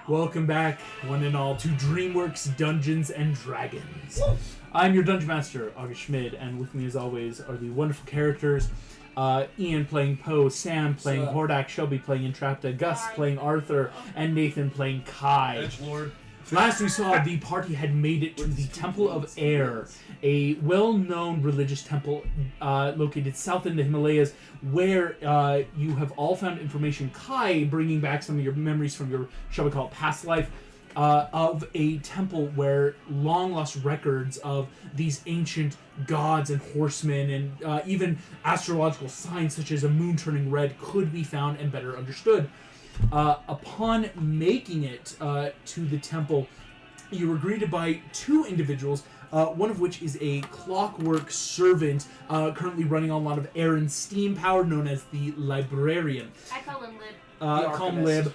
Welcome back, one and all, to Dreamworks Dungeons and Dragons. I'm your Dungeon Master, August Schmid, and with me as always are the wonderful characters, Ian playing Poe, Sam playing Hordak, Shelby playing Entrapta, Gus playing Arthur, and Nathan playing Kai. Edgelord. Last we saw, the party had made it to the Temple of Air, a well-known religious temple located south in the Himalayas, where you have all found information, Kai bringing back some of your memories from your, shall we call it, past life, of a temple where long-lost records of these ancient gods and horsemen and even astrological signs such as a moon turning red could be found and better understood. Upon making it to the temple, you were greeted by two individuals, one of which is a clockwork servant currently running on a lot of air and steam power, known as the librarian. I call him Lib. Call him Lib.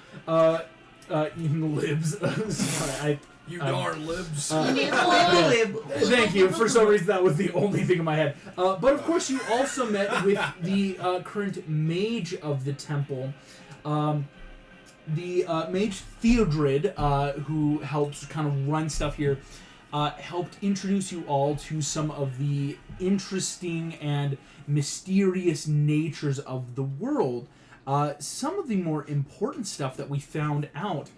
Even libs. Sorry, You darn libs. Lib. Thank you. For some reason, that was the only thing in my head. But of course, you also met with the current mage of the temple. The mage Theodred, who helps kind of run stuff here, helped introduce you all to some of the interesting and mysterious natures of the world. Some of the more important stuff that we found out,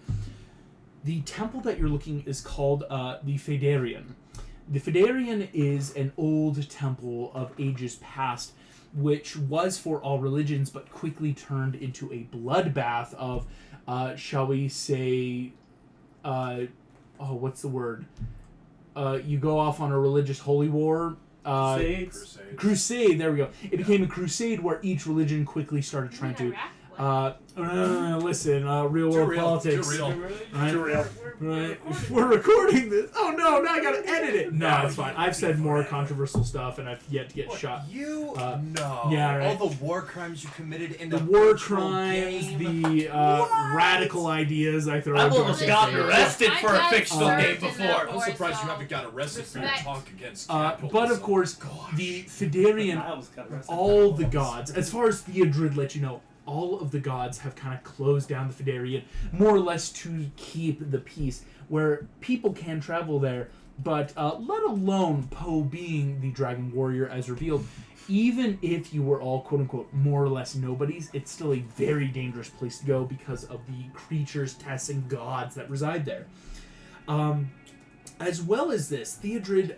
the temple that you're looking is called the Fedarian. The Fedarian is an old temple of ages past, which was for all religions, but quickly turned into a bloodbath of, shall we say, what's the word? You go off on a religious holy war. Crusade, there we go. It became a crusade where each religion quickly started trying to... listen, real world politics. Right. We're recording this. Oh no, now I gotta edit it. No, it's fine. I've said more controversial stuff and I've yet to get shot. Yeah, right. All the war crimes you committed in the war crimes, the radical ideas I throw. I've almost gotten arrested for a fictional game before. I'm surprised you haven't got arrested for your talk against capitalism. But of course, the Fedarian, all the gods, as far as Theodred let you know, all of the gods have kind of closed down the Fedarian, more or less to keep the peace, where people can travel there, but let alone Poe being the dragon warrior as revealed, even if you were all quote-unquote more or less nobodies, it's still a very dangerous place to go because of the creatures, tests, and gods that reside there. As well as this, Theodred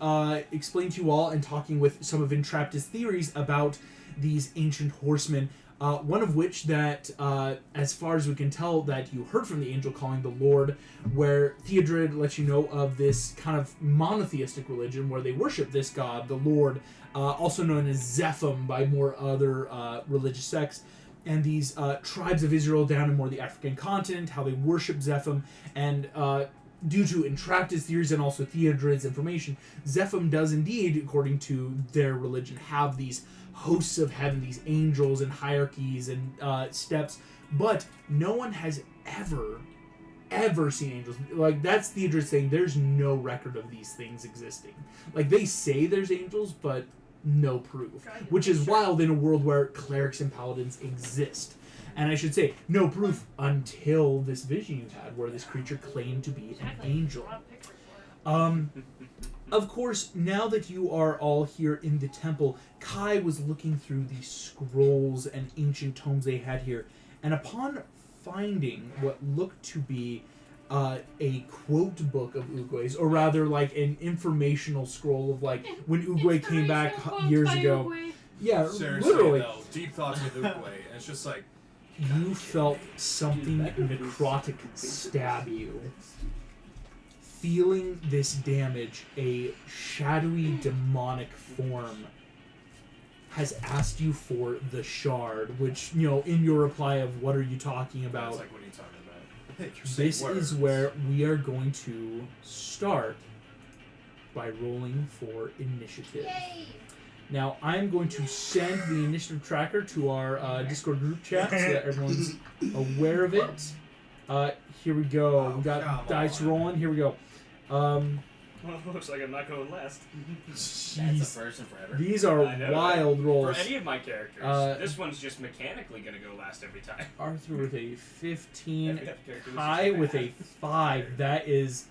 explained to you all, and talking with some of Entrapta's theories about these ancient horsemen, one of which that, as far as we can tell, that you heard from the angel calling the Lord, where Theodred lets you know of this kind of monotheistic religion where they worship this god, the Lord, also known as Zephim by more other religious sects, and these tribes of Israel down in more the African continent, how they worship Zephim, and due to Entrapta's theories and also Theodred's information, Zephim does indeed, according to their religion, have these hosts of heaven, these angels and hierarchies and steps, but no one has ever seen angels. Like, that's Theodred saying there's no record of these things existing. Like, they say there's angels, but no proof, which is wild in a world where clerics and paladins exist. And I should say, no proof until this vision you had, where this creature claimed to be an angel. Of course, now that you are all here in the temple, Kai was looking through the scrolls and ancient tomes they had here, and upon finding what looked to be a quote book of Uguay's, or rather like an informational scroll of like when Uguay came back years ago. Yeah, seriously, literally. Though, deep thoughts with Uguay, and it's just like... You felt something necrotic stab you. Feeling this damage, a shadowy demonic form has asked you for the shard, which, you know, in your reply of what are you talking about? It's like, what are you talking about? This is where we are going to start by rolling for initiative. Yay! Now, I'm going to send the initiative tracker to our Discord group chat so that everyone's aware of it. Here we go. We got dice rolling. Here we go. Well, looks like I'm not going last. That's a Jeez. first and forever. These are I know, wild For rolls. any of my characters, this one's just mechanically gonna go last every time. Arthur with a 15. Every other character was Kai just with bad. a 5. That is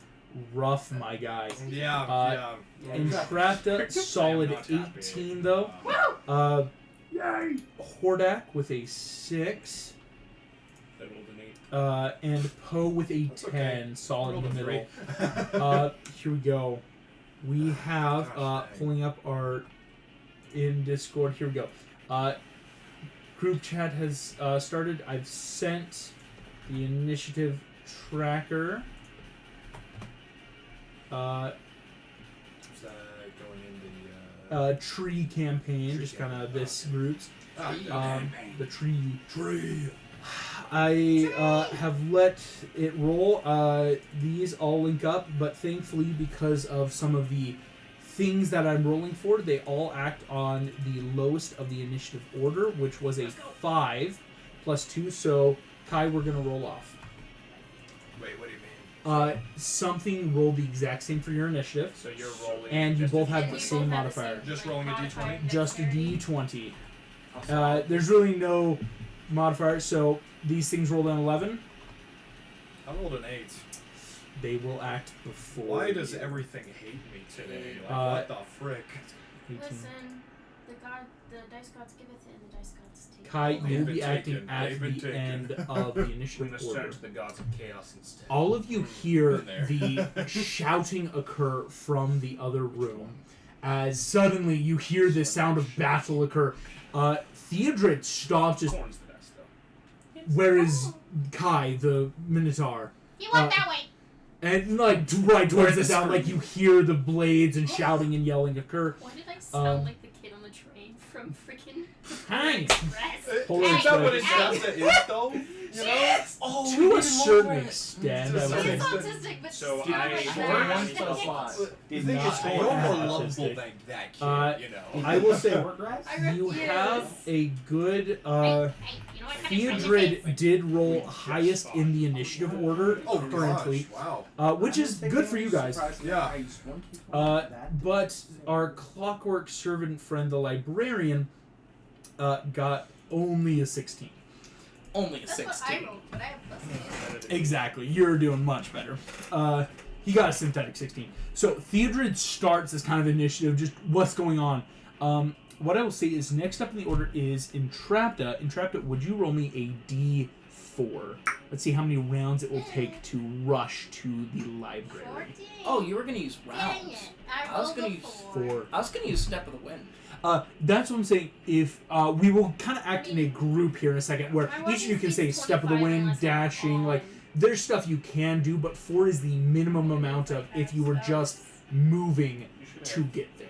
rough, my guy. Yeah. Entrapta, solid not happy. 18 though. Yay! Hordak with a 6. I rolled an 8. And Poe with a 10, okay. solid in the Rolled a middle. Here we go. We have Gosh, dang. pulling up our in Discord. Here we go. Group chat has started. I've sent the initiative tracker. Is that going in the Tree campaign, Tree just kind of campaign, this okay. groups. okay. The tree. Tree. I have let it roll. These all link up, but thankfully, because of some of the things that I'm rolling for, they all act on the lowest of the initiative order, which was a 5 plus 2. So, Kai, we're gonna roll off. Wait, what do you mean? Something rolled the exact same for your initiative, So you're rolling. and you just both a- have And the you same both have the modifier. same, Just like, rolling a modifier D20? Just a dexterity. D20. Awesome. There's really no modifier, so these things rolled an 11. I rolled an 8. They will act before. Why does you. everything hate me today? Like, Uh, what the frick? 18. Listen, the dice gods give it and the dice gods take Kai, it. you'll They've be been acting taken. at They've been the taken. end of the We initiative must order. turn to the gods of chaos instead. All of you hear Been there. the shouting occur from the other room as suddenly you hear the sound of battle occur. Theodred stops just. Corn's the best, though. Where is Kai, the Minotaur? You went that way! And like right towards the sound, like you hear the blades and shouting and yelling occur. Why did I sound like the kid on the train from freaking Hank! Express? Polar Is that what Express. Entrapta is, though? You know? Oh, To a certain extent, I would He say. is autistic, but So still I- like Sure, that. one plus five. The Did thing not is, say you're that. more Autistic. lovable than that kid, Uh, you know? I will say I you refuse. have a good. Hey, you know what? Kinda friendly Theodred face. did roll highest in the initiative order Oh, currently, gosh, wow. which is good for you guys. Yeah. But our clockwork servant friend, the librarian, got only a 16. Only a That's what I 16. rolled, but I have plus 8. Exactly, you're doing much better. He got a synthetic 16. So Theodred starts this kind of initiative, just what's going on. What I will say is next up in the order is Entrapta. Entrapta, would you roll me a D4? Let's see how many rounds it will take to rush to the library. 14. Oh, you were gonna use Dang rounds. it. I was rolled gonna a use 4. I was gonna use Step of the Wind. That's what I'm saying. If we will kind of act in a group here in a second, where I each of you can say step of the 25 wind, unless I'm dashing, on. like there's stuff you can do, but 4 is the minimum amount of if you were just moving to get there.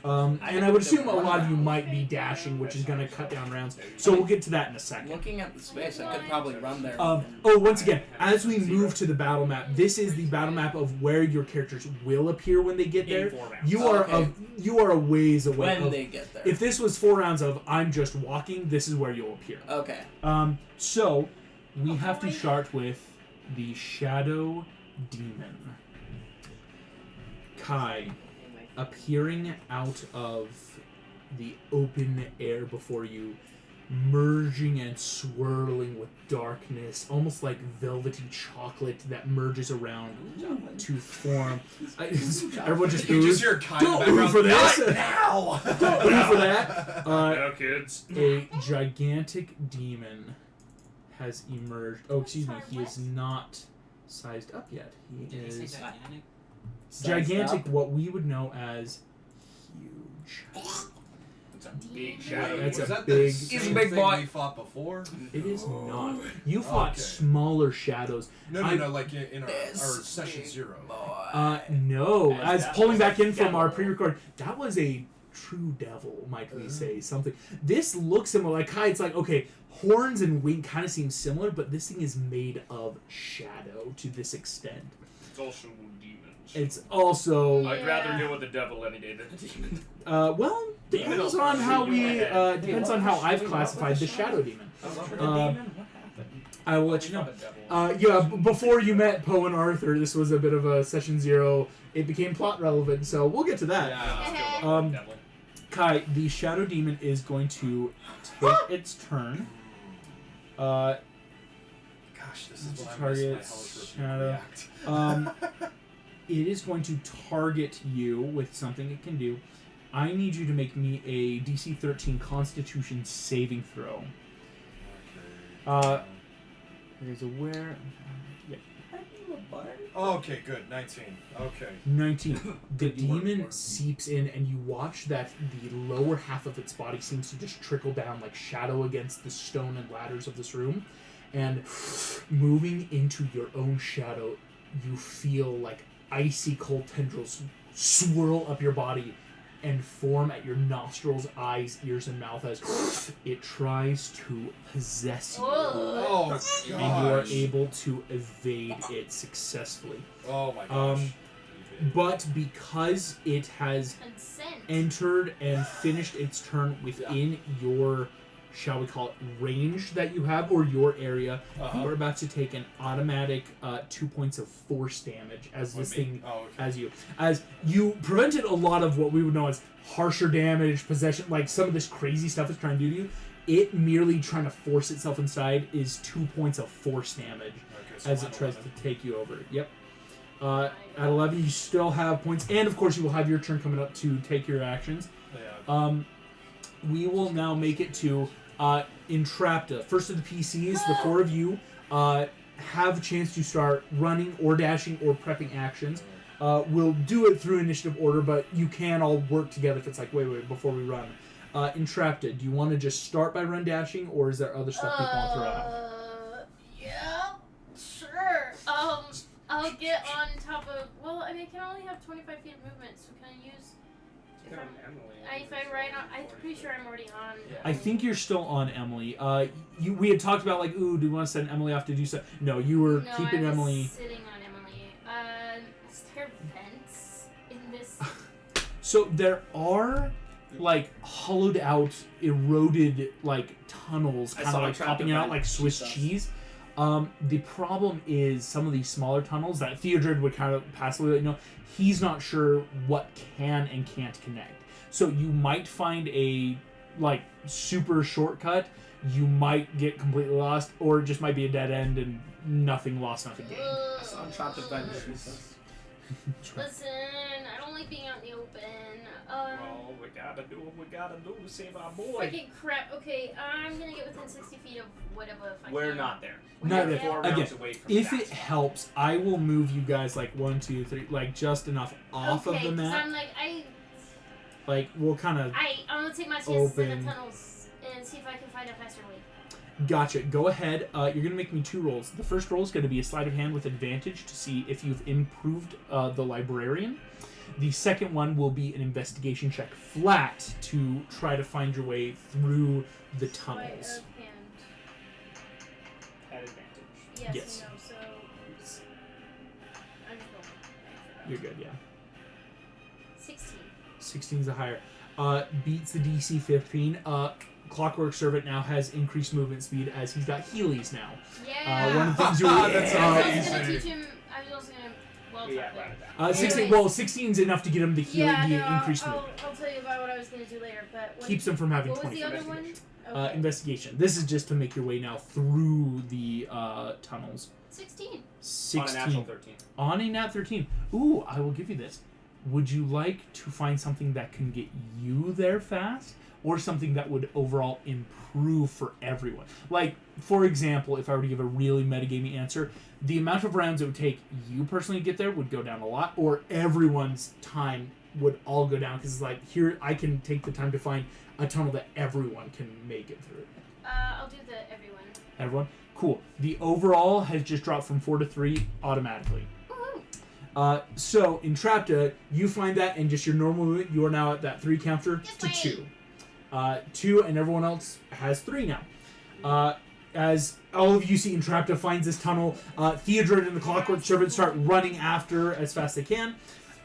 And I would assume a lot of you might be dashing, which is going to cut down rounds. So we'll get to that in a second. Looking at the space, I could probably run there. Once again, as we move to the battle map, this is the battle map of where your characters will appear when they get In there. 4 rounds. You are Okay. you are a ways away. when of- they get there. if this was 4 rounds of I'm just walking, this is where you'll appear. Okay. So we have to start with the Shadow Demon. Kai, appearing out of the open air before you, merging and swirling with darkness, almost like velvety chocolate that merges around to form. Everyone just You oohs. just hear Kai in the Don't ooh background. for this. Not now! Don't ooh for that. No, kids. A gigantic demon has emerged. Oh, excuse me. He is not sized up yet. He Did he say is gigantic? gigantic, what we would know as huge. It's a big shadow. That's Was a that big- the He's a same big thing boy. we fought before? It is not. You fought Okay. smaller shadows. No, I- like in our This session big 0. No. As As that pulling was back a in from our devil. pre-record, that was a true devil, might we say. Something. This looks similar. Like Kai, it's like, okay, horns and wing kind of seem similar, but this thing is made of shadow to this extent. It's also demons. It's also I'd rather deal with the devil any day than a demon. well, depends on how we depends on how I've classified the shadow demon. I will let you know. Before you met Poe and Arthur, this was a bit of a session 0. It became plot relevant, so we'll get to that. Yeah, Kai, the Shadow Demon is going to take its turn. Gosh, this is what I miss my Shadow. react. It is going to target you with something it can do. I need you to make me a DC 13 Constitution saving throw. There's a where. Yeah. Okay, good. 19. Okay. 19. The demon seeps in, and you watch that the lower half of its body seems to just trickle down like shadow against the stone and ladders of this room. And moving into your own shadow, you feel like icy cold tendrils swirl up your body and form at your nostrils, eyes, ears, and mouth as it tries to possess you. Oh, gosh. And you are able to evade it successfully. Oh, my gosh. But because it has entered and finished its turn within your, shall we call it, range that you have, or your area, you're about to take an automatic 2 points of force damage as this thing, as you prevented a lot of what we would know as harsher damage, possession, like some of this crazy stuff it's trying to do to you. It merely trying to force itself inside is 2 points of force damage as it tries to take you over. Yep. At 11, you still have points, and of course you will have your turn coming up to take your actions. We will now make it to Entrapta. First of the PCs, the 4 of you have a chance to start running or dashing or prepping actions. We'll do it through initiative order, but you can all work together if it's like, wait, before we run. Entrapta, do you want to just start by run dashing, or is there other stuff people want to throw out? Yeah, sure. I'll get on top of. Well, I mean, I can only have 25 feet of movement, so can I use? If I'm right on, I'm pretty sure I'm already on. I think you're still on Emily. We had talked about like, ooh, do we want to send Emily off to do so? No, you were keeping Emily. Sitting on Emily. Is there vents in this? So there are like hollowed out, eroded like tunnels, kind of like popping out like Swiss cheese. The problem is some of these smaller tunnels that Theodred would kind of passively let you know, he's not sure what can and can't connect. So you might find a like super shortcut, you might get completely lost, or it just might be a dead end and nothing lost, nothing gained. So I'm trapped with vengeance. Listen, I don't like being out in the open. Well, we gotta do what we gotta do to save our boy. Freaking crap. Okay, I'm gonna get within 60 feet of whatever if I We're can. not there. Not We're there. 4 rounds Again, away from if that it spot. helps, I will move you guys like 1, 2, 3, like just enough off of the map. I'm like, Like we'll kind of. I'm gonna take my chances in Open. the tunnels and see if I can find a faster way. Gotcha. Go ahead. You're going to make me 2 rolls. The first roll is going to be a sleight of hand with advantage to see if you've improved the librarian. The second one will be an investigation check flat to try to find your way through the tunnels. Sleight of hand. At advantage. Yes. Yes. No, so I'm just going. You're good, yeah. 16. 16 is the higher. Beats the DC 15. Clockwork Servant now has increased movement speed as he's got Heelys now. Yeah. One of the things you I was That's gonna easy. teach him. I was also gonna. Well, Yeah, talk right. 16. Anyways. Well, 16 is enough to get him the Healy, the increased movement. I'll tell you about what I was gonna do later. But what, Keeps him from having what was 20. the other one? Investigation. This is just to make your way now through the tunnels. 16. 16. On a natural 13. On a nat 13. Ooh, I will give you this. Would you like to find something that can get you there fast, or something that would overall improve for everyone? Like, for example, if I were to give a really metagaming answer, the amount of rounds it would take you personally to get there would go down a lot, or everyone's time would all go down, because it's like, here, I can take the time to find a tunnel that everyone can make it through. I'll do the everyone. Everyone? Cool. The overall has just dropped from 4 to 3 automatically. Woohoo! So, in Entrapta, you find that, and just your normal movement, you are now at that 3 counter Yes, to wait. 2. 2, and everyone else has 3 now. As all of you see Entrapta finds this tunnel, Theodred and the Clockwork Servant start running after as fast as they can.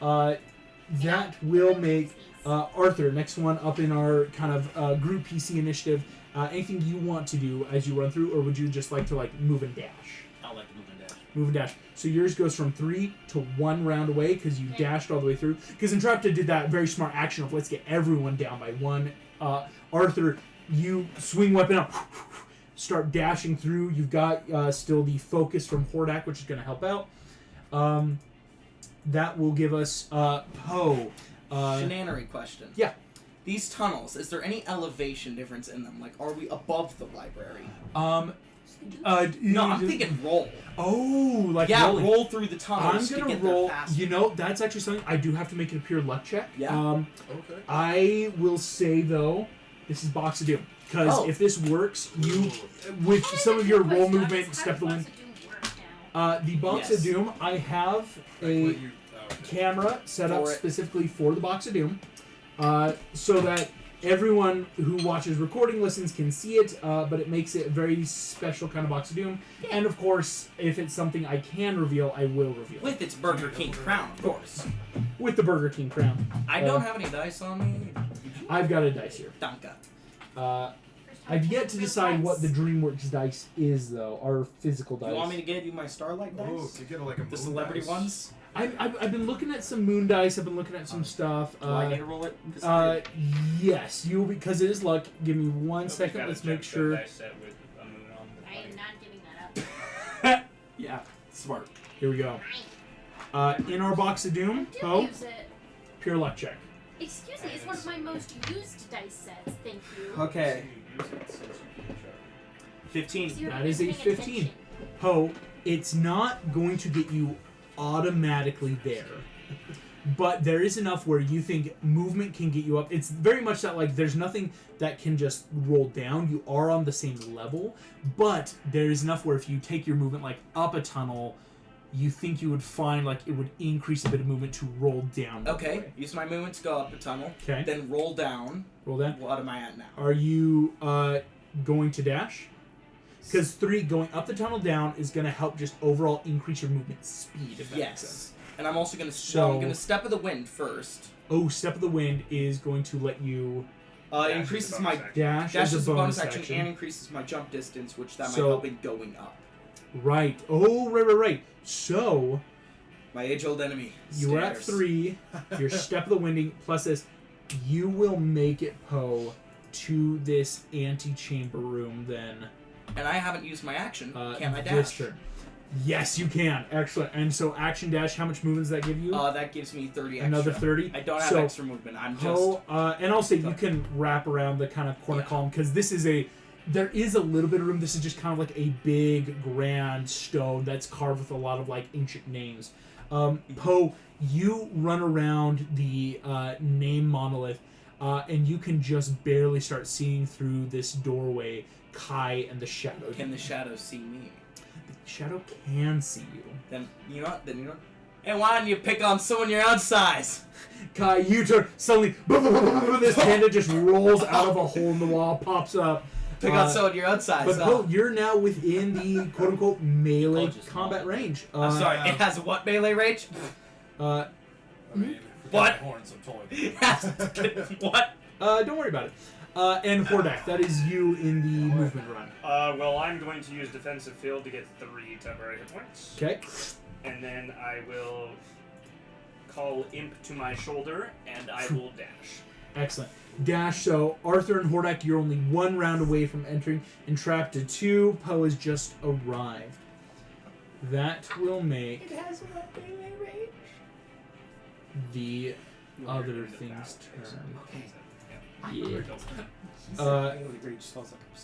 That will make Arthur, next one up in our kind of group PC initiative, Anything you want to do as you run through, or would you just like to move and dash? I like to move and dash. Move and dash. So yours goes from 3 to 1 round away because you dashed all the way through. Because Entrapta did that very smart action of let's get everyone down by 1. Arthur, you swing weapon up, start dashing through. You've got still the focus from Hordak, which is going to help out. That will give us Poe. Shenanery question. Yeah. These tunnels, is there any elevation difference in them? Like, are we above the library? No, I'm thinking roll. Oh, rolling. Roll through the tunnels. I'm gonna to get roll. there faster. That's actually something I do have to make it a pure luck check. Yeah. Okay. I will say though, this is Box of Doom because if this works, you with some of your roll movement, step the wind. The Box of Doom, I have a camera set up specifically for the Box of Doom, so that everyone who watches recording listens can see it, but it makes it a very special kind of Box of Doom. And of course, if it's something I can reveal, I will reveal. With its Burger King crown, of course. With the Burger King crown. I don't have any dice on me. I've got a dice here. Danka. I've yet to decide what the Dreamworks dice is, though. Our physical dice. You want me to give you my Starlight dice? Oh, to get like a The celebrity dice. ones? I've been looking at some moon dice. I've been looking at some stuff. Do I need to roll it? Yes, you because it is luck. Give me 1 second. Let's make sure. I am not giving that up. Yeah, smart. Here we go. In our Box of Doom, I do use it. pure luck check. Excuse me, it's one of my most used dice sets. Thank you. Okay. 15. So you're That is a paying 15. attention. Poe, it's not going to get you automatically there. But there is enough where you think movement can get you up. It's very much that there's nothing that can just roll down. You are on the same level, but there is enough where if you take your movement up a tunnel, you think you would find it would increase a bit of movement to roll down. Okay, use my movement to go up the tunnel. Okay. Then roll down. Roll down. What am I at now? Are you going to dash? Because 3 going up the tunnel down is going to help just overall increase your movement speed. If that makes sense. And I'm also going to I'm going to Step of the Wind first. Oh, Step of the Wind is going to let you Increases my dash as as a a bonus bonus action and increases my jump distance, which that might So- help in going up. Right. Oh, right. So My age-old enemy. you were at stairs. 3. Your Step of the Winding plus this. You will make it, Poe, to this antechamber room then. And I haven't used my action. Can I This dash? turn. Yes, you can. Excellent. And so action dash, how much movement does that give you? That gives me 30 extra. Another 30? I don't have So, extra movement. I'm just... Poe, and I'll say you can wrap around the kind of corner column because this is there is a little bit of room. This is just kind of like a big, grand stone that's carved with a lot of ancient names. Poe, you run around the name monolith, and you can just barely start seeing through this doorway Kai and the Shadow. Can the shadow see me? The Shadow can see you. Then you know what? And why don't you pick on someone your own size? Kai, you turn suddenly. This panda just rolls out of a hole in the wall, pops up. Pick on someone your own size. But Poe, you're now within the quote-unquote melee combat range. I'm sorry. It has what melee range? I mean, What? Horns, I'm totally. What? Don't worry about it. And Hordak, that is you in the movement run. Well, I'm going to use defensive field to get 3 temporary hit points. Okay. And then I will call Imp to my shoulder, and I will dash. Excellent. Dash, so Arthur and Hordak, you're only 1 round away from entering. Entrapta 2, Poe has just arrived. That will make It has what melee range? the other things turn. Yeah.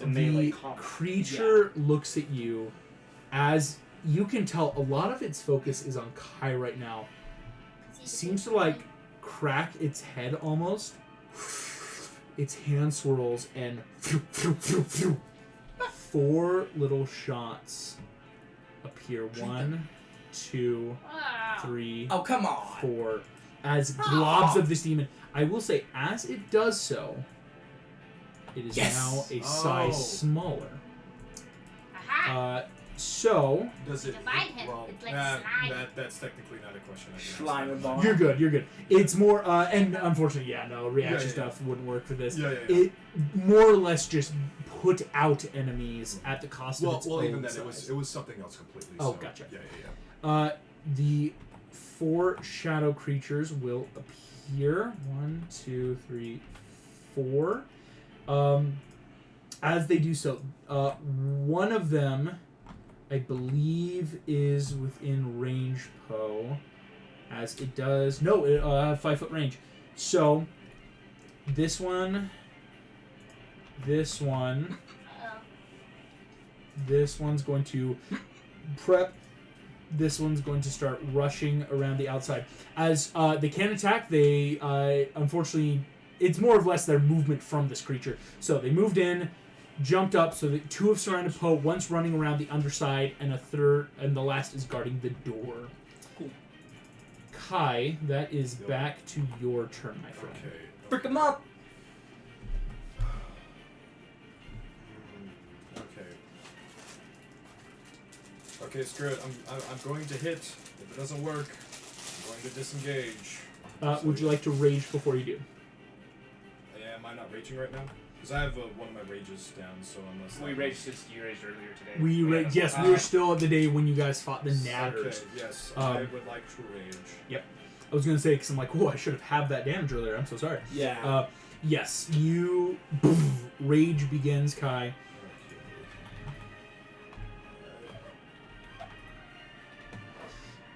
The creature looks at you as you can tell a lot of its focus is on Kai right now. Seems to crack its head almost. Its hand swirls and 4 little shots appear. 1, 2, 3, Oh, come on. 4. As globs of this demon. I will say, as it does so, it is Yes! now a size smaller. So Does it? Divide him. Well, It's like slime. that's technically not a question. I can ask. Slime ball. you're good. You're good. It's more, and unfortunately, no reaction Yeah. stuff wouldn't work for this. Yeah. It more or less just put out enemies at the cost of its own Even then, size. it was something else completely. Oh, so, gotcha. Yeah. The 4 shadow creatures will appear. 1, 2, 3, 4. As they do so, one of them, I believe, is within range, Poe. As it does... No, 5-foot range. So, this one... This one's going to prep. This one's going to start rushing around the outside. As they can attack, they unfortunately, it's more or less their movement from this creature. So they moved in, jumped up. So the 2 have surrounded Poe. One's running around the underside, and the last is guarding the door. Cool. Kai, that is back to your turn, my friend. Okay. Frick him up! Okay, screw it. I'm going to hit. If it doesn't work, I'm going to disengage. Would you like to rage before you do? Yeah, am I not raging right now? Because I have one of my rages down, so unless... We raged since you raged earlier today. Yes, we were still at the day when you guys fought the Natters. Okay, yes. I would like to rage. Yep. I was going to say, because I'm like, oh, I should have had that damage earlier. I'm so sorry. Yeah. Yes, you... Rage begins, Kai.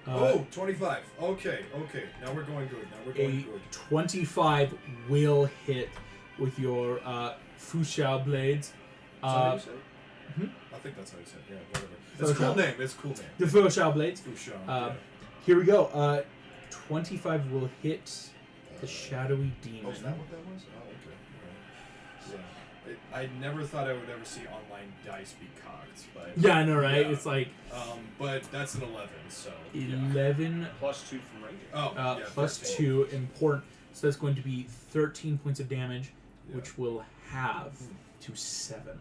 Oh, 25. Okay. Now we're going good. A 25 will hit with your Fuxiao blades. Is that how you say it? I think that's how you say it. Yeah, whatever. It's a cool name. It's a cool name. The Fuxiao blades. Fuxiao. Here we go. 25 will hit the shadowy demon. Oh, is that what that was? Oh, okay. Yeah. I never thought I would ever see online dice be cocked, but... Yeah, I know, right? Yeah. It's like... but that's an 11, so... 11... Plus 2 from raging. Oh, yeah. Plus 13. 2, important. So that's going to be 13 points of damage, which will halve to 7.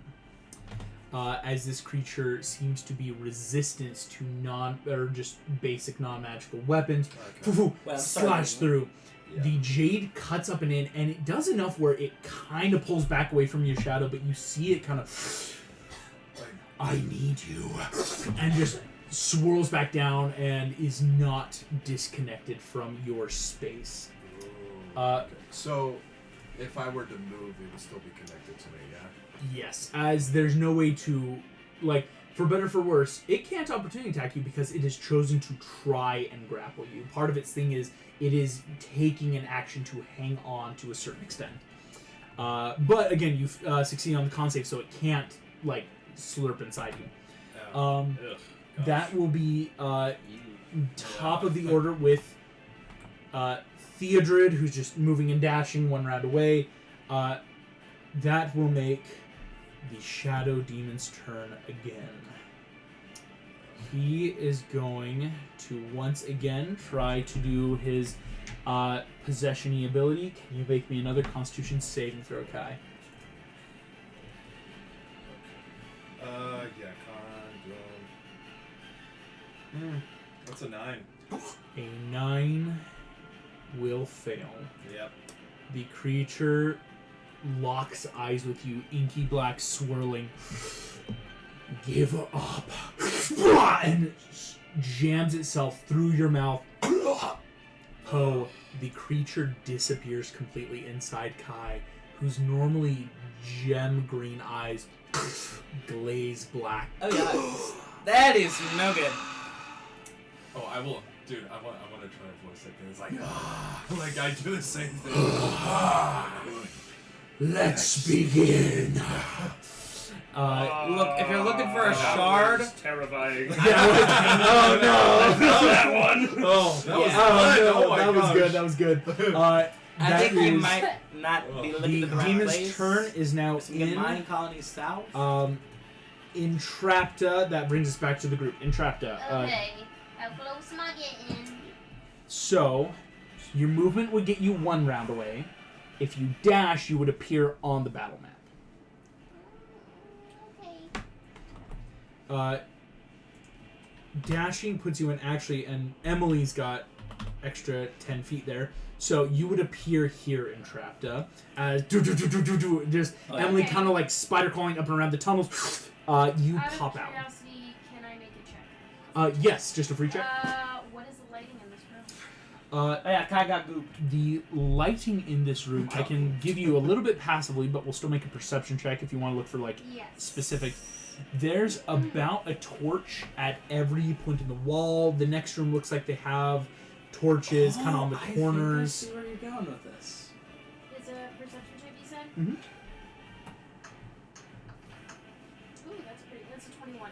As this creature seems to be resistant to just basic non-magical weapons, Okay. slash through. Yeah. The jade cuts up and in, and it does enough where it kind of pulls back away from your shadow, but you see it kind of, I need you, and just swirls back down and is not disconnected from your space. Okay. So, if I were to move, it would still be connected to me, yeah? Yes, as there's no way to, like, for better or for worse, it can't opportunity attack you because it has chosen to try and grapple you. Part of its thing is it is taking an action to hang on to a certain extent. But again, you succeed on the con save, so it can't, like, slurp inside you. That will be top of the order with Theodred, who's just moving and dashing 1 round away. That will make the Shadow Demon's turn again. He is going to once again try to do his possession-y ability. Can you make me another Constitution saving throw, Kai? Yeah, con, that's a 9. A 9 will fail. Yep. The creature locks eyes with you, inky black swirling. Give up. And jams itself through your mouth. Poe, the creature disappears completely inside Kai, whose normally gem green eyes glaze black. Oh yeah, that is no good. Oh, I will, dude. I want to try it for a second. It's like, like I do the same thing. Let's begin. Look, if you're looking for a shard, was terrifying. Oh no! that one. Oh, that was that was good. That was good. I think you might not be looking The at the right demon's place. turn is now There's some good mining colonies south. Entrapta. That brings us back to the group. Entrapta. Okay. How close am I getting? So, your movement would get you 1 round away. If you dash, you would appear on the battle map. Okay. dashing puts you in actually, and Emily's got extra 10 feet there. So you would appear here in Trapta as just Emily Okay. kind of like spider crawling up and around the tunnels. You Out of pop out. curiosity, can I make a check? Yes, just a free check. What is the lighting in this room? Oh yeah, Kai got gooped. The lighting in this room, I can give you a little bit passively, but we'll still make a perception check if you want to look for like Yes. specific. There's about a torch at every point in the wall. The next room looks like they have torches kind of on the corners. I think I see where you're going with this. It's a perception check, you said? Mhm. Ooh, that's pretty. That's a 21.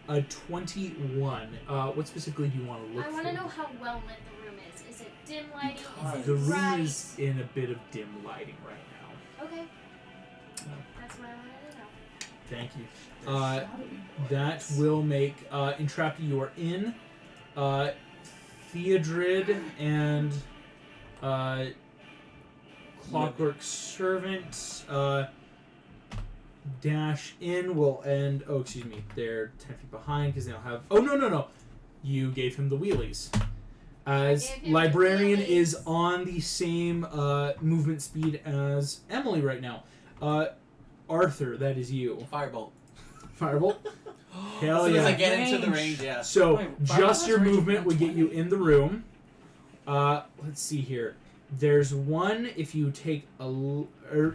A 21. What specifically do you want to look I for? want to know how well lit the room is. Is it dim lighting? Is it The room bright? is in a bit of dim lighting right now. Okay. That's what I wanted to know. Thank you. That will make Entrapta, you are in. Theodrid and Clockwork Servant dash in will end. Oh, excuse me. They're 10 feet behind because they don't have. Oh, no. You gave him the wheelies. As I gave him the Librarian wheelies. is on the same movement speed as Emily right now. Arthur, that is you. Firebolt. Firebolt? Hell As soon yeah. as I get into the range, yeah. So, Wait, just Firebolt your has range of movement would get you 120? in the room. Let's see here. There's one if you take or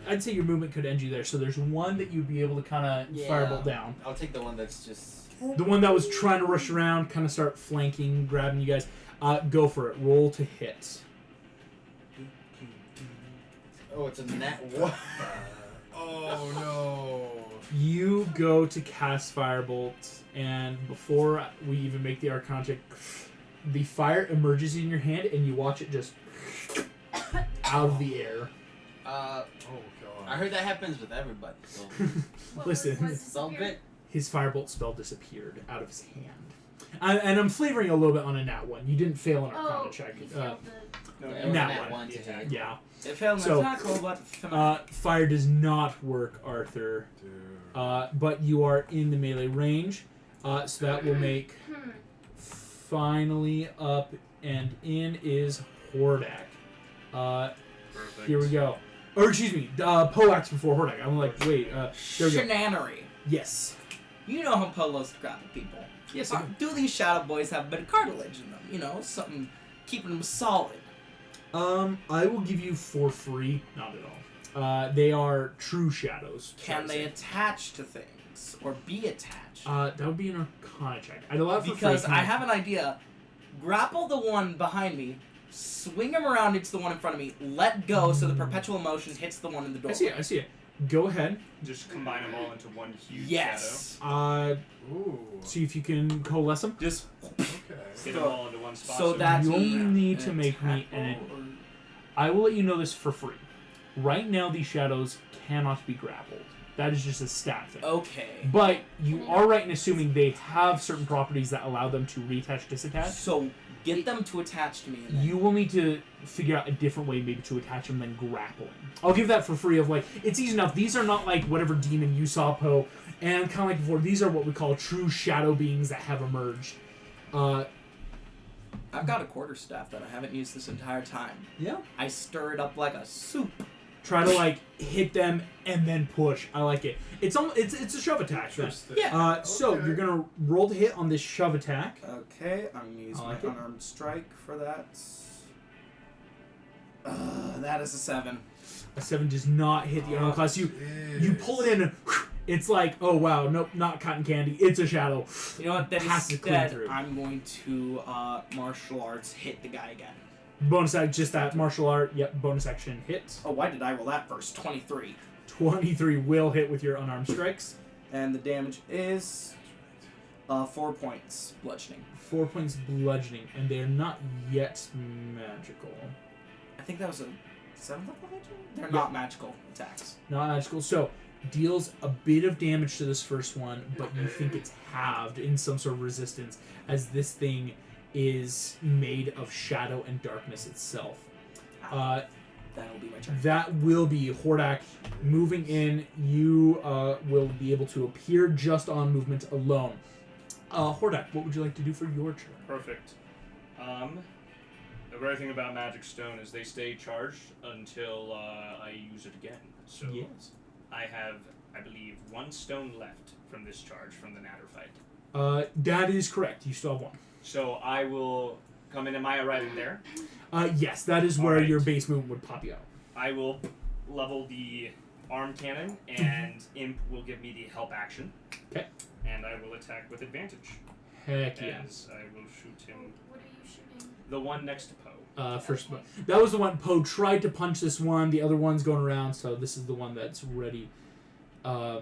I'd say your movement could end you there. So there's one that you'd be able to kind of Yeah. firebolt down. I'll take the one that's just. The one that was trying to rush around, kind of start flanking, grabbing you guys. Go for it. Roll to hit. Oh, it's a net one. Oh no. You go to cast Firebolt, and before we even make the Arcana check, the fire emerges in your hand, and you watch it just out of the air. Oh I god. heard that happens with everybody. So. Listen, What's Some bit. his Firebolt spell disappeared out of his hand. And I'm flavoring a little bit on a nat one. You didn't fail an Arcana check. You failed No, Yeah, it it was was Nat a one. one. the attack. Yeah. It failed So, my tackle, but Fire does not work, Arthur. Dude. But you are in the melee range. So that will make finally up and in is Hordak. Perfect. Here we go. Or excuse me, Poax before Hordak. I'm like, wait, there we go. Shenanery. Yes. You know how Polos grapple people. Yes, I do. Do these shadow boys have a bit of cartilage in them? You know, something keeping them solid. I will give you for free. Not at all. They are true shadows. Can they attach to things or be attached? That would be an Arcana check. I'd allow it for Because free. I have an idea. Grapple the one behind me, swing him around into the one in front of me, let go so the perpetual motion hits the one in the door. I see it. Go ahead. Just combine them all into one huge Yes. Ooh. See if you can coalesce them. Just Okay. shadow. Get them all into one spot. so that you he only need to make me tackle an. or- I will let you know this for free. Right now, these shadows cannot be grappled. That is just a stat thing. Okay. But you are right in assuming they have certain properties that allow them to reattach, disattach. So get them to attach to me. And then You will need to figure out a different way maybe to attach them than grappling. I'll give that for free of like, it's easy enough. These are not like whatever demon you saw, Poe. And kind of like before, these are what we call true shadow beings that have emerged. I've got a quarterstaff that I haven't used this entire time. Yeah. I stir it up like a soup. Try to like hit them and then push. I like it. It's a shove attack. Then. Interesting. Yeah. So Okay. you're gonna roll to hit on this shove attack. Okay, I'm gonna use I my like it. unarmed strike for that. That is a 7. A 7 does not hit the armor class. You pull it in and it's like, oh wow, nope, not cotton candy. It's a shadow. You know what? Then Pass it clean instead, through. I'm going to martial arts hit the guy again. Bonus act, just that martial art. Yep, bonus action hit. Oh, why did I roll that first? 23. 23 will hit with your unarmed strikes. And the damage is 4 points bludgeoning. 4 points bludgeoning, and they're not yet magical. I think that was a 7th level bludgeoning? They're not magical attacks. Not magical. So deals a bit of damage to this first one, but you think it's halved in some sort of resistance, as this thing is made of shadow and darkness itself. That'll be my turn. That will be Hordak moving in. You will be able to appear just on movement alone. Hordak, what would you like to do for your turn? Perfect. The great thing about Magic Stone is they stay charged until I use it again. So Yes. I have, I believe, 1 stone left from this charge from the Natter fight. That is correct. You still have 1. So I will come in. Am I arriving there? Yes, that is where Alright. your base movement would pop you out. I will level the arm cannon, and Imp will give me the help action. Okay. And I will attack with advantage. Heck yeah. As I will shoot him. What are you shooting? The one next to Poe. First one. That was the one Poe tried to punch this one. The other one's going around, so this is the one that's ready. I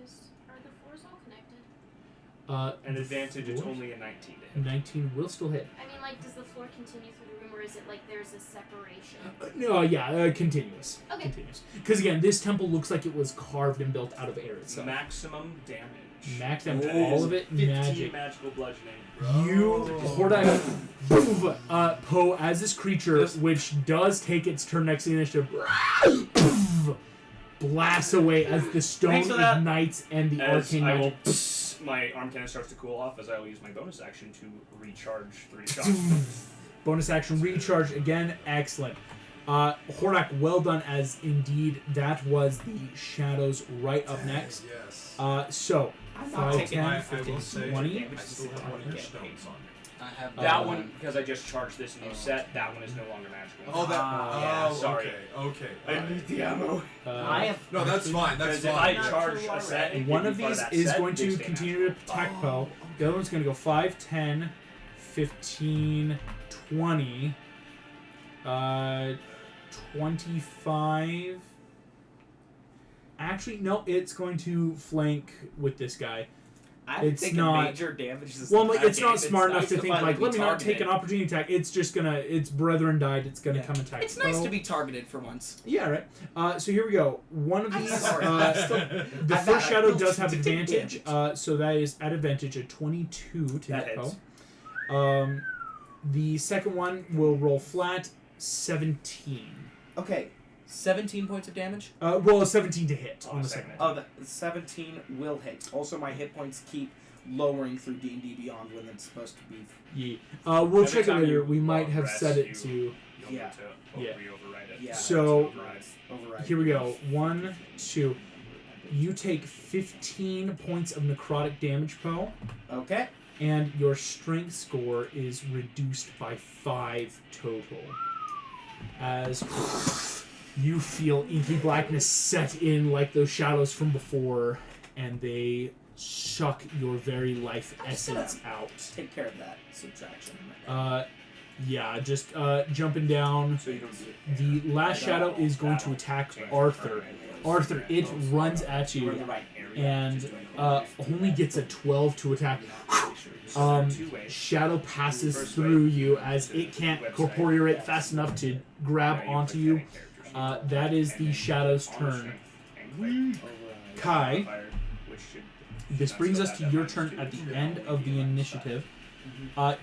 guess, are the floors all connected? An the advantage, it's floors? only a 19 to hit. 19 will still hit. I mean, like, does the floor continue through the room, or is it like there's a separation? No, yeah, continuous. Okay. Continuous. Because again, this temple looks like it was carved and built out of air itself. Maximum damage. Max damage, That all is of it 15 magic. magical bludgeoning. You, Hordak, boom, Poe, as this creature, which does take its turn next to the initiative, blasts away as the stone Thanks for that. ignites and the As arcane I will, magic. my arm cannon starts to cool off as I will use my bonus action to recharge 3 shots. Bonus action recharge again, excellent. Hordak, well done, as indeed that was the shadows right up next. Yes. So, I'm not 5, taking 10, I will 15, say 20. I still have 1 of your stones on me. I have That one, because I just charged this new set, that one is no longer magical. Oh, that. yeah, oh, sorry. Okay. I need the ammo. I have. No, that's fine. That's Because if I fine. charge a set, and One give of me part these that is set, going they to stay continue to magical. attack Poe. The other one's going to go 5, 10, 15, 20, 25. Actually, no, it's going to flank with this guy. I've It's taken not- major damage this Well, entire it's not game. smart enough nice to think, finally like, be let me not take an targeted. opportunity attack. It's just going to, its brethren died, it's going to Yeah. come attack It's nice Poe. to be targeted for once. Yeah, right. So here we go. One of I'm these, sorry. the I'm first not- shadow I does have to take advantage, damage. so that is at advantage a 22 to That hit hits. Poe. The second one will roll flat, 17. Okay, 17 points of damage. Well, 17 to hit On on the the second second one. Oh, the 17 will hit. Also, my hit points keep lowering through D&D Beyond when it's supposed to be. Yeah. We'll Every check it time later. you We might long have rest, set it you- to. You'll Yeah. need to Yeah. re-override it. Yeah. So- Override. Here we go. 1, 2. You take 15 points of necrotic damage, Poe, Okay. and your strength score is reduced by 5 total. As you feel inky blackness set in like those shadows from before, and they suck your very life I'm just gonna- essence out. Take care of that subtraction. Yeah, just jumping down. So you don't do it. The last shadow is going to attack Arthur. Arthur, it runs at We're in the you right and only gets a 12 to attack. Shadow passes through you as it can't corporeate fast enough to grab onto you. That is the Shadow's turn. Kai, this brings us to your turn at the end of the initiative.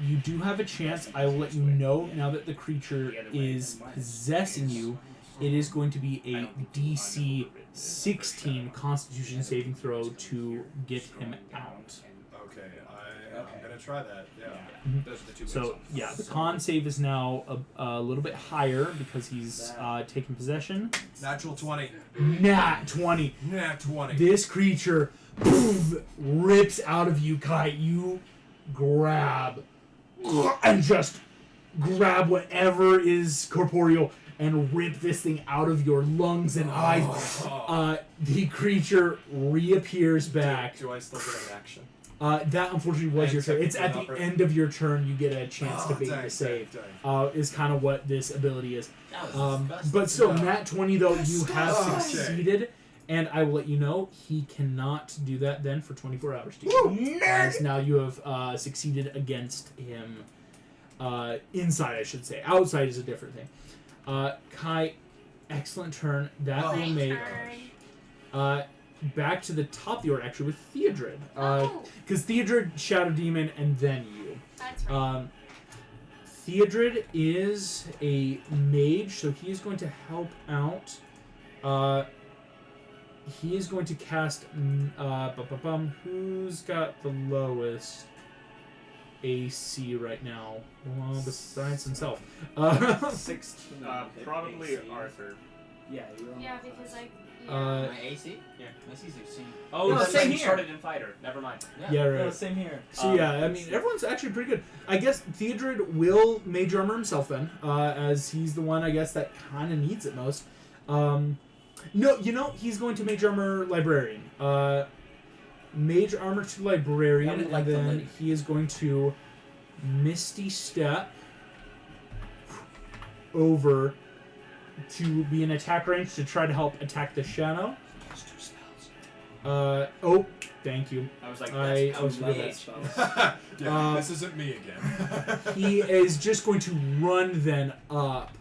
You do have a chance. I will let you know now that the creature is possessing you. It is going to be a DC 16 Constitution saving throw to get him out. Okay, I'm gonna try that. Yeah. Those are the two So ways. yeah, the con save is now a little bit higher because he's taken possession. Natural 20. Nat 20. Nat 20. This creature, boom, rips out of you, Kai. You grab and just grab whatever is corporeal and rip this thing out of your lungs and eyes. The creature reappears back. Do I still get an action? That unfortunately was And your turn. It's at technically the not end of your turn. You get a chance to Oh, beat dang, the save. dang. Is kind of what this ability is. That was disgusting. But still, Yeah. Nat 20 though, you have Okay. succeeded, and I will let you know he cannot do that then for 24 hours to you. As now you have succeeded against him. Inside, I should say. Outside is a different thing. Kai, excellent turn. That Oh. will make back to the top of the order actually with Theodred. Because Theodred, Shadow Demon, and then you. That's right. Theodred is a mage, so he is going to help out he is going to cast. Who's got the lowest AC right now? Well, besides himself. 16. Probably AC. Arthur. Yeah, you're on Yeah, the because class. My AC? Yeah. My AC 16. Oh, No, that's same right, you here. started in fighter. Never mind. Yeah, right. No, same here. So yeah, I mean, everyone's actually pretty good. I guess Theodred will mage armor himself then, as he's the one I guess that kind of needs it most. No, he's going to mage armor librarian. Mage armor to librarian, Yeah, we like and the then lady. he is going to misty step over to be in attack range to try to help attack the shadow. Oh, thank you. I was like, I that's was too good late. at Yeah, this isn't me again. He is just going to run then up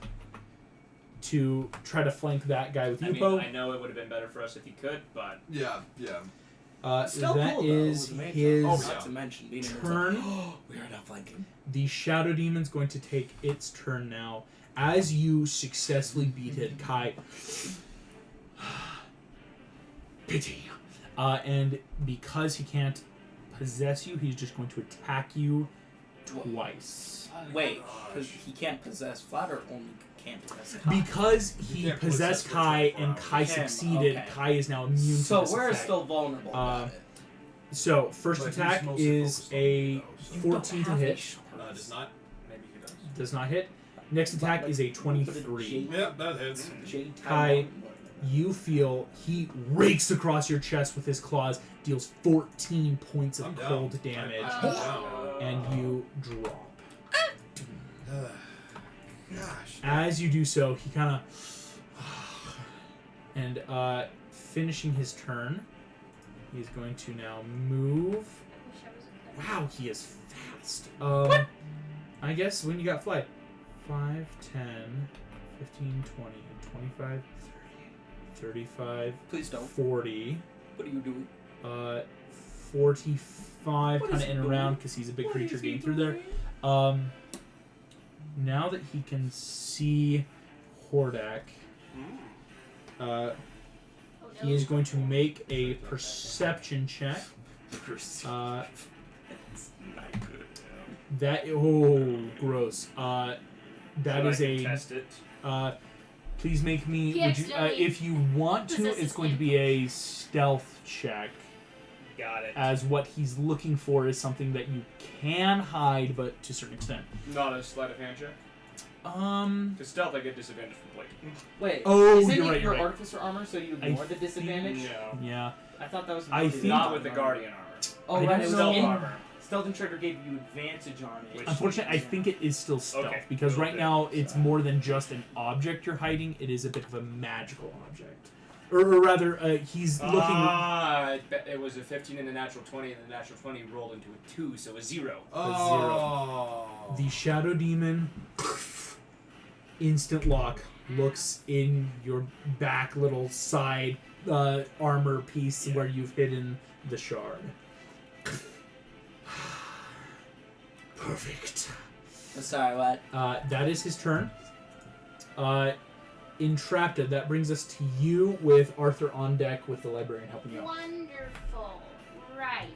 to try to flank that guy with I mean, Yupo. I know it would have been better for us if he could, but yeah. Still That cool, though, is with the mage his armor. yeah. Not to mention being able to- turn. we are not flanking. The Shadow Demon's going to take its turn now. As you successfully beat it, Kai. Pity. And because he can't possess you, he's just going to attack you twice. Wait, he can't possess Flat or only can't possess Kai? Because You he can't possessed possess Kai Richard and for Kai hours. succeeded, Okay. Kai is now immune So to this we're effect. still vulnerable. Got it. So, first But he's attack mostly is focused on a those. 14 to hit. Does not. Maybe he does. Does not hit. Next attack is a 23. Yeah, that hits. Jade Kai, Taiwan. You feel he rakes across your chest with his claws, deals 14 points of I'm down. cold damage, I'm down. and you drop. Gosh. As you do so, he kind of... and finishing his turn, he's going to now move. I wish I was a Wow, he is fast. I guess when you got fly. 5, 10, 15, 20, 25, 30, 35, Please don't. 40, What are you doing? 45, What kind is of he in and doing? around because he's a big What creature is he getting through there. Now that he can see Hordak, Oh, no. he is going to make a perception check. That gross. That is a. test it. Please make me. He Would you, accidentally if you want to, possesses it's going to him. be a stealth check. Got it. As what he's looking for is something that you can hide, but to a certain extent. Not a sleight of hand check. Because stealth, I get disadvantage from plate. Wait. Oh, isn't you're it right, your you're right. artificer armor, so you I ignore the disadvantage? No. Yeah. I thought that was. I think- Not with the guardian armor. Oh I right, don't it was know. in- armor. Stealth and Trigger gave you advantage on it. Which- Unfortunately, I think it is still stealth Okay. because right Okay. now it's more than just an object you're hiding. It is a bit of a magical object, or rather, he's looking. It was a 15 and a natural 20, and the natural 20 rolled into a 2, so a 0. Oh. The Shadow Demon, instant lock, looks in your back little side armor piece where you've hidden the shard. Perfect. Sorry, what? That is his turn. Entrapted, that brings us to you with Arthur on deck with the librarian helping you out. Wonderful. Right.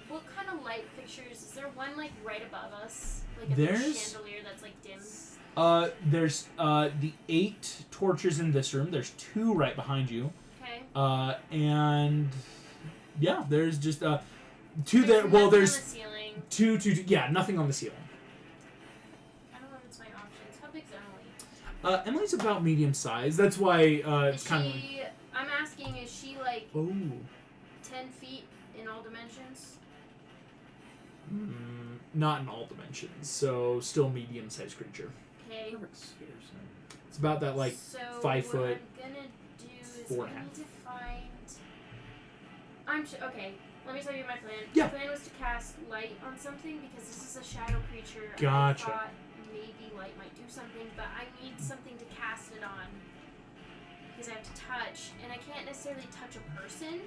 What kind of light fixtures? Is there one like right above us? Like a big There's- chandelier that's like dim? There's the 8 torches in this room. There's 2 right behind you. Okay. And yeah, there's just 2 There's there. Well, nothing there's on the ceiling. 2. Yeah, nothing on the ceiling. I don't know if it's my options. How big's Emily? Emily's about medium size. That's why it's Is kind of. she? I'm asking, is she like Oh. 10 feet in all dimensions? Not in all dimensions, so still medium-sized creature. Okay. It's about that like so 5 foot. What I'm gonna do is 4 I and a half. need to find. Okay. Let me tell you my plan. Yeah. My plan was to cast light on something because this is a shadow creature. and Gotcha. I thought maybe light might do something, but I need something to cast it on because I have to touch, and I can't necessarily touch a person.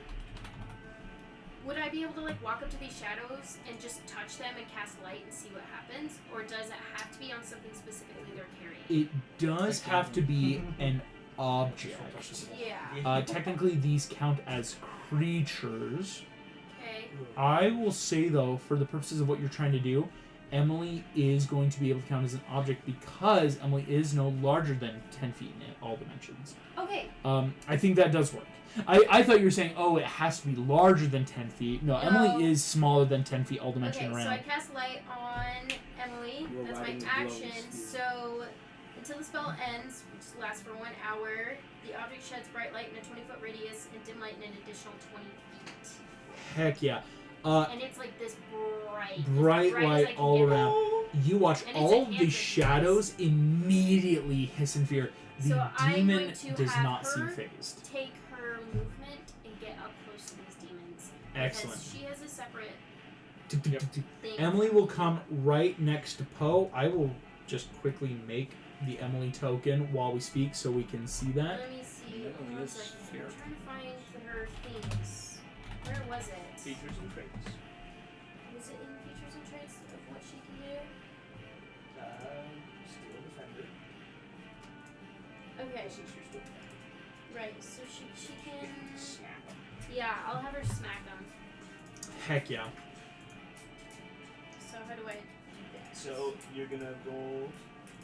Would I be able to like walk up to these shadows and just touch them and cast light and see what happens, or does it have to be on something specifically they're carrying? It does have to be an object. Yeah. Technically, these count as creatures. Okay. I will say, though, for the purposes of what you're trying to do, Emily is going to be able to count as an object because Emily is no larger than 10 feet in all dimensions. Okay. I think that does work. I thought you were saying, oh, it has to be larger than 10 feet. No, No. Emily is smaller than 10 feet all dimension Okay, around. so I cast light on Emily. You are That's my riding the action. glows. So until the spell ends, which lasts for 1 hour, the object sheds bright light in a 20-foot radius and dim light in an additional 20 feet. Heck yeah. And it's like this bright. Bright as bright as I light can all get it. around. You watch And it's all a of the cantrip shadows immediately hiss in fear. The So I'm demon going to does have not seem her phased. Take her movement and get up close to these demons. Excellent. Because she has a separate Yep. thing. Emily will come right next to Poe. I will just quickly make the Emily token while we speak so we can see that. Let me see. Emily One is second. fear. I'm trying to find her things. Where was it? Features and traits. Was it in features and traits of what she can do? Steel defender. Okay. This is your steel defender. Right. So she can. Snap them. Yeah, I'll have her smack them. Heck yeah. So how do I do that? So you're gonna roll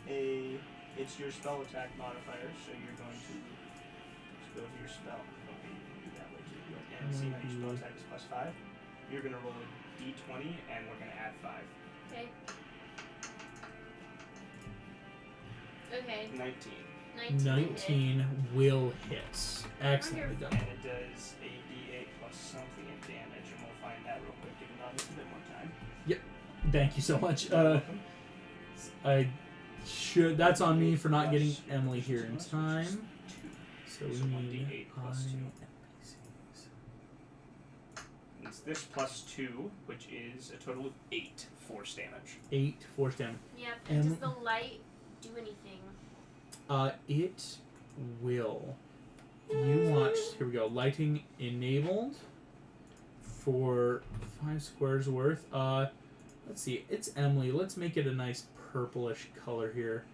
a. It's your spell attack modifier, so you're going to just go to your spell. Okay, you can do that way too. And see how your spell attack is +5. You're gonna roll a d20, and we're gonna add 5. Okay. Okay. 19. 19 will hit. Excellently done. And it does a d8 plus something in damage, and we'll find that real quick, given that it's a bit more time. Thank you so much. You're welcome. I should. That's on me for not getting Emily here in time. So we So need 1d8 plus 2. NPCs. It's this +2, which is a total of 8 force damage. 8 force damage. Yep. And does And- the light do anything? It will. You watch. Here we go. Lighting enabled for 5 squares worth. Let's see. It's Emily. Let's make it a nice purplish color here.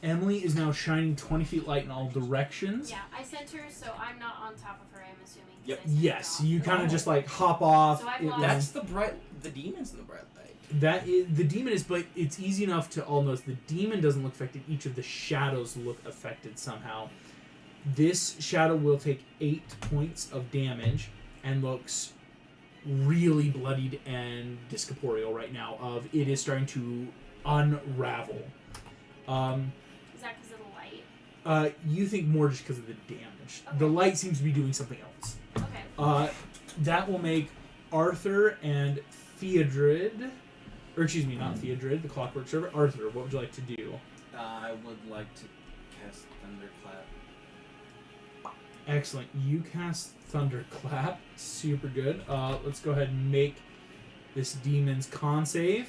Emily is now shining 20 feet light in all directions. Yeah, I sent her, so I'm not on top of her. I'm assuming. 'cause Yep. I sent her Yes, off. you kind of just like hop off. So I've It lost- lands- That's the demons in the bright light. That is the demon is, but it's easy enough to all notice the demon doesn't look affected. Each of the shadows look affected somehow. This shadow will take 8 points of damage and looks really bloodied and discorporeal right now. Of it is starting to unravel. Is that because of the light? You think more just because of the damage. Okay. The light seems to be doing something else. Okay. That will make Arthur and Theodred, or excuse me, not Theodred, the Clockwork Server. Arthur, what would you like to do? I would like to cast Thunderclap. Excellent. You cast Thunderclap. Super good. Let's go ahead and make this demon's con save.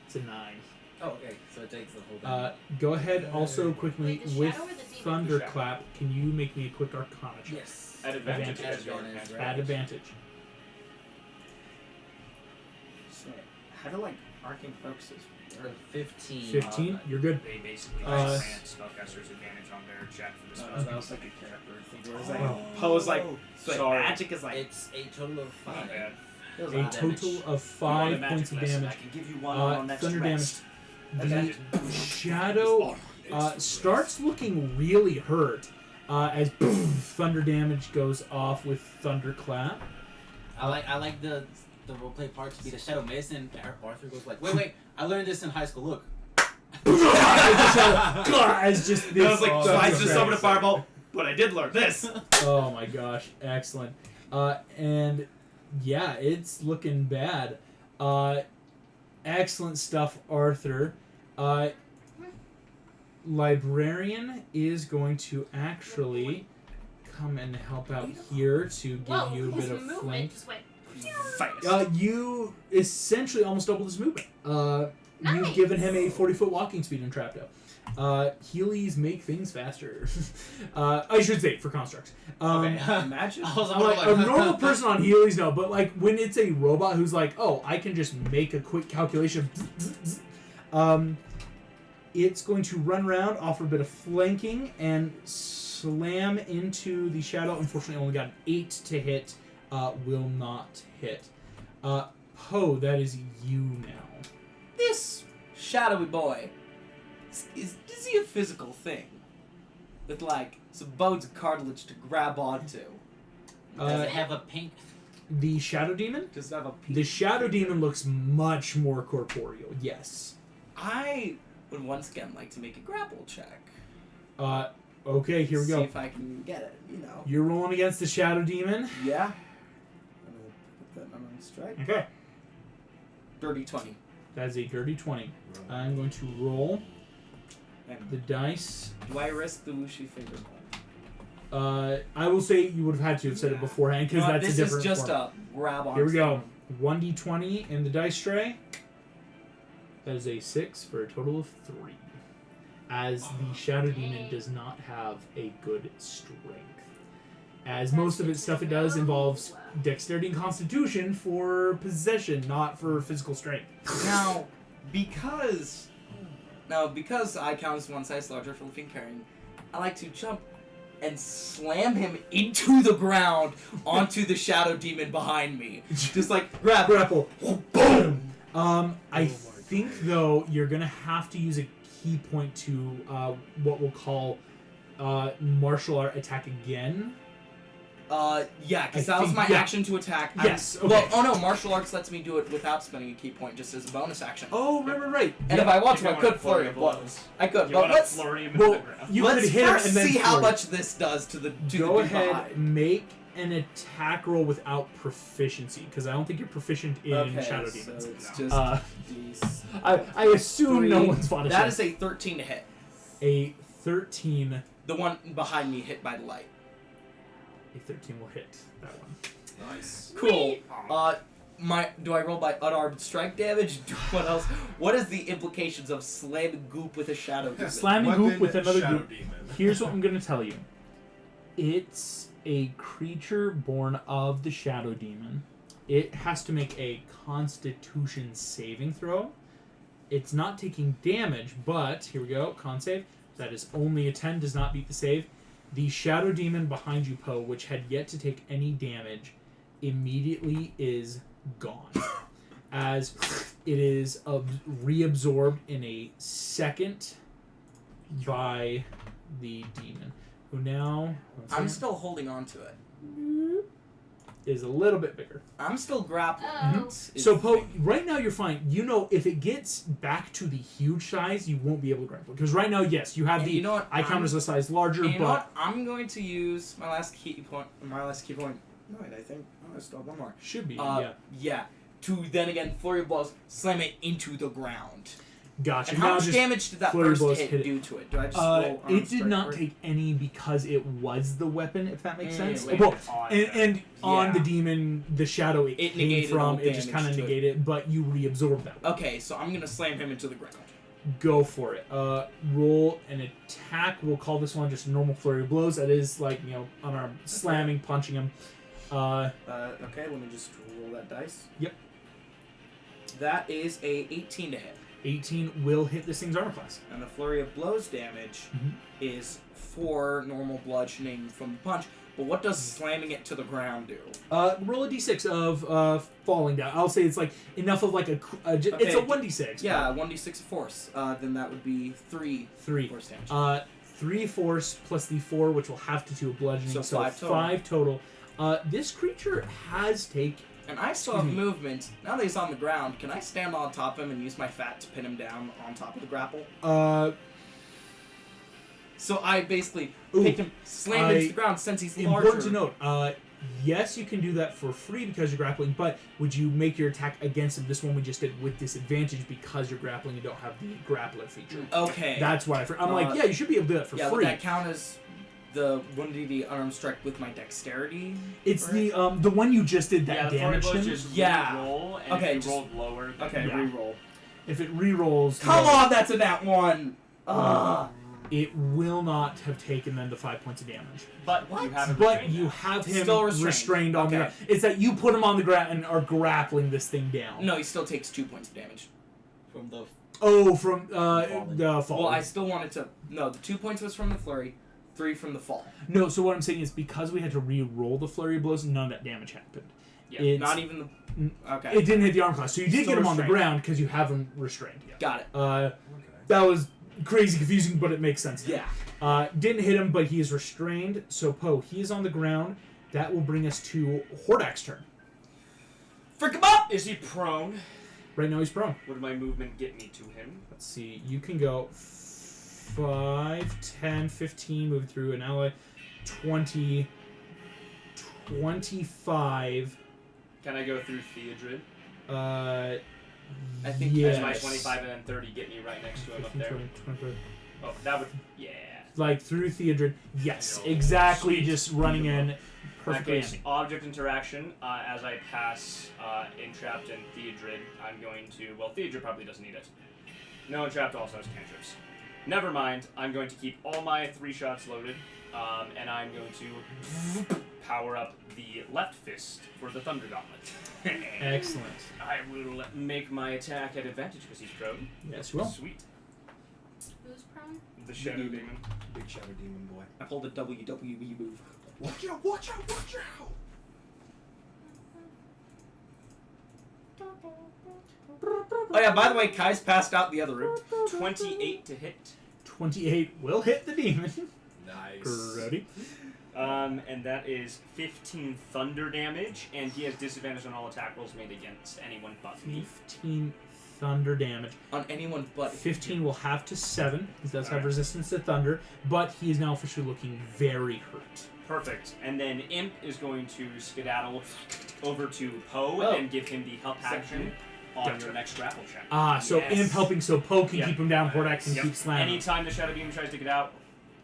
It's a 9. Oh, okay. So it takes the whole thing. Go ahead also quickly Wait, the with shadow or the demon? Thunderclap. Can you make me a quick Arcana check? Yes. At advantage. Advantage. as your Advantage, cantrip. right. At advantage. So, how do like arcane focuses work? 15. 15. You're good. They basically Uh, grant spellcaster's advantage on their check for the spell. that was like a character thing. Where it's Oh. like, Poe's like, so Sorry. magic is like. it's a total of 5. Not bad. Feels A like total damage. of 5 points of damage. I can give you one on next Thunder damage. rest. The shadow starts looking really hurt as thunder damage goes off with Thunderclap. I like the roleplay part to be the Shadow Mist, and Arthur goes like, wait, I learned this in high school. Look. As just this. I was like, oh, so I that's just summoned a great. fireball, but I did learn this. Oh my gosh, excellent. And yeah, it's looking bad. Excellent stuff, Arthur. Librarian is going to actually come and help out here to give Whoa, you a his bit of movement flank. just went. Fast. You essentially almost doubled his movement. You've Nice. given him a 40-foot walking speed in Trapdo. Heelys make things faster. I should say, for constructs. Imagine. I was Like, a normal person on Heelys, no, but like when it's a robot who's like, oh, I can just make a quick calculation. It's going to run around, offer a bit of flanking, and slam into the shadow. Unfortunately, only got an 8 to hit. Will not hit. Poe, that is you now. This shadowy boy, is he a physical thing? With, like, some bones of cartilage to grab onto? Does it have a pink? The shadow demon? Does it have a piece? The shadow demon looks much more corporeal, yes. I would once again like to make a grapple check. Okay, here we See go. if I can get it, you know. You're rolling against the shadow demon. Yeah. I'm gonna put that on my strike. Okay. Dirty 20. That's a dirty 20. I'm going to roll And the dice. do I risk the Wuxi finger point? I will say you would have had to have said it beforehand because that's this a different is just form. a grab on. Here we go. 1d20 in the dice tray. That is a 6 for a total of 3. As the shadow demon does not have a good strength. As most of its stuff it does involves dexterity and constitution for possession, not for physical strength. Now, because I count as one size larger for lifting carrying, I like to jump and slam him into the ground onto the shadow demon behind me. Just like Grapple. Boom! I think, though, you're going to have to use a key point to what we'll call martial art attack again. Yeah, because I that was think- my yeah. action to attack. Yes, okay. Well, oh no, martial arts lets me do it without spending a key point, just as a bonus action. Oh, right. And if I want If to, you I want could to flurry of flurry of blows. I could, You but want to let's flurry him into Well, the ground. you let's could hit him first and then see how flurry. much this does to the Go dude ahead, behind. make an attack roll without proficiency, because I don't think you're proficient in Okay, shadow so demons. it's just Uh, I assume no one's fought a That shadow. is a 13 to hit. A 13. The one behind me hit by the light. A 13 will hit that one. Nice. Cool. Do I roll by unarmed strike damage? What else? What is the implications of slamming goop with a shadow demon? Slamming goop with Weapon, another shadow goop. demon. Here's what I'm going to tell you. It's a creature born of the shadow demon. It has to make a constitution saving throw. It's not taking damage, but here we go, con save. That is only a 10, does not beat the save. The shadow demon behind you, Poe, which had yet to take any damage, immediately is gone. As it is reabsorbed in a second by the demon. Who now I'm still holding on to it. is a little bit bigger. I'm still grappling. Oh. So, Poe, right now you're fine. You know, if it gets back to the huge size, you won't be able to grapple. Because right now, yes, you have And the you know what? I count as a size larger, And you know but what? I'm going to use my last key point. No, wait, I think I still have one more. should be, Yeah. To then again flurry of blows, slam it into the ground. Gotcha. And Now how much just damage did that flurry first blows hit hit it. do to it? Do I just roll? it did not take any because it was the weapon, if that makes sense. Wait, Well, on and on Yeah. the demon, the shadow it came negated all from, it just damage kind of to it. negated it, but you reabsorbed that. Okay, so I'm gonna slam him into the ground. Go for it. Roll an attack. We'll call this one just a normal flurry of blows. That is like, unarmed slamming, punching him. Okay, let me just roll that dice. Yep. That is a 18 to hit. 18 will hit this thing's armor class. And the flurry of blows damage Mhm. is 4 normal bludgeoning from the punch. But what does slamming it to the ground do? Roll a d6 of falling down. I'll say it's like enough of like it's Okay. a 1d6. Yeah, 1d6 of force. Then that would be 3 3. force damage. 3 force plus the 4, which will have to do a bludgeoning. So So 5 total. 5 total. This creature has taken. And I still have Excuse me. movement. Now that he's on the ground, can I stand on top of him and use my fat to pin him down on top of the grapple? So I basically Ooh, picked him, slammed him to the ground since he's larger. Important to note. Yes, you can do that for free because you're grappling, but would you make your attack against him? This one we just did with disadvantage because you're grappling. You don't have the grappler feature. Okay. That's why I'm like, yeah, you should be able to do that for yeah, free. would that count as the 1d unarmed strike with my dexterity? It's for the it? the one you just did that Yeah, the flurry damaged blows him. just Yeah. re-roll, and Okay, if you just- rolled lower, then Okay, Yeah. reroll. If it re-rolls, Come then on, that's a nat 1! Ugh. it will not have taken then the 5 points of damage. but What? you have But you have him Still restrained, restrained. on the Okay. ground. It's that you put him on the ground and are grappling this thing down. No, he still takes 2 points of damage. From the Oh, from the fall. Well, I still wanted to. No, the 2 points was from the flurry, 3 from the fall. No, so what I'm saying is because we had to re-roll the flurry of blows, none of that damage happened. Yeah, It's- not even the. Okay. It didn't hit the arm class, so you did Still get him on the restrained. ground because you have him restrained. Got it. Okay. That was crazy confusing, but it makes sense. Yeah. Didn't hit him, but he is restrained. So Poe, he is on the ground. That will bring us to Hordak's turn. Frick him up! Is he prone? Right now he's prone. Would my movement get me to him? Let's see. You can go 5, 10, 15, move through an ally, 20, 25. Can I go through Theodred? I think yes. Does my 25 and then 30 get me right next to him up 15, there? 20, 25. Oh, that would. Yeah. Like through Theodred. Yes, I know. exactly. Sweet. Just running in In that perfectly. case, object interaction. As I pass Entrapped and Theodred, I'm going to. Well, Theodred probably doesn't need it. No, Entrapped also has cantrips. Never mind. I'm going to keep all my 3 shots loaded, and I'm going to power up the left fist for the Thunder Gauntlet. Excellent. I will make my attack at advantage because he's prone. Yes, you will. Sweet. Who's prone? The Shadow Demon. Big Shadow Demon boy. I pulled a WWE move. Watch out! Watch out! Watch out! Oh yeah, by the way, Kai's passed out in the other room. 28 to hit. 28 will hit the demon. Nice. Ready? And that is 15 thunder damage, and he has disadvantage on all attack rolls made against anyone but me. 15 thunder damage. On anyone but 15 will have to 7. He does have Alright. resistance to thunder, but he is now officially looking very hurt. Perfect. And then Imp is going to skedaddle over to Poe Oh. and give him the help action on Gotcha. your next grapple check. So Yes. Imp helping so Poe can Yep. keep him down, Hordak can Yep. keep slamming. Anytime the Shadow Beam tries to get out,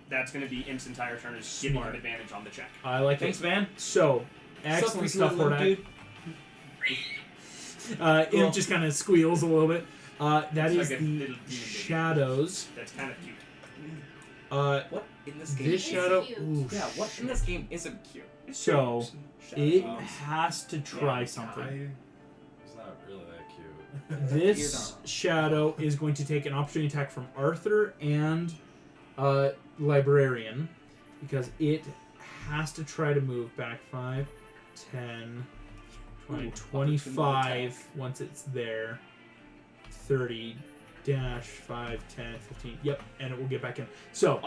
that's going to be Imp's entire turn, is giving him Smart. advantage on the check. I like Thanks, it. man. So, excellent stuff, Hordak. Cool. Imp just kind of squeals a little bit. That It's is like a the little demon baby. shadows. That's kind of cute. What in this game? This It's shadow. cute. Oof. Yeah, what in this game isn't cute? So, Shadow it bombs. has to try something. It's not really that cute. This shadow is going to take an opportunity attack from Arthur and Librarian because it has to try to move back 5, 10, 20, Ooh, 25 once it's there. 30, dash, 5, 10, 15. Yep, and it will get back in. So,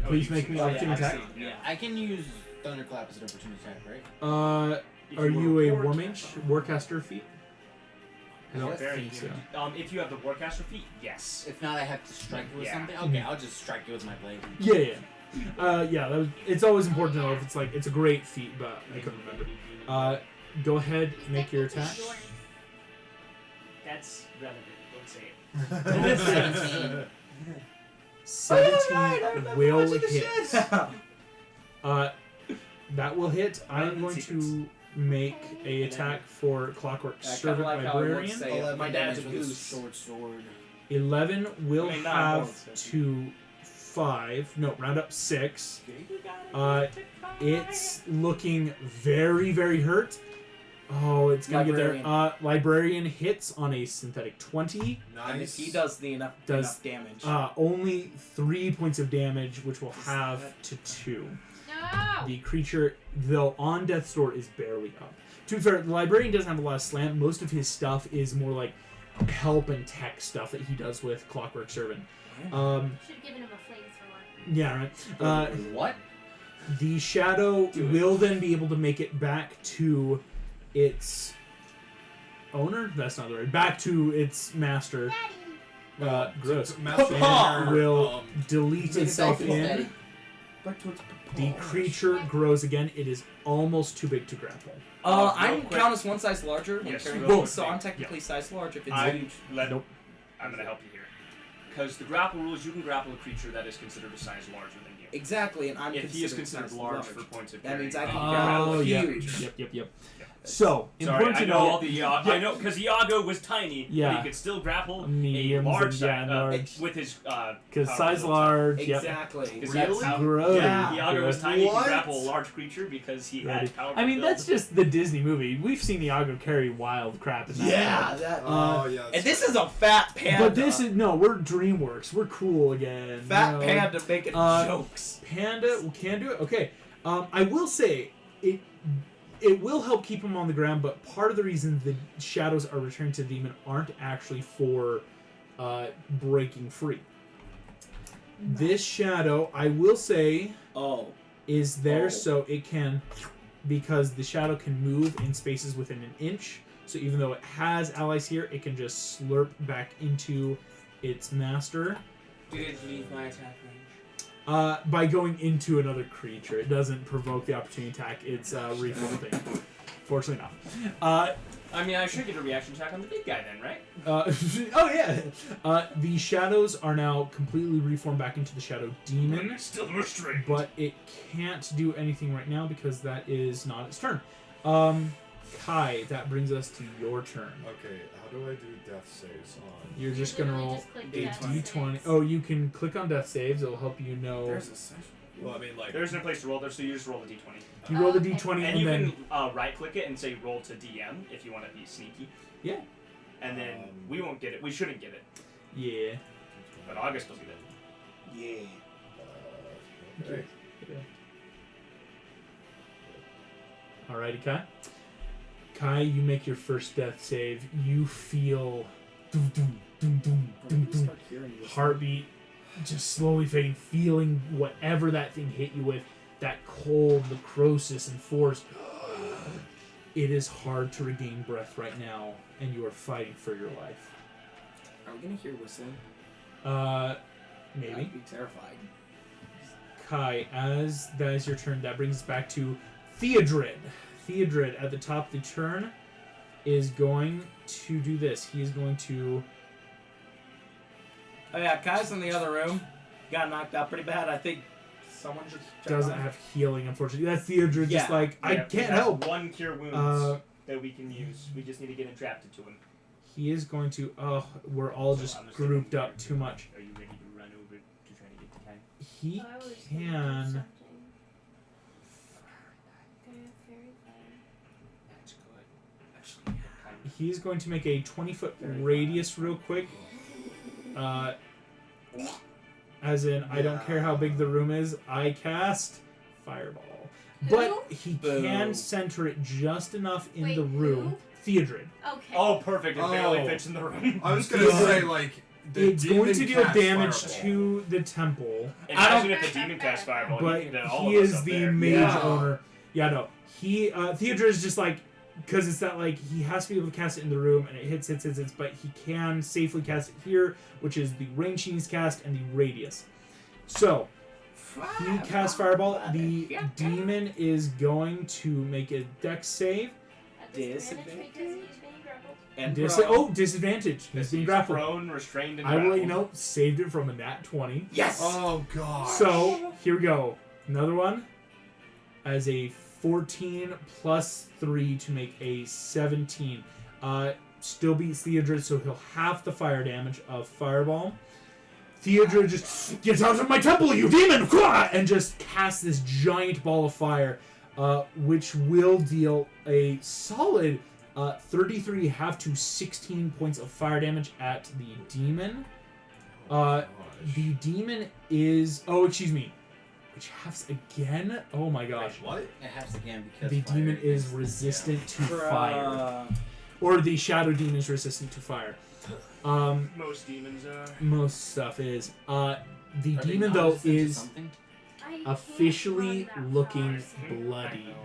please make me opportunity attack. Yeah, I can use Thunderclap as an opportunity attack, right? Are you a War Mage? Warcaster feat? I don't Very think so. good. If you have the Warcaster feat, yes. If not, I have to strike it with Yeah. something. Okay, I'll just strike it with my blade. Yeah. It's always important to know if it's like it's a great feat, but I couldn't remember. Go ahead, make your attack. That's relevant. Don't say it. 17 will hit. That will hit. I'm going to make a attack for Clockwork I kinda Servant like how I would Librarian. say my dad's a damage with goose. short sword. 11 will I mean, not have bonus, to 5. No, round up 6. It's looking very, very hurt. Oh, it's gonna get there. Librarian hits on a synthetic 20. And if he does the enough damage. Only 3 points of damage, which will have to 2. No! The creature, though on death's door, is barely up. To be fair, the Librarian doesn't have a lot of slam. Most of his stuff is more like help and tech stuff that he does with Clockwork Servant. Should have given him a flamethrower. Yeah, right. What? The shadow will then be able to make it back to its owner. That's not the word. Back to its master. Daddy! Gross. Master Will delete itself in. Daddy. The creature grows again. It is almost too big to grapple. I'm quick. count as one size larger when Yes, carrying real things, so quick. I'm technically size large if it's I'm huge. Nope. I'm gonna help you here, because the grapple rules, you can grapple a creature that is considered a size larger than you. Exactly, and I'm If he is considered size large for points of That means I carry, can grapple Oh, yeah. huge. Yep. So, Sorry, important I to know know. all the I know because Iago was tiny, but Yeah. he could still grapple Mediums a large, and, yeah, large. with his Because power size built up. large. Yep. Exactly. Because Really? that's how Gross. Yeah. Iago was Gross. tiny. He What? could grapple a large creature because he Right. had power. I mean, built. that's just the Disney movie. We've seen Iago carry wild crap in that. Yeah, that. Oh yeah. And this is a fat panda. But this is no. We're DreamWorks. We're cool again. fat you know. panda making Uh, jokes. Panda can do it. Okay. I will say it will help keep him on the ground, but part of the reason the shadows are returning to the demon aren't actually for breaking free. This shadow, I will say, Oh. is there Oh. so it can, because the shadow can move in spaces within an inch. So even though it has allies here, it can just slurp back into its master. Did it leave my attack range? By going into another creature. It doesn't provoke the opportunity attack. It's reforming. Fortunately not. I mean, I should get a reaction attack on the big guy then, right? Oh yeah. The shadows are now completely reformed back into the shadow demon, Still restrained. but it can't do anything right now because that is not its turn. Kai, that brings us to your turn. Okay, how do I do death saves on? You're just gonna Literally roll just click a death d20. saves. Oh, you can click on death saves. It'll help you know. There's a session. Well, I mean, like. There isn't a place to roll there, so you just roll the d20. You roll the Okay. d20 And and you then can right click it and say roll to DM if you want to be sneaky. Yeah. And then we won't get it. We shouldn't get it. yeah. But August will get it. Yeah. Okay. Alrighty, Kai. Kai, you make your first death save. You feel doom, doom, doom, doom, doom, doom. Heartbeat just slowly fading, feeling whatever that thing hit you with, that cold, necrosis, and force. It is hard to regain breath right now, and you are fighting for your life. Are we gonna hear whistling? Maybe. I'd be terrified. Kai, as that is your turn, that brings us back to Theodred. Theodred, at the top of the turn, is going to do this. He is going to... Oh yeah, Kai's in the other room. Got knocked out pretty bad. I think someone just doesn't have healing, unfortunately. That's Theodred, just Yeah. like, I Yeah, can't we have help. One cure wounds Uh, that we can use. We just need to get entrapped into him. He is going to... Oh, we're all So just I'm just grouped gonna- up too much. Are you ready to run over to try to get the guy? He I was gonna do can... something. Okay, fairy fire. That's good. Actually, He's going to make a 20-foot radius real quick. As in, I don't care how big the room is, I cast Fireball. But he can Boo. center it just enough in Wait, the room. Theodred. Okay. Oh, perfect! It barely Oh. fits in the room. I was gonna Yeah. say, like. The It's going to demon deal cast damage fireball. to the temple, Imagine if the demon cast fireball. but he could all he of us is up the there. mage Yeah. owner. Yeah, no. Theodred is just like, because it's that like, he has to be able to cast it in the room, and it hits, but he can safely cast it here, which is the range he needs to cast and the radius. So, he casts Fireball. The demon is going to make a dex save. At disadvantage because he's being grappled. And Disadvantage. He's being grappled. Prone, restrained, and I will let you grappled. know, saved it from a nat 20. Yes. Oh god. So, here we go. Another one. As a 14 plus 3 to make a 17. Still beats Theodred, so he'll half the fire damage of Fireball. Theodred just gets out of my temple, you demon! And just casts this giant ball of fire, which will deal a solid 33 half to 16 points of fire damage at the demon. The demon is... Oh, excuse me. Which halves again? Oh my gosh. What? it has again because The fire demon is is- resistant to fire. Or the shadow demon is resistant to fire. Most demons are. Most stuff is. The Are they demon, not though, resistant to is something? I can't officially run that looking far. bloody.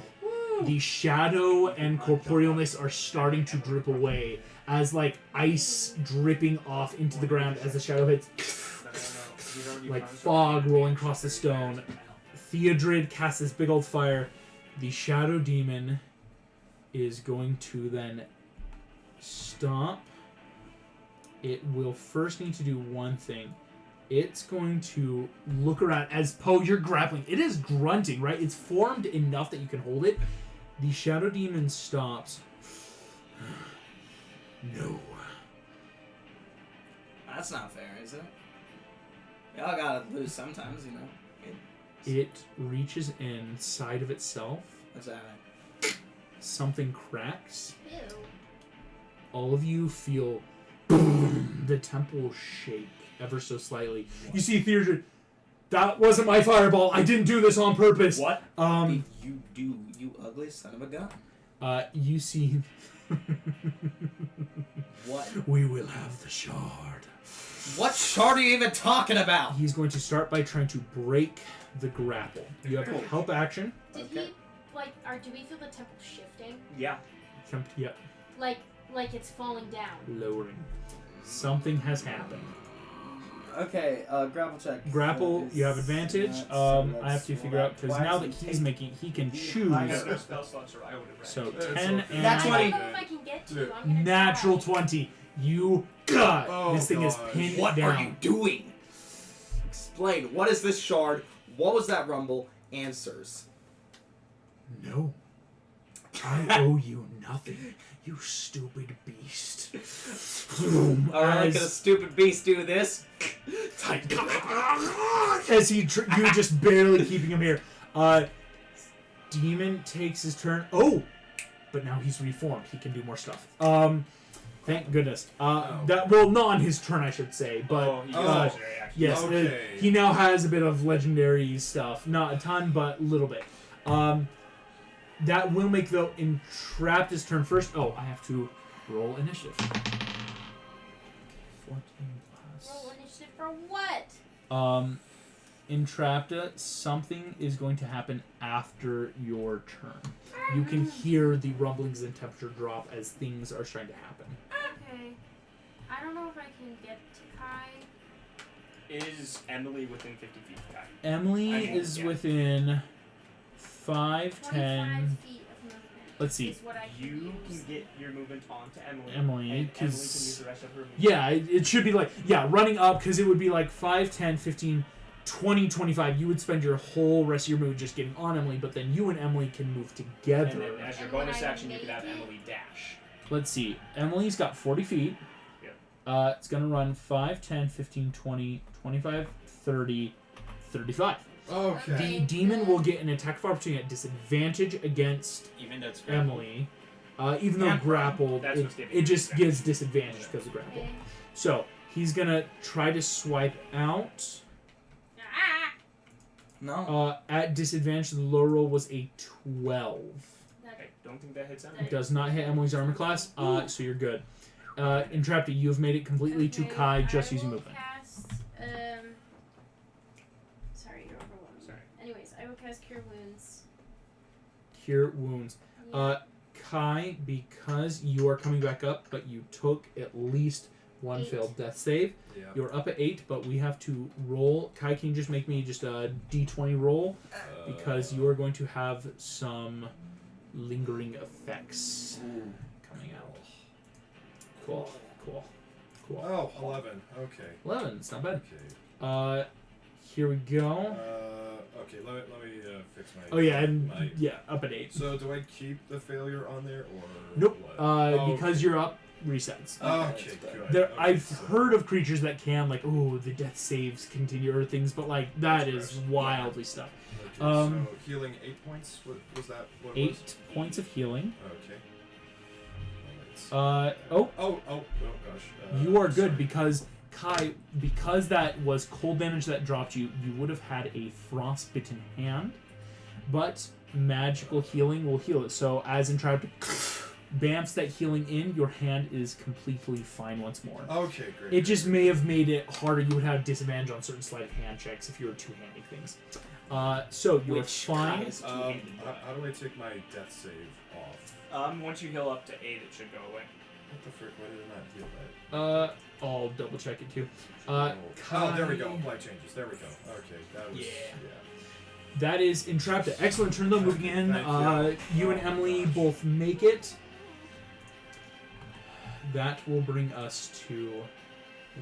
The shadow and corporealness are starting to drip away as, like, ice dripping off into the ground as the shadow hits. Like fog rolling across the stone. Theodred casts this big old fire. The shadow demon is going to then stomp. It will first need to do one thing. It's going to look around as Poe, you're grappling. It is grunting, right? It's formed enough that you can hold it. The shadow demon stops. No. That's not fair, is it? We all gotta lose sometimes, you know. It reaches inside of itself. What's that? Something cracks. Ew. All of you feel boom, the temple shake ever so slightly. You see Theodred, that wasn't my fireball. I didn't do this on purpose. What? Did you do, you ugly son of a gun? You see. What? We will have the shard. What shard are you even talking about? He's going to start by trying to break the grapple. You have a help action. Did Okay. he like? Or do we feel the temple shifting? Yeah. Yep, Like it's falling down. lowering. Something has happened. Okay, grapple check. Grapple, you have advantage. I have to figure out because now that he's making, he can choose. I have no spell slots, or I would have read. So It's 10 okay. and That's I 20. don't know if I can get to. Dude. I'm gonna natural try. 20. You got Oh, this thing is gosh. pinned What down. are you doing? Explain. What is this shard? What was that rumble? Answers. No. I owe you nothing, you stupid beast. Boom, Alright, can a stupid beast do this? as you're just barely keeping him here. Demon takes his turn. Oh, but now he's reformed. He can do more stuff. Thank goodness. That well, not on his turn, I should say, but Oh, he gets Oh. legendary action. yes, Okay. he now has a bit of legendary stuff. Not a ton, but a little bit. That will make though Entrapped his turn first. Oh, I have to roll initiative. 14 plus. Roll initiative for what? Entrapped, something is going to happen after your turn. You can hear the rumblings and temperature drop as things are starting to happen. Okay. I don't know if I can get to Kai. Is Emily within 50 feet of Kai? Emily I mean, is yeah. within 5, 25 10. feet of movement. Let's see. Is what I can You use. can get your movement onto Emily. Emily, and Emily can 'cause- use the rest of her movement. Yeah, it should be like, running up, because it would be like 5, 10, 15, 20, 25. You would spend your whole rest of your move just getting on Emily, but then you and Emily can move together. And then as your And when bonus I action, you can have make it- Emily dash. Let's see. Emily's got 40 feet. Yep. It's going to run 5, 10, 15, 20, 25, 30, 35. Okay. The demon will get an attack of opportunity at disadvantage against Even though it's Emily. Even though And grappled, That's what's giving it you just disadvantage. gives disadvantage because of grapple. Okay. So, he's going to try to swipe out. Ah! No. At disadvantage, the low roll was a 12. I don't think that hits Emily. It does not hit Emily's armor class, so you're good. Entrapped, you have made it completely to Okay, Kai just I using will movement. Cast, sorry, you're overwhelmed. Sorry. Anyways, I will cast Cure Wounds. Cure wounds. Yeah. Kai, because you are coming back up, but you took at least one 8. failed death save. Yeah. You're up at 8, but we have to roll. Kai, can you just make me just a d20 roll? Because you are going to have some lingering effects coming out. Cool. Oh, 11. Okay. 11, it's not bad. Okay. Here we go. Okay. Let me fix my. Oh yeah, and my- yeah, up at 8. So do I keep the failure on there or? Nope. What? Oh, Because you're up, resets. Okay. that's Good. There, Okay, I've so- heard of creatures that can, like, oh, the death saves continue or things, but like that is That's wildly stuff. Okay, so healing 8 points. What was that? What it 8 points of healing. was? Okay. Oh, Oh gosh. you are good sorry. because Kai, because that was cold damage that dropped you, you would have had a frostbitten hand, but magical healing will heal it. So as Entrapped bamps that healing in, your hand is completely fine once more. Okay, great. It just may have made it harder. You would have disadvantage on certain sleight of hand checks if you were two-handing things. So you're Which fine. Kai is two-handed. How do I take my death save off? Once you heal up to 8, it should go away. What the frick? Why did it not heal that? I'll double check it too. Oh, there we Kai- go. Apply changes. There we go. Okay, that was. Yeah. That is Entrapped. Excellent turn though, moving in. Thank you. You and Oh my Emily gosh. both make it. That will bring us to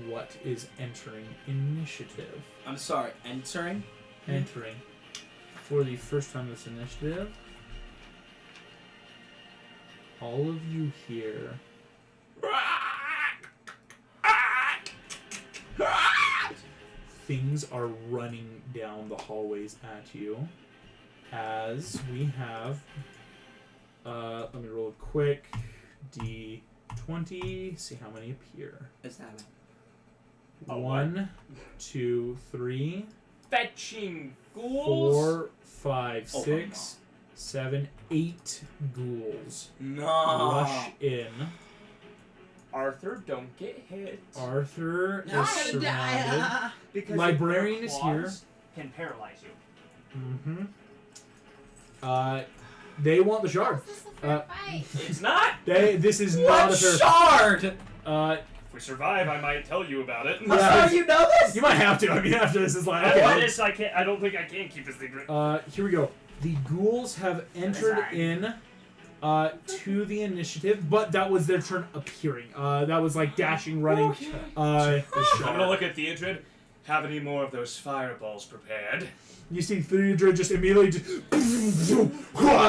what is entering initiative. I'm sorry, entering? Entering for the first time this initiative. all of you hear things are running down the hallways at you as we have let me roll a quick D20, see how many appear. Is that Oh, 1, 2, 3, Fetching ghouls. 4, 5, Oh, 6, 7, 8 ghouls no? rush in. Arthur, don't get hit. Arthur No, is I'm gonna surrounded. die. Because Librarian their is here. claws Can paralyze you. Mm-hmm. They want the shard. This is a fair fight. It's not. This is not a What fair. shard? If we survive, I might tell you about it. Yeah. How do you know this? You might have to. I mean, after this is like After okay. this, I can't. I don't think I can keep a secret. Here we go. The ghouls have entered Design. in to the initiative, but that was their turn appearing. That was like dashing, running. The I'm shard. gonna look at Theodred. Have any more of those fireballs prepared? You see Theodred just immediately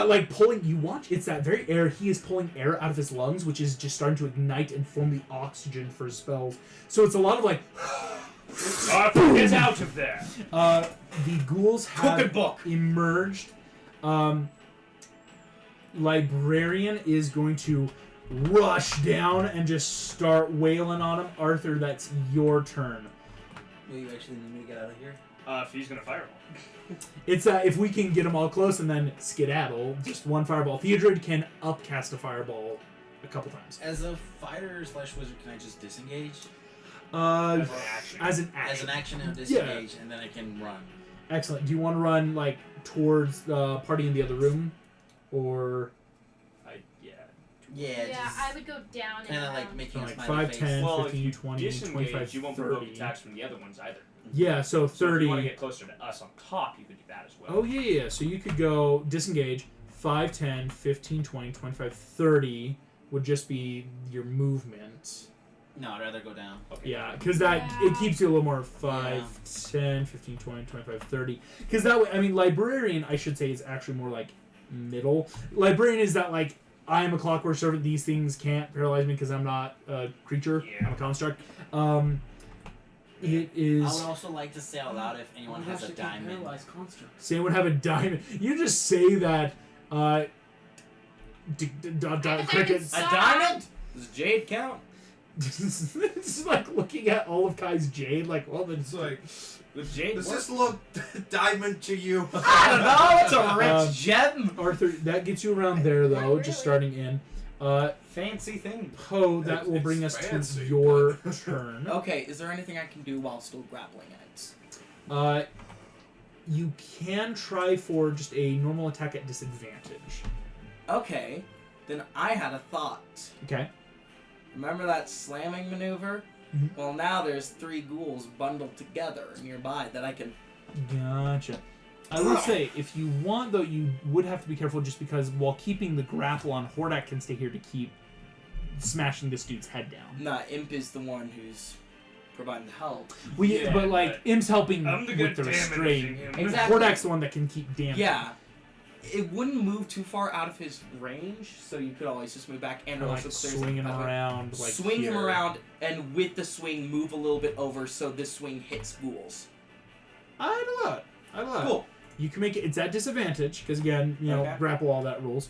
like pulling. You watch. It's that very air. He is pulling air out of his lungs, which is just starting to ignite and form the oxygen for his spells. So it's a lot of like. Arthur, get out of there! The ghouls have Crooked book. emerged. Librarian is going to rush down and just start wailing on him. Arthur, that's your turn. Will you actually need me to get out of here? If he's gonna fireball. It's if we can get them all close and then skedaddle, just one fireball. Theodred can upcast a fireball a couple times. As a fighter/wizard, can I just disengage? As an action. As an action, I'll disengage, and then I can run. Excellent. Do you want to run like towards the party in the other room, or Yeah, Yeah, just I would go down and kind of like around. making a like smiley 5, face. 10, Well, if 15, you 20, disengage, 25, you won't 30. provoke attacks from the other ones either. Yeah, so So if 30. you want to get closer to us on top, you could do that as well. Oh, yeah. So you could go disengage. 5, 10, 15, 20, 25, 30 would just be your movement. No, I'd rather go down. Okay. Yeah, because that it keeps you a little more 5, 10, 15, 20, 25, 30. Because that way, I mean, Librarian, I should say, is actually more like middle. Librarian is that, like, I am a clockwork servant. These things can't paralyze me because I'm not a creature. Yeah. I'm a construct. It I is. would also like to say out loud if anyone has a diamond. Say would have a diamond. You just say that. Crickets. A diamond? Does jade count? It's like looking at all of Kai's jade. Like, well, then It's like, Would jade does work? this look diamond to you? I don't know. It's a rich gem. Arthur, that gets you around there though. Not Just really. starting in. Fancy thing. Poe, that It's- will bring it's us to fancy, your but- turn. Okay, is there anything I can do while still grappling it? You can try for just a normal attack at disadvantage. Okay, then I had a thought. Okay. Remember that slamming maneuver? Mhm. Well, now there's 3 ghouls bundled together nearby that I can. Gotcha. I will say, if you want, though, you would have to be careful just because while keeping the grapple on, Hordak can stay here to keep smashing this dude's head down. Nah, Imp is the one who's providing the help. We, Yeah, but like, but Im's helping I'm the with good the damaging restraint. him. Exactly. Hordak's the one that can keep damaging. Yeah. It wouldn't move too far out of his range, so you could always just move back and Or, also like clear swing him that way. around. Like Swing him here. around, and with the swing, move a little bit over so this swing hits ghouls. I love it. I love it. Cool. You can make it. It's at disadvantage because again, you know, Okay. grapple all that rules.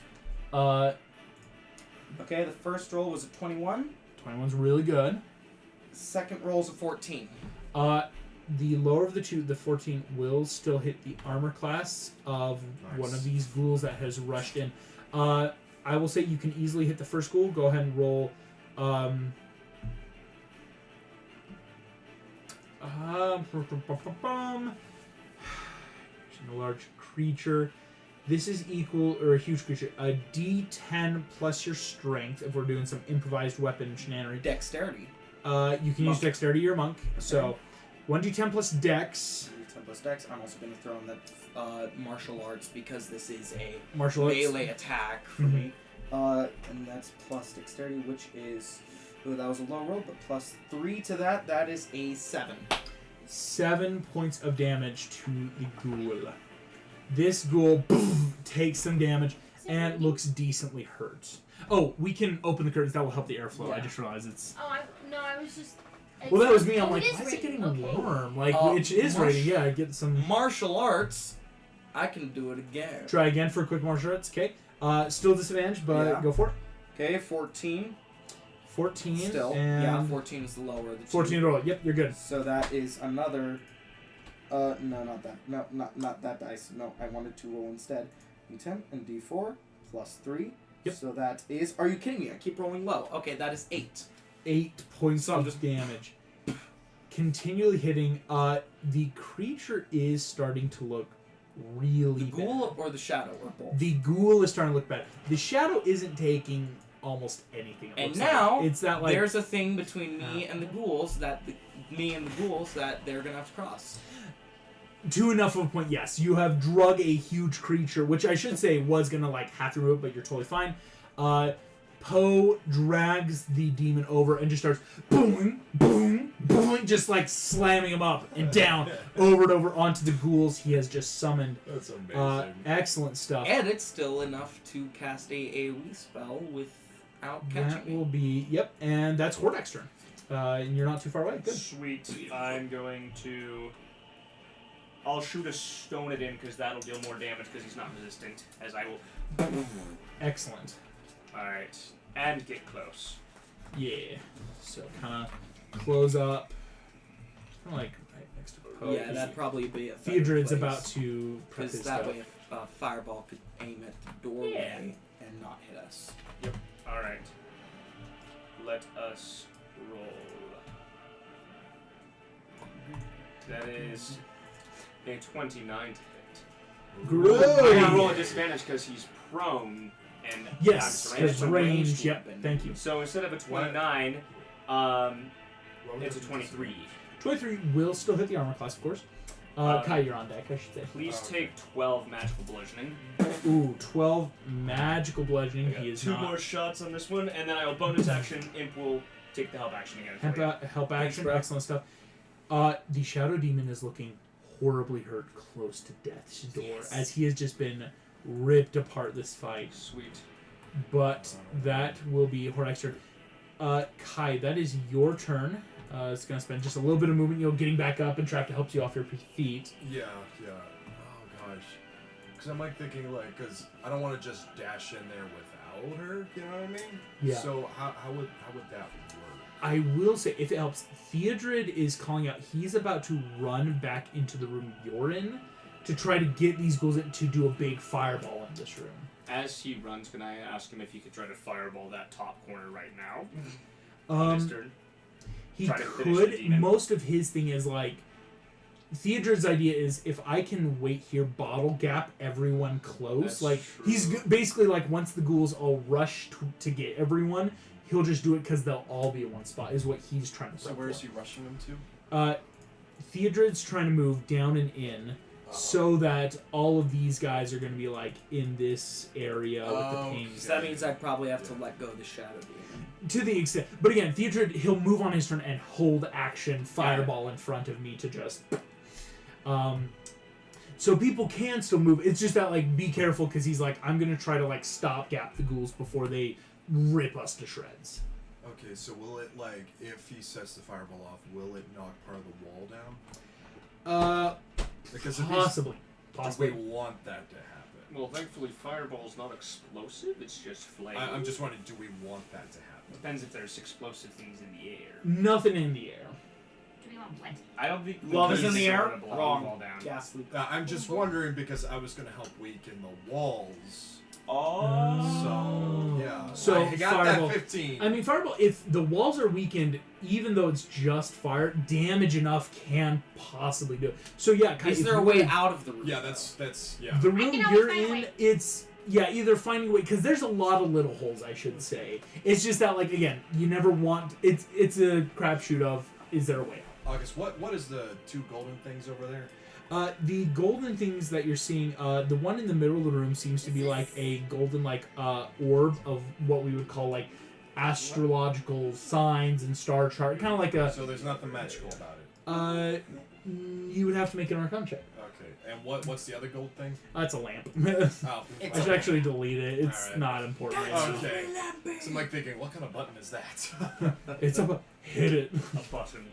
Okay, the first roll was a 21. 21's really good. Second roll is a 14. The lower of the two, the 14, will still hit the armor class of one of these ghouls that has rushed in. I will say you can easily hit the first ghoul. Go ahead and roll. A large creature. This is equal, or a huge creature, a D10 plus your strength if we're doing some improvised weapon shenanigans. Dexterity. You can use Monk. dexterity or monk. So 1d10 plus dex. 10 plus dex. I'm also going to throw in that martial arts because this is a Martial arts. melee attack for me. And that's plus dexterity, which is... Ooh, that was a low roll, but plus 3 to that. That is a 7. 7 points of damage to the ghoul. This ghoul takes some damage and looks decently hurt. Oh, we can open the curtains. That will help the airflow. I Yeah. just realized it's. Oh, I was just. Well, that was me. I'm Oh, like, it why is it raining. getting Okay. warm? Like, Oh, it is raining. Yeah, get some. Martial arts. I can do it again. Try again for a quick martial arts. Okay. Still disadvantage, but Yeah. go for it. Okay, 14. 14. Still. And Yeah, 14 is the lower of the two. 14 to roll. Yep, you're good. So that is another. No, not that. No, not that dice. No, I wanted to roll instead. D10 and D4 plus 3. Yep. So that is. Are you kidding me? I keep rolling low. Okay, that is 8. 8 points So I'm of just- damage. Continually hitting. The creature is starting to look really The ghoul bad. or the shadow or both? The ghoul is starting to look bad. The shadow isn't taking almost anything. It And looks now, like. It's that like There's a thing between me and the ghouls that they're gonna have to cross. to enough of a point. Yes, you have drug a huge creature, which I should say was gonna like have to remove it, but you're totally fine. Poe drags the demon over and just starts boom, boom, boom, just like slamming him up and down over and over onto the ghouls he has just summoned. That's amazing. Excellent stuff. And it's still enough to cast a AoE spell without That catching will me. be yep, and that's Hordak's turn. And you're not too far away. Good. Sweet. I'm going to. I'll shoot a stone at him because that'll deal more damage because he's not resistant. As I will. Excellent. Alright. And get close. Yeah. So kind of close up. Kind of like right next to Poe. Yeah, that'd probably be a Theodred's about to prep because his that stuff. way a fireball could aim at the doorway and not hit us. Alright. Let us roll. That is a 29 to hit. Great. I gotta roll a disadvantage because he's prone and Yes, I'm surrounded because by range. Yep. weapon. Thank you. So instead of a 29, it's a 23. 23 will still hit the armor class, of course. Kai, you're on deck, I should say. Please take 12 magical bludgeoning. Ooh, 12 magical bludgeoning. I got He is 2 not. more shots on this one, and then I will bonus action. Imp will take the help action again. for you. Help action, bro. excellent stuff. The Shadow Demon is looking horribly hurt, close to death's door, as he has just been ripped apart this fight. Sweet. But that will be Hordak's turn. Kai, that is your turn. It's going to spend just a little bit of movement, getting back up, and Trap to help you off your feet. Yeah. Oh gosh. Because I'm like thinking because I don't want to just dash in there without her. You know what I mean? Yeah. So how would that work? I will say, if it helps, Theodred is calling out. He's about to run back into the room you're in to try to get these ghouls in to do a big fireball in this room. As he runs, can I ask him if he could try to fireball that top corner right now? His turn. He Try to finish the could. demon. Most of his thing is like, Theodred's idea is if I can wait here, bottle gap everyone close. That's He's true. basically like once the ghouls all rush to get everyone, he'll just do it because they'll all be in one spot. Is what he's trying to. So prep where is for. he rushing them to? Theodred's trying to move down and in. So that all of these guys are going to be like in this area with the pains. So that means I'd probably have to let go of the shadow demon. To the extent, but again, Theodred, he'll move on his turn and hold action fireball in front of me to just. So people can still move. It's just that like be careful because he's like I'm gonna try to like stopgap the ghouls before they rip us to shreds. Okay, so will it if he sets the fireball off, will it knock part of the wall down? Because if Possibly. do we want that to happen? Well, thankfully, fireball's not explosive. It's just flame. I'm just wondering, do we want that to happen? Depends if there's explosive things in the air. Nothing in the air. Do we want what? I don't think Love is we in the can air? sort of blow the Wrong. wall down. Ghastly. I'm just wondering because I was going to help weaken the walls. Oh. So, yeah. So, I got fireball. that 15. I mean, fireball. If the walls are weakened, even though it's just fire, damage enough can possibly do it. So yeah, Is if there a you way were- out of the room? yeah, that's yeah. The room can always you're find a in, way. it's either finding a way because there's a lot of little holes. I should say it's just that like again, you never want it's a crapshoot of is there a way August, what is the 2 golden things over there? out? The golden things that you're seeing, the one in the middle of the room seems to be like a golden orb of what we would call like astrological signs and star chart, kind of like a. So there's nothing magical about it. You would have to make an Arcana check. Okay. And what's the other gold thing? That's a lamp. Oh. I should actually delete it. It's Alright. not important. Okay. So I'm like thinking, what kind of button is that? It's a hit it. A button.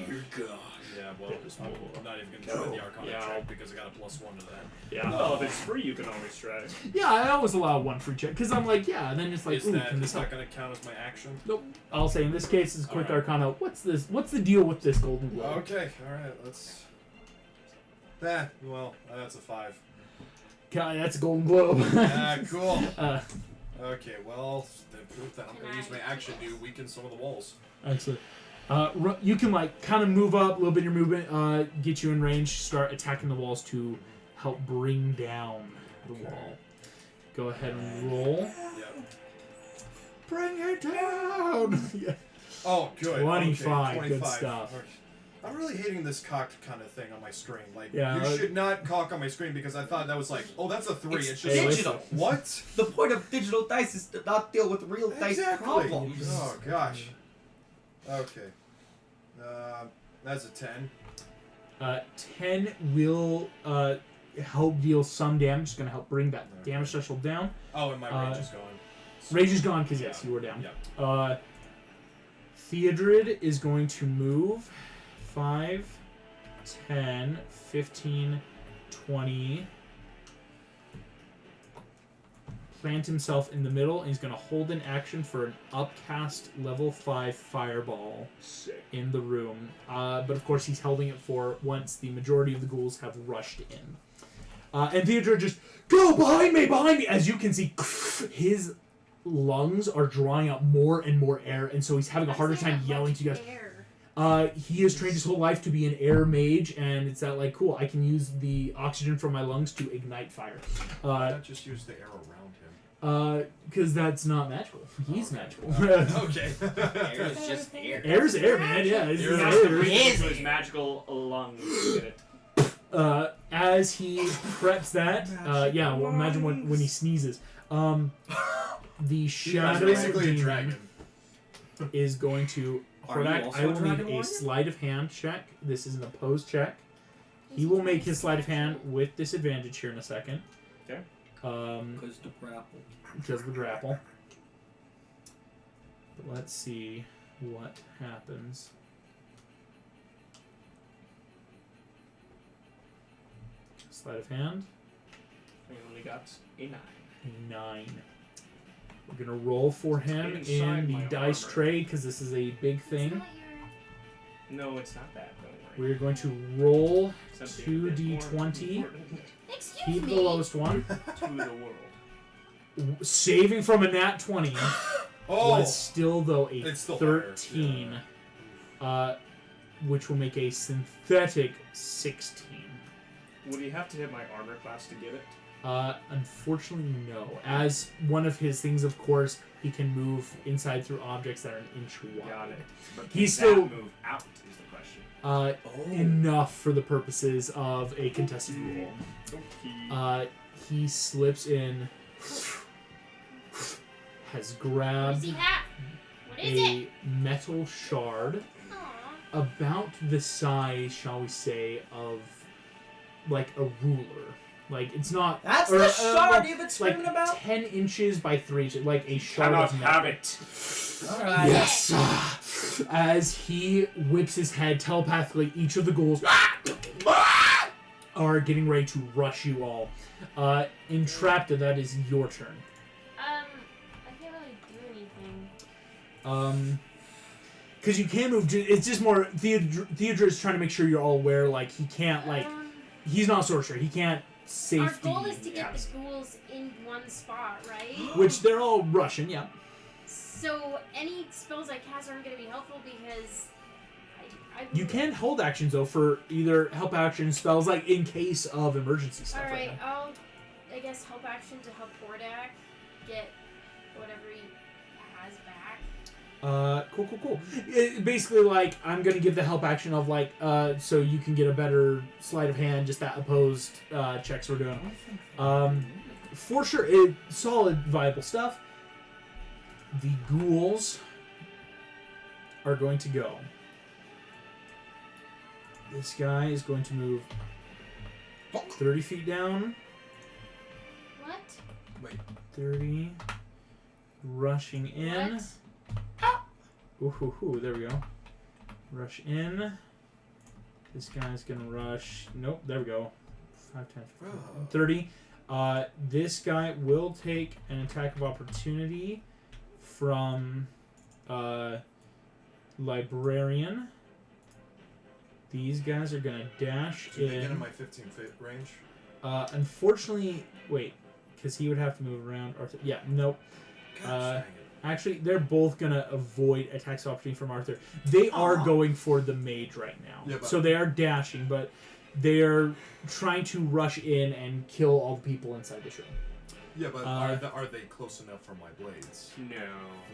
Dear God. Yeah, well, That was I'm cool. not even going to try the Arcana Yeah. check because I got a +1 to that. Yeah. Well, if it's free, you can always try. Yeah, I always allow one free check because I'm like, yeah. And then it's like, Is ooh, that can this is that help? going to count as my action? Nope. I'll say in this case, it's quick Alright. Arcana. What's this? What's the deal with this golden globe? Okay, alright, let's... Well, that's a 5. God, that's a golden globe. Ah, cool. uh, Okay, well, then I'm going to use my action to weaken some of the walls. Excellent. You can like kind of move up a little bit in your movement, get you in range, start attacking the walls to help bring down the wall. Go ahead and roll. Yep. Bring it down. Yeah. Oh, good. 25, Okay, good stuff. Okay. I'm really hating this cocked kind of thing on my screen. Like, Yeah, you should not cock on my screen because I thought that was like, oh, that's a 3. It's It's just digital. like, what? The point of digital dice is to not deal with real dice Exactly. problems. Oh, gosh. Okay. That's a 10. 10 will help deal some damage. It's going to help bring that damage threshold down. Oh, and my range is gone. Rage is gone because, yes, Yeah. you were down. Yeah. Theodred is going to move 5, 10, 15, 20. Plant himself in the middle, and he's going to hold an action for an upcast level 5 fireball in the room. But of course, he's holding it for once the majority of the ghouls have rushed in. And Theodred just, go behind me! As you can see, his lungs are drawing out more and more air, and so he's having a harder time yelling to you guys. He has trained his whole life to be an air mage, and it's that like, cool, I can use the oxygen from my lungs to ignite fire. Why not just use the air around him? Because that's not magical. He's magical. Okay. Air is just air. Air's air, man. Yeah, it's He has to air. breathe Is into his it? magical lungs to get it. As he preps that, yeah, well, imagine when he sneezes. The shadow basically a demon dragon. is going to. Are you Hordak, also I a will need dragon a warrior? sleight of hand check. This is an opposed check. He will make his sleight of hand with disadvantage here in a second. Okay. Because the grapple. Because the grapple. But let's see what happens. Sleight of hand. We only got a 9. A 9. We're gonna roll for him Inside in the my dice armor. tray because this is a big thing. No, it's not bad. Don't worry. We're going to roll Something a bit more 2d20. important Excuse Keep me. the lowest one. to the world. Saving from a nat 20 Oh! was still though a It's still higher, 13, which will make a synthetic 16. Would he have to hit my armor class to get it? Unfortunately, no. As one of his things, of course, he can move inside through objects that are an inch wide. Got it. But He's can that still- move out is the question. Enough for the purposes of a contested roll. Okay. He slips in, has What grabbed does he have? What is a it? metal shard Aw. about the size, shall we say, of like a ruler. Like it's not. That's or, the shard like- you've been like screaming about? 10 inches by 3 inches, like a shard Cannot of metal. have it. Alright. Yes! As he whips his head telepathically, each of the ghouls are getting ready to rush you all. Entrapta, that is your turn. I can't really do anything. Because you can move, it's just more, Theodore is trying to make sure you're all aware, like, he can't, like, he's not a sorcerer, he can't Our safety. goal is to get yeah. the ghouls in one spot, right? Which they're all Russian, yeah. So any spells I cast aren't going to be helpful because I You can hold actions, though, for either help action spells, like, in case of emergency stuff. All right, right now. I guess help action to help Hordak get whatever he has back. Cool. Basically, like, I'm gonna give the help action of, like, so you can get a better sleight of hand, just that opposed checks we're doing. For sure, solid, viable stuff. The ghouls are going to go. This guy is going to move 30 feet down. What? Wait. 30. Rushing in. What? Ooh, there we go. Rush in. This guy's gonna rush. Nope, there we go. 5, 10, 15, 30. This guy will take an attack of opportunity from Librarian. These guys are gonna dash Do they in. get in my 15-foot range? Unfortunately, wait, because he would have to move around. Arthur, yeah, nope. Gosh, dang it. Actually, they're both gonna avoid attacks of opportunity from Arthur. They are going for the mage right now, Yeah, but- so they are dashing, but they are trying to rush in and kill all the people inside this room. Yeah, but are they close enough for my blades? No.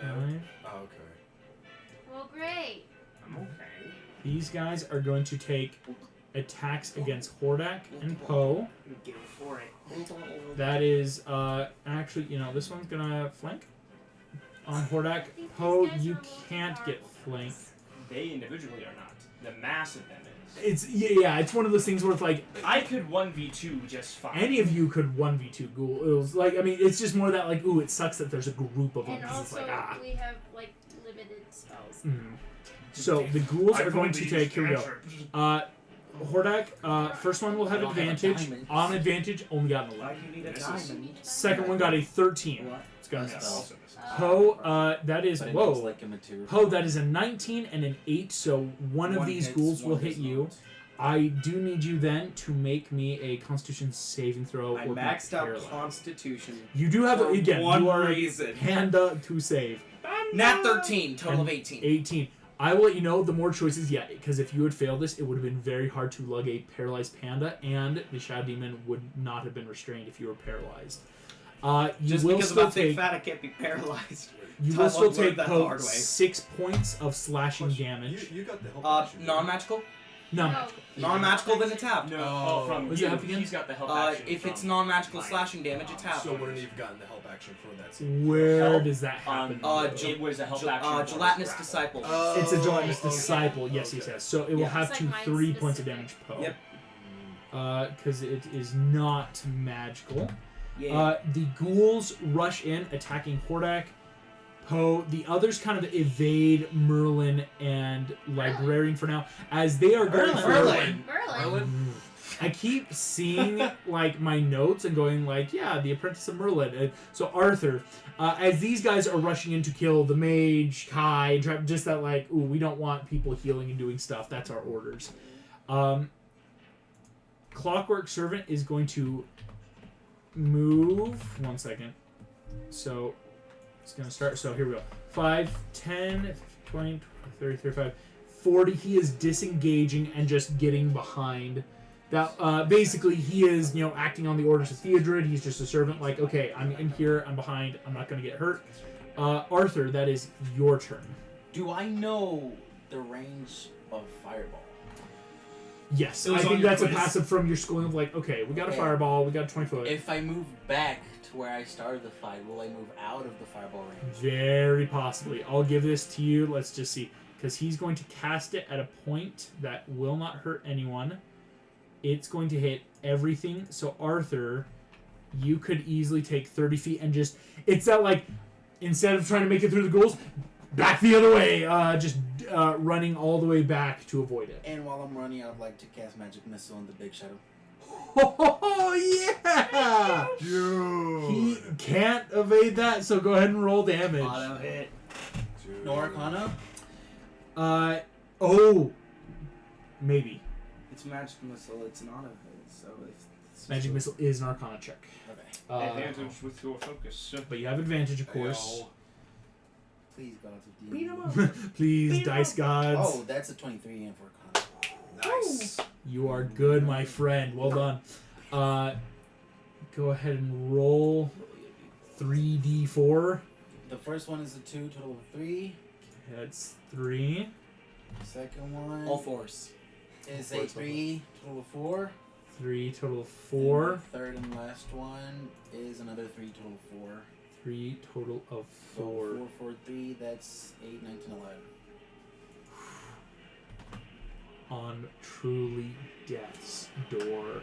No. Right. Oh, okay. Well, great. I'm okay. These guys are going to take attacks against Hordak and Poe. Go for it. That is actually, this one's gonna flank on Hordak. I think Poe, these guys you are a little can't get powerful. flanked. They individually are not. The mass of them is. It's it's one of those things where it's like I could 1v2 just fine. any of you could 1v2 ghouls. Like, I mean, it's just more that like, ooh, it sucks that there's a group of them. And 'Cause it's also, like, ah. we have like limited spells. So the ghouls are going to take. Here we go. Hordak, first one will have I don't have a advantage. diamond. On advantage, only got an Why 11. do you need a This is- diamond? Second one got a 13. What? It's gonna Yes. miss. Also misses. Poe, that is But it whoa. looks like a material. Poe, that is a 19 and an 8. So one of these hits, ghouls one will hit does you. not. I do need you then to make me a Constitution saving throw. I or be maxed out paralyzed. Constitution. You do have for again. one You are reason. a panda to save. Nat 13, total of And 18. 18. I will let you know the more choices, because if you had failed this, it would have been very hard to lug a paralyzed panda, and the Shadow Demon would not have been restrained if you were paralyzed. You Just will because still I'm a big take. fat, I can't be paralyzed. You Tom will still learned take that the Poe hard way. 6 points of slashing Question. damage. You got the help action. Non-magical? No. No. Non-magical, then it's halved. No, Oh. from What's you. it have again? He's got the help action. If it's from non-magical mine. slashing damage, it's halved. So wouldn't you've gotten the help action for that scene? Where Help does that happen? it was a help action. for his Gelatinous grapple. Disciple. It's a gelatinous okay. disciple. Yes, Okay. yes. So it will Yeah. have It's to like mine 3 points of specific. damage, Poe. Yep. Because it is not magical. Yeah. The ghouls rush in, attacking Hordak, Poe. The others kind of evade Merlin and Librarian for now, as they are going for. Merlin. Merlin. I keep seeing like my notes and going like, yeah, the Apprentice of Merlin. So Arthur, as these guys are rushing in to kill the mage, Kai, just that like, ooh, we don't want people healing and doing stuff. That's our orders. Clockwork Servant is going to move. 1 second. So it's going to start. So here we go. 5, 10, 20, 30, 35, 40. He is disengaging and just getting behind. That basically he is, acting on the orders of Theodred. He's just a servant. Like, okay, I'm in here. I'm behind. I'm not going to get hurt. Arthur, that is your turn. Do I know the range of fireball? Yes, It I was on think your that's a quiz. passive from your schooling of like, okay, we got a Okay. fireball, we got a 20 foot. If I move back to where I started the fight, will I move out of the fireball range? Very possibly. I'll give this to you. Let's just see. Because he's going to cast it at a point that will not hurt anyone. It's going to hit everything. So, Arthur, you could easily take 30 feet and just... It's that, like, instead of trying to make it through the ghouls, back the other way. Just running all the way back to avoid it. And while I'm running, I'd like to cast Magic Missile on the Big Shadow. Oh, yeah! Dude. He can't evade that, so go ahead and roll damage. Auto hit. Dude. No Arcana? Maybe. It's magic missile. It's an auto hit. So it's Magic Missile is an Arcana check. Okay. Advantage with your focus. But you have advantage, of course. Please, gods of Beat D&D. him up. Please, Beat 'em dice up. gods. Oh, that's a 23 and for Arcana. Nice. You are good, my friend. Well done. Go ahead and roll 3d4. The first one is a 2, total of 3. That's 3. The second one all fours. is a 3, total of 4. 3 total of And 4. the third and last one is another 3, total of 4. 3 total of So 4. 4, 4, 3, that's 8, 9, 10, 11. on truly death's door.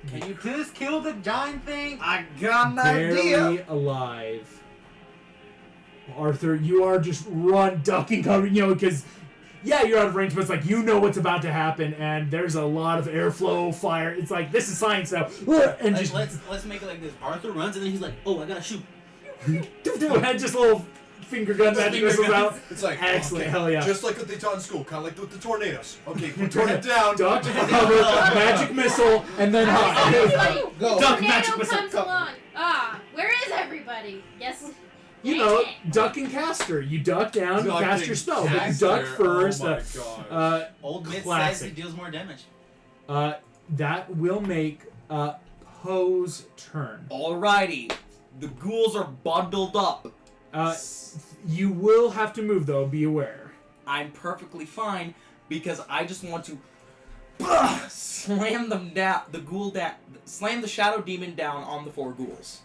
Can you please kill the giant thing? I got an Barely idea. alive. Arthur, you are just ducking, covering, because yeah, you're out of range, but it's like you know what's about to happen, and there's a lot of airflow, fire. It's like this is science now, and just Let's make it like this. Arthur runs and then he's like, oh, I gotta shoot. and just little finger gun magic missiles out. It's like Excellent, okay, hell yeah. just like what they taught in school, kind of like with the tornadoes. Okay, put your head down. Duck, cover, magic missile, and then hide. Everybody, Go. Duck, tornado magic missile, comes cover. along. Where is everybody? Yes. You dang know, it. duck and caster. You duck down, you cast your spell. But you Caster, duck first. Oh my gosh. Old Myth says he Classic. deals more damage. That will make Poe's turn. Alrighty. The ghouls are bundled up. You will have to move though. Be aware. I'm perfectly fine because I just want to slam them down. Slam the shadow demon down on the 4 ghouls.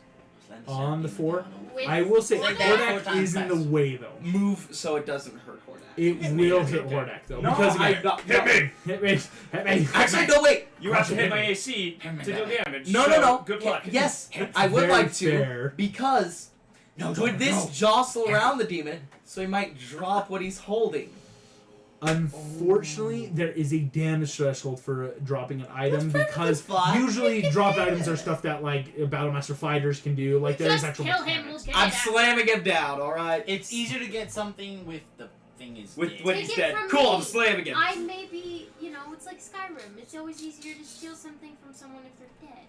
On the 4. With I will say Hordak. Hordak is in the way though. Move so it doesn't hurt Hordak. It will hit Hordak though No, because I- again, no, hit me. Actually, no, wait. You have to hit my AC to deal damage. No, so no, no. Good luck. Yes, I would Very like to fair. because would this jostle around the demon so he might drop what he's holding. Unfortunately, there is a damage threshold for dropping an item because fine. usually drop items are stuff that like Battlemaster fighters can do. Like there's Just actual kill him. mechanics. We'll get I'm it after. slamming him down. All right. It's easier to get something with the thing is With dead. when Take he's it dead. from Cool. me. I'm slamming him. I may be, it's like Skyrim. It's always easier to steal something from someone if they're dead.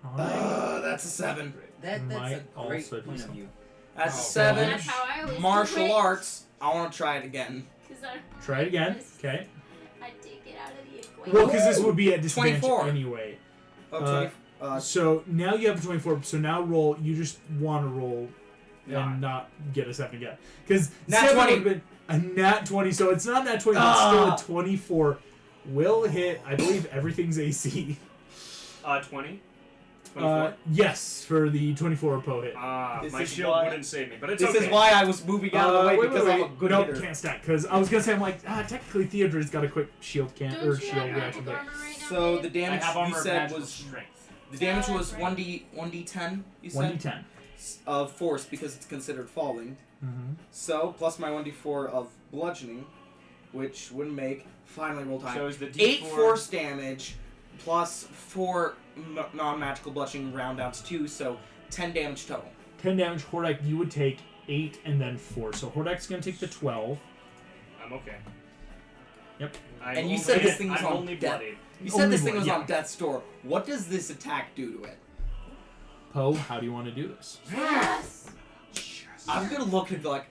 Alright. That's a 7. That's Might a great also do point of something. view. That's a Oh, 7. That's how I always do Martial it. arts. I want to try it again. 'Cause I- Try it again. Okay. I take it out of the equation. Well, because this would be at disadvantage 24. anyway. Oh, Uh, 20. So now you have a 24. So now roll. You just want to roll Nine. and not get a 7 again. Because Nat 7 20. would have been a nat 20. So it's not nat 20. But still Ah. a 24 will hit. I believe everything's AC. 20. 24. Yes, for the 24 Poe hit. This My is shield why- wouldn't save me, but it's This okay. is why I was moving out of the way because I'm a good Nope, hitter. can't stack. Because I was gonna say I'm like technically Theodred's got a quick shield Don't or you shield have reaction, magic but armor right now, So babe? the damage I have armor you of said magical was strength. the damage Oh, was that's right. 1d10. You said 1d10. of force because it's considered falling. Mm-hmm. So plus my 1d4 of bludgeoning, which would make finally roll time. So is the D4 8 force damage plus 4 non-magical bludgeoning round down to 2, so 10 damage total. 10 damage. Hordak, you would take 8 and then 4. So Hordak's gonna take the 12. I'm okay. Yep. And you said this thing was I'm on only death. bloodied. You said Only this thing one, was yeah. on death's door. What does this attack do to it? Poe, how do you want to do this? Yes. I'm gonna look and be like,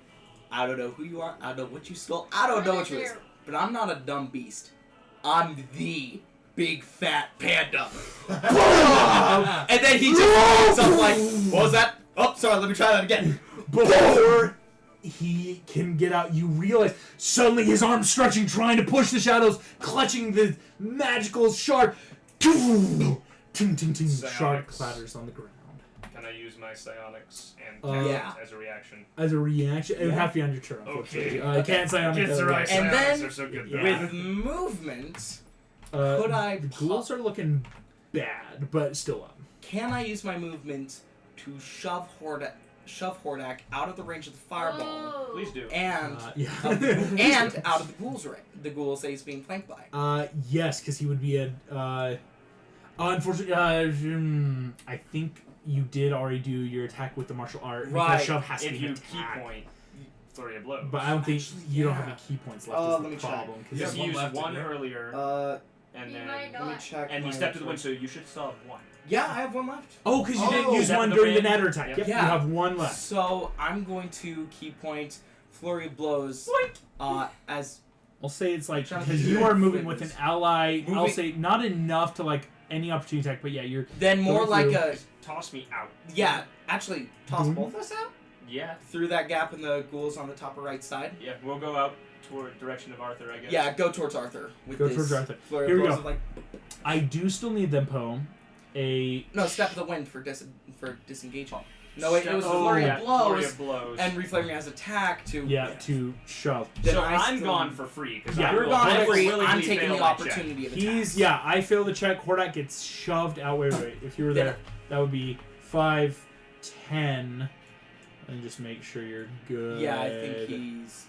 I don't know who you are, I don't know what you stole, I don't know what you is, but I'm not a dumb beast. I'm the big fat panda. And then he just himself like, what was that? Oh, sorry, let me try that again. Before he can get out, you realize suddenly his arms stretching, trying to push the shadows, clutching the magical shard. Ting, ting, ting. Shard Psionics. clatters on the ground. Can I use my psionics and Yeah. cast it as a reaction? As a reaction, it would Yeah. have to be on your turn. Unfortunately. Okay. You can't say on Kids the are right. And Psionics then are so good. Yeah. With movement, could I The ghouls are looking bad, but still up. can I use my movement to shove Hordak out of the range of the fireball Whoa. Please do. and Yeah. and out of the ghouls the ghouls that he's being flanked by? Yes, because he would be a. Unfortunately, I think you did already do your attack with the martial art. Right. Because shove has to If be you an key attack. point, flurry of blows. But I don't think Actually, you don't yeah. have any key points left. Let is me the check. problem. 'cause Yeah, Because one you used left in one there. earlier, and You then might Let me not. check. and my you stepped to the actual- wind, so you should still have one. Yeah, I have one left. Oh, because you didn't Oh, use is that one the during the band? natter attack. Yep. Yep, Yeah. you have one left. So I'm going to key point flurry of blows. As I'll say it's like Trying to because do you are it. moving with an ally. I'll Moving- say not enough to like any opportunity attack, but yeah, you're then more Going like through. a Toss me out. actually toss Boom. both of us out Yeah. through that gap in the ghouls on the top or right side. Yeah, we'll go out toward direction of Arthur, I guess. Yeah, go towards Arthur with Go this towards Arthur. flurry Here of we blows go. of like I do still need them, poem. no step of the wind for disengage. No, wait, it was Oh, flurry yeah, of blows, flurry of blows. and reflame has attack to. to shove. Then So I I'm still- gone for free because Yeah. You're I gone will for free. willingly I'm taking fail the my check. opportunity of He's I fail the check. Hordak gets shoved out. Wait. If you were Then- there, that would be 5, 10. And just make sure you're good. Yeah, I think he's.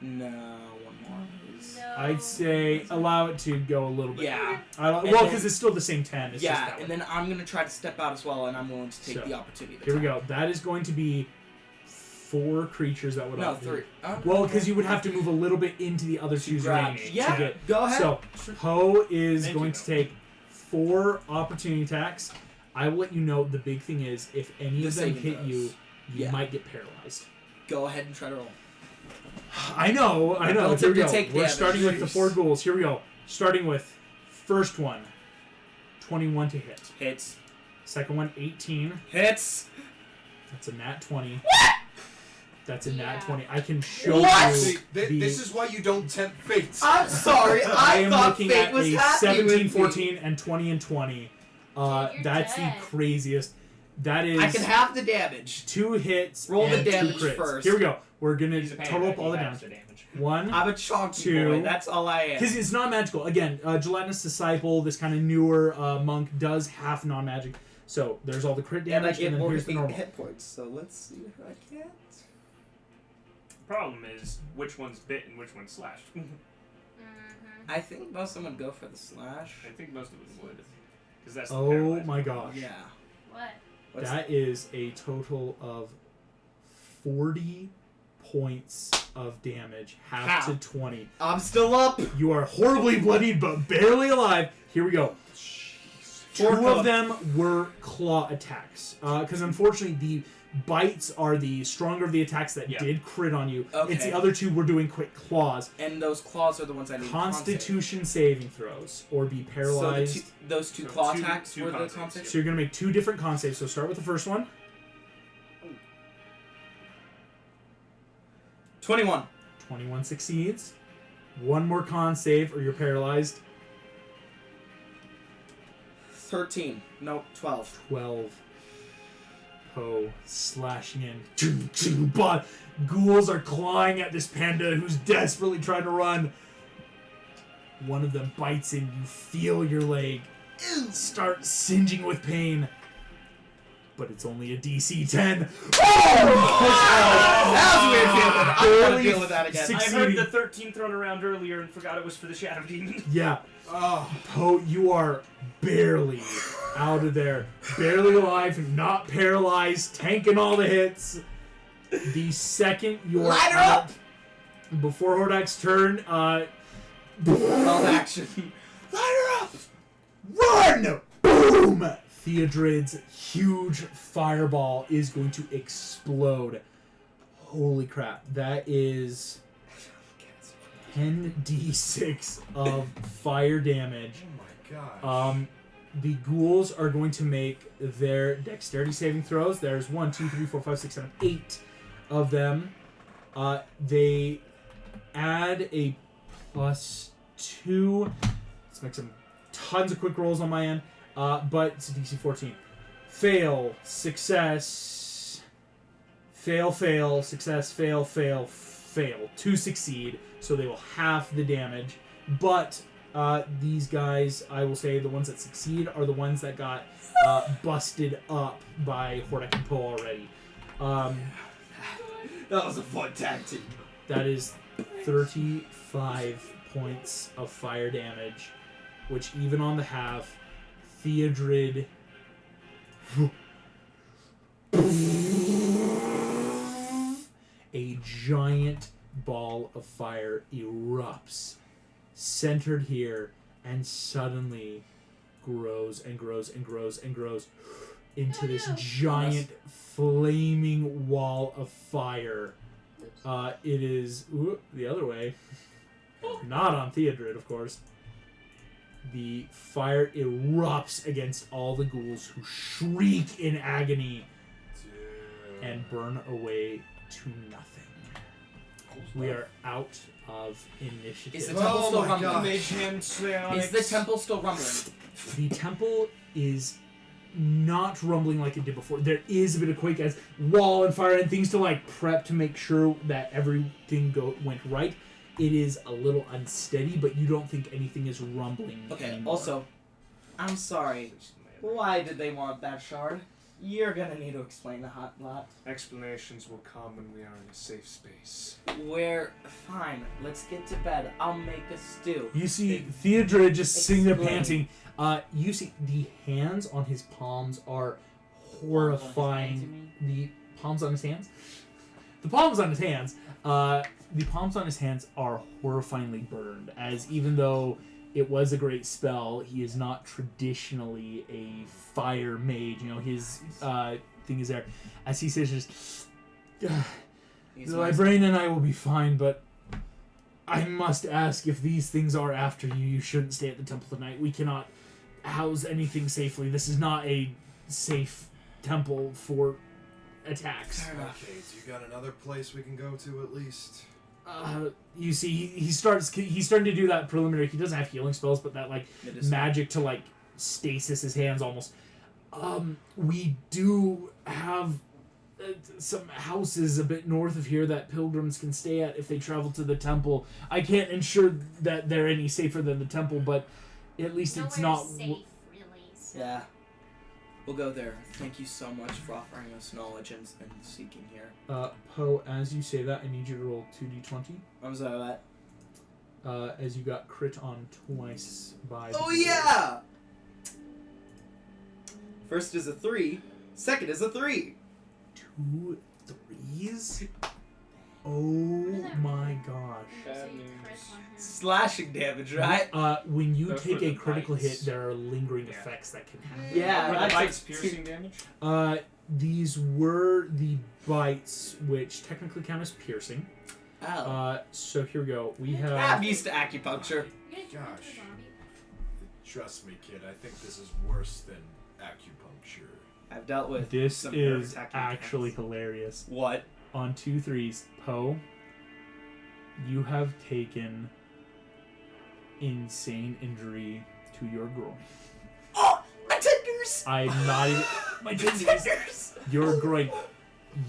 No, one more. Is... No. I'd say allow it to go a little bit. Yeah. Well, And then- because it's still the same 10. It's just Yeah, that and way. then I'm gonna try to step out as well, and I'm willing to take So, the opportunity. of Here we attack. go. That is going to be 4 creatures that would No, all do. 3. Well, because you would have to move a little bit into the other two's grab range me. Yeah, to get. go ahead. So Poe is Thank going you, to though. take 4 opportunity attacks. I will let you know the big thing is if any The of them saving hit throws. you, you Yeah. might get paralyzed. Go ahead and try to roll. I know. Relative Here we to go. take We're damage. starting with the 4 ghouls. Here we go. Starting with first one, 21 to hit. Hits. Second one, 18. Hits. That's a nat 20. That's a Yeah. nat 20. I can show What? you. See, the- this is why you don't tempt fate. I'm sorry. I am thought looking fate at was a happy 17, with 14, and 20 and 20. Dude, you're That's dead. the craziest. That is Me. I can have the damage. 2 hits. Roll the and 2 damage crits. first. Here we go. We're gonna He's a pain total in up the all the neck, damage. he has damage. 1, I'm a chonky 2. boy. That's all I am. because it's not magical. Again, Gelatinous Disciple, this kind of newer monk, does half non-magic. So there's all the crit And I damage, get and then more here's the normal. hit points. So let's see if I can't. Problem is which one's bit and which one's slashed. Mm-hmm. I think most of them would go for the slash. I think most of them would, because that's the Oh paralyzed my one. gosh. Yeah. What? What's That is a total of 40 points of damage, half How? to 20. I'm still up. You are horribly bloodied, but barely alive. Here we go. Four 2 claw- of them were claw attacks. Because unfortunately, the bites are the stronger of the attacks that Yeah. did crit on you. Okay. It's the other 2 were doing quick claws. And those claws are the ones I need. Constitution saving throws, or be paralyzed. So those two So claw two- attacks two were the con saves, con yeah. saves? So you're going to make 2 different con saves. So start with the first one. 21. 21 succeeds. 1 more con save, or you're paralyzed. 13. No, 12. 12. Poe slashing in. Ching, ching, but ghouls are clawing at this panda who's desperately trying to run. One of them bites in. You feel your leg start singeing with pain. But it's only a DC 10. That was a weird feeling. I don't want to deal with that again. Six- I heard Succeeding. the 13 thrown around earlier and forgot it was for the Shadow Demon. Yeah. Oh, Poe, you are barely out of there. Barely alive, not paralyzed, tanking all the hits. The second you're Light her out, up! before Hordak's turn, Call to action. light her up! Run! Boom! Theodred's huge fireball is going to explode. Holy crap. That is 10d6 of fire damage. oh my gosh. The ghouls are going to make their dexterity saving throws. There's 1, 2, 3, 4, 5, 6, 7, 8 of them. They add a +2. Let's make some tons of quick rolls on my end. But it's a DC 14. Fail, success, fail, fail, success, fail, fail, fail. 2 succeed, so they will half the damage. But these guys, I will say, the ones that succeed are the ones that got busted up by Hordak and Poe already. That was a fun tag team. That is 35 points of fire damage, which even on the half, Theodred a giant ball of fire erupts, centered here, and suddenly grows and grows and grows and grows into this giant flaming wall of fire. It is the other way. Not on Theodred, of course. The fire erupts against all the ghouls, who shriek in agony Dude. and burn away to nothing. We are out of initiative. Is the temple Oh still my rumbling? God. Mage hand psionics. Is the temple still rumbling? The temple is not rumbling like it did before. There is a bit of quake as wall and fire and things to like prep to make sure that everything went right. It is a little unsteady, but you don't think anything is rumbling. Okay, anymore. also, I'm sorry. Why did they want that shard? You're gonna need to explain a hot lot. Explanations will come when we are in a safe space. Fine, let's get to bed. I'll make a stew. You see Theodora just sitting there Explain. panting. You see the hands on his palms are horrifying. The palms on his hands? The palms on his hands. The palms on his hands are horrifyingly burned, as even though it was a great spell, he is not traditionally a fire mage. You know, his thing is there. As he says, just, He's my brain and I will be fine, but I must ask, if these things are after you, you shouldn't stay at the temple tonight. We cannot house anything safely. This is not a safe temple for attacks. Okay, so you got another place we can go to at least? You see, he's starting to do that preliminary. He doesn't have healing spells, but that like magic to like stasis his hands almost. We do have some houses a bit north of here that pilgrims can stay at if they travel to the temple. I can't ensure that they're any safer than the temple, but at least it's not safe, really. So. Yeah. We'll go there. Thank you so much for offering us knowledge and seeking here. Poe, as you say that, I need you to roll 2d20. I'm sorry, what? As you got crit on twice by. Oh yeah! First is a 3. Second is a 3. 2 3s? Oh my gosh. Bad news. Slashing damage, right? When you Those take were a the critical bites. hit, there are lingering Yeah. effects that can happen. Yeah, Were the that's bites a piercing damage? These were the bites, which technically count as piercing. Oh. So here we go. We I'm have. used to acupuncture. Gosh. Trust me, kid, I think this is worse than acupuncture. I've dealt with This some nerve is attacking actually cats. hilarious. What? On 2 3s, Poe, you have taken insane injury to your groin. Oh, my tenders! I'm not even. My tenders! Your groin.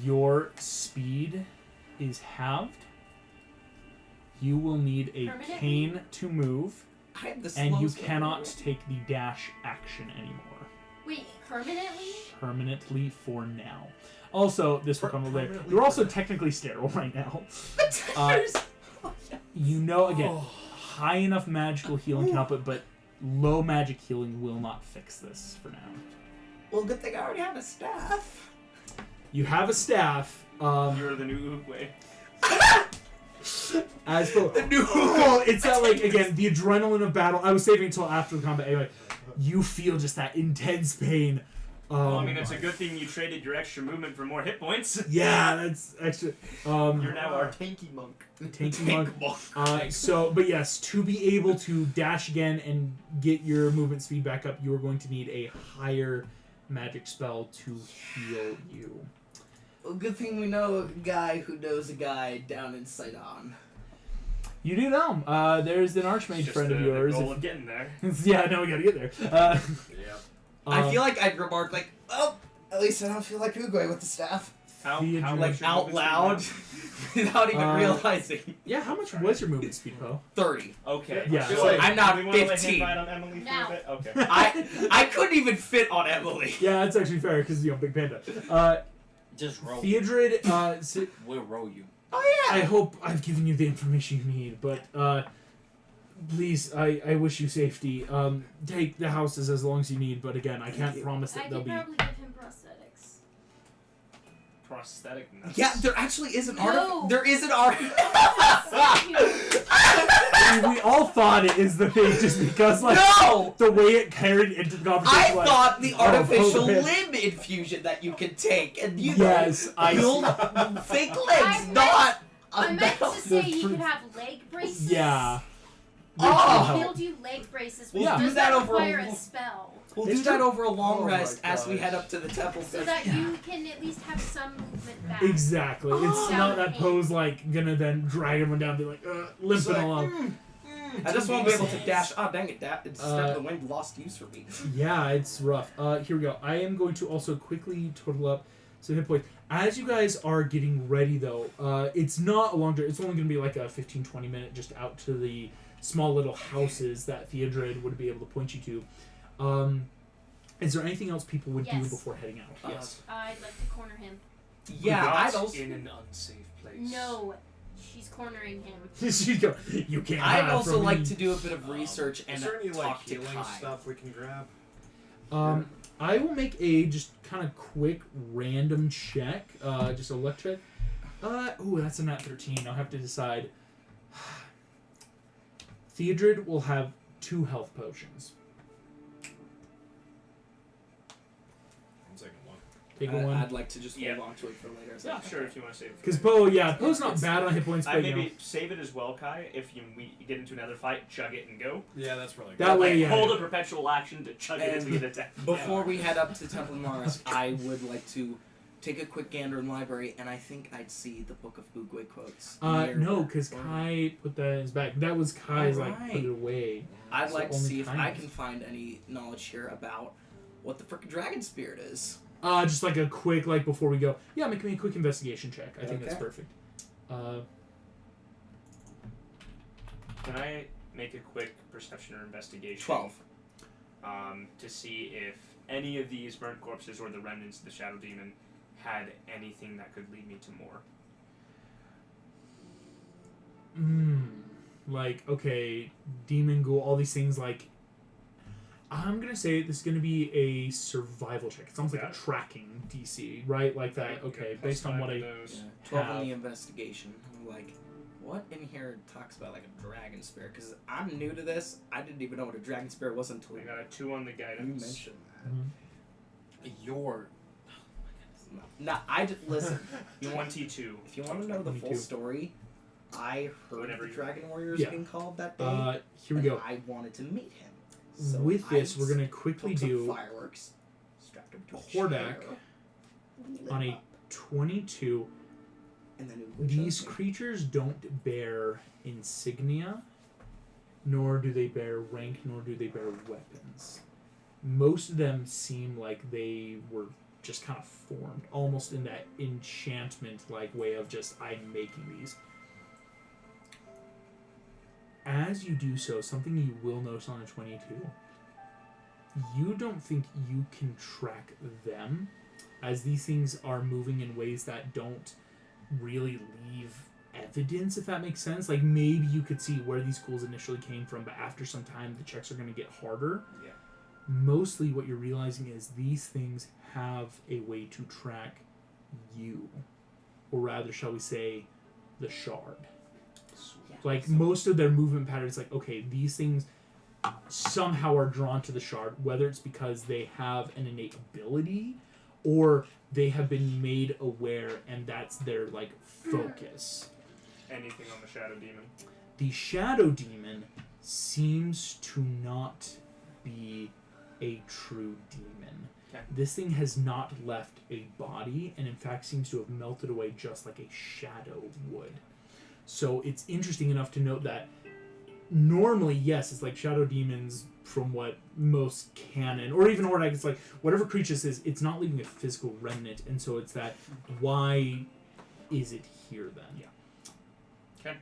Your speed is halved. You will need a Permanently? cane to move, I'm the and you slowest one. cannot take the dash action anymore. Wait, permanently? Permanently for now. Also, this will come later. Permanently You're also for- technically sterile right now. My tenders! You know, again, Oh. high enough magical healing can help it, but low magic healing will not fix this for now. Well, good thing I already have a staff. You have a staff. You're the new Uguay. As for The new- well, it's that like again the adrenaline of battle. I was saving until after the combat. Anyway, you feel just that intense pain. Well, I mean, it's a good thing you traded your extra movement for more hit points. Yeah, that's extra. You're now our tanky monk. Tanky monk. But yes, to be able to dash again and get your movement speed back up, you are going to need a higher magic spell to heal you. Well, good thing we know a guy who knows a guy down in Sidon. You do know. There's an archmage Just friend of the yours. goal of getting there. Yeah, no, we gotta get there. Yeah. I feel like I'd remark like, well, at least I don't feel like Uguay with the staff. How Theodore- much Like your out movement loud, speed without even realizing. Yeah, how much was your movement speed, Poe? 30. now? Okay. Yeah. So, like, I'm not do we wanna let him 15. ride on Emily for No. a bit? Okay. I couldn't even fit on Emily. Yeah, that's actually fair because you know Big Panda. Just roll. Theodrid, We'll roll you. Oh I yeah. hope I've given you the information you need, but please, I wish you safety. Take the houses as long as you need, but again, I can't promise I that they'll could be. probably give him prosthetics. Prosthetic nuts. Yeah, there actually is an No. There is an art. We all thought it is the thing just because, like, No! the way it carried into the I conversation. like, thought the oh, artificial Poe- limb infusion that you can take and you Yes, know, I- build fake legs, I meant- not. I meant to say you fruit- could have leg braces. Yeah. Oh! I'll build you leg braces, which Yeah. does Do that not over require a- a spell. We'll It's do that true. over a long Oh my rest as we gosh. head up to the temple. So that you can at least have some movement back. Exactly. It's Oh. not that Poe's like gonna then drag everyone down and be like limping like, along. I just won't be able to dash. Oh, dang it. Step of the wind lost use for me. Yeah, it's rough. Here we go. I am going to also quickly total up some hit points. As you guys are getting ready, though, it's not a long journey. It's only going to be like a 15-20 minute just out to the small little houses that Theodred would be able to point you to. Is there anything else people would do Yes. before heading out? Yes. I'd like to corner him. Yeah, Not I'd also. in an unsafe place. No, she's cornering him. She's going, you can't I'd hide also from like me." to do a bit of research and Is there any like talk to healing Kai. stuff we can grab? I will make a just kind of quick random check. Just a luck check. Ooh, that's a nat 13. I'll have to decide. Theodred will have 2 health potions. One second, one. Take one. I'd like to just hold Yeah. on to it for later. Yeah, sure, if you want to save it. Because Poe's not bad on hit points, I but you know. maybe save it as well, Kai. If we get into another fight, chug it and go. Yeah, that's probably That way, Like, yeah. hold a perpetual action to chug it as we And get attacked. Before we head up to Temple of Mars, I would like to take a quick gander in the library, and I think I'd see the Book of Oogway quotes. near No, where- because where- Kai put that in his bag. That was Kai's, put Alright. it away. I'd So like to only see if I kindness. can find any knowledge here about what the frickin' dragon spirit is. Just like a quick, before we go. Yeah, make me a quick investigation check. I think that's Okay. perfect. Can I make a quick perception or investigation? 12. To see if any of these burnt corpses or the remnants of the Shadow Demon had anything that could lead me to more. Okay, demon ghoul, all these things, I'm gonna say this is gonna be a survival check. It's almost like a Okay. tracking DC, right? Like that. Okay, Plus based on 5 what to I. those. Yeah. 12 Have. in the investigation. I'm like, what in here talks about like a dragon spirit? Because I'm new to this. I didn't even know what a dragon spirit was until We got a 2 on the you guidance. mentioned that. Your. Nah, listen. You want 22. If you want to know the Me full too. story, I heard Whenever the you- Dragon Warriors Yeah. being called that day. Here we and go. I wanted to meet him. So With this, I we're gonna quickly took some do fireworks, strapped him to a Hordak chair, lit on a up, 22. and then it would These choke me. creatures don't bear insignia, nor do they bear rank, nor do they bear weapons. Most of them seem like they were just kind of formed, almost in that enchantment way of just, I'm making these. As you do so, something you will notice on a 22, you don't think you can track them, as these things are moving in ways that don't really leave evidence, if that makes sense. Maybe you could see where these ghouls initially came from, but after some time the checks are going to get harder. Yeah. Mostly what you're realizing is these things have a way to track you, or rather, shall we say, the shard. Most of their movement patterns, okay, these things somehow are drawn to the shard, whether it's because they have an innate ability or they have been made aware and that's their focus. Anything on the Shadow Demon? The Shadow Demon seems to not be a true demon. Okay. This thing has not left a body and in fact seems to have melted away just like a shadow would. So it's interesting enough to note that normally, yes, it's like shadow demons from what most canon, or even Hordak, it's whatever creature this is, it's not leaving a physical remnant, and so it's that, why is it here then? Okay.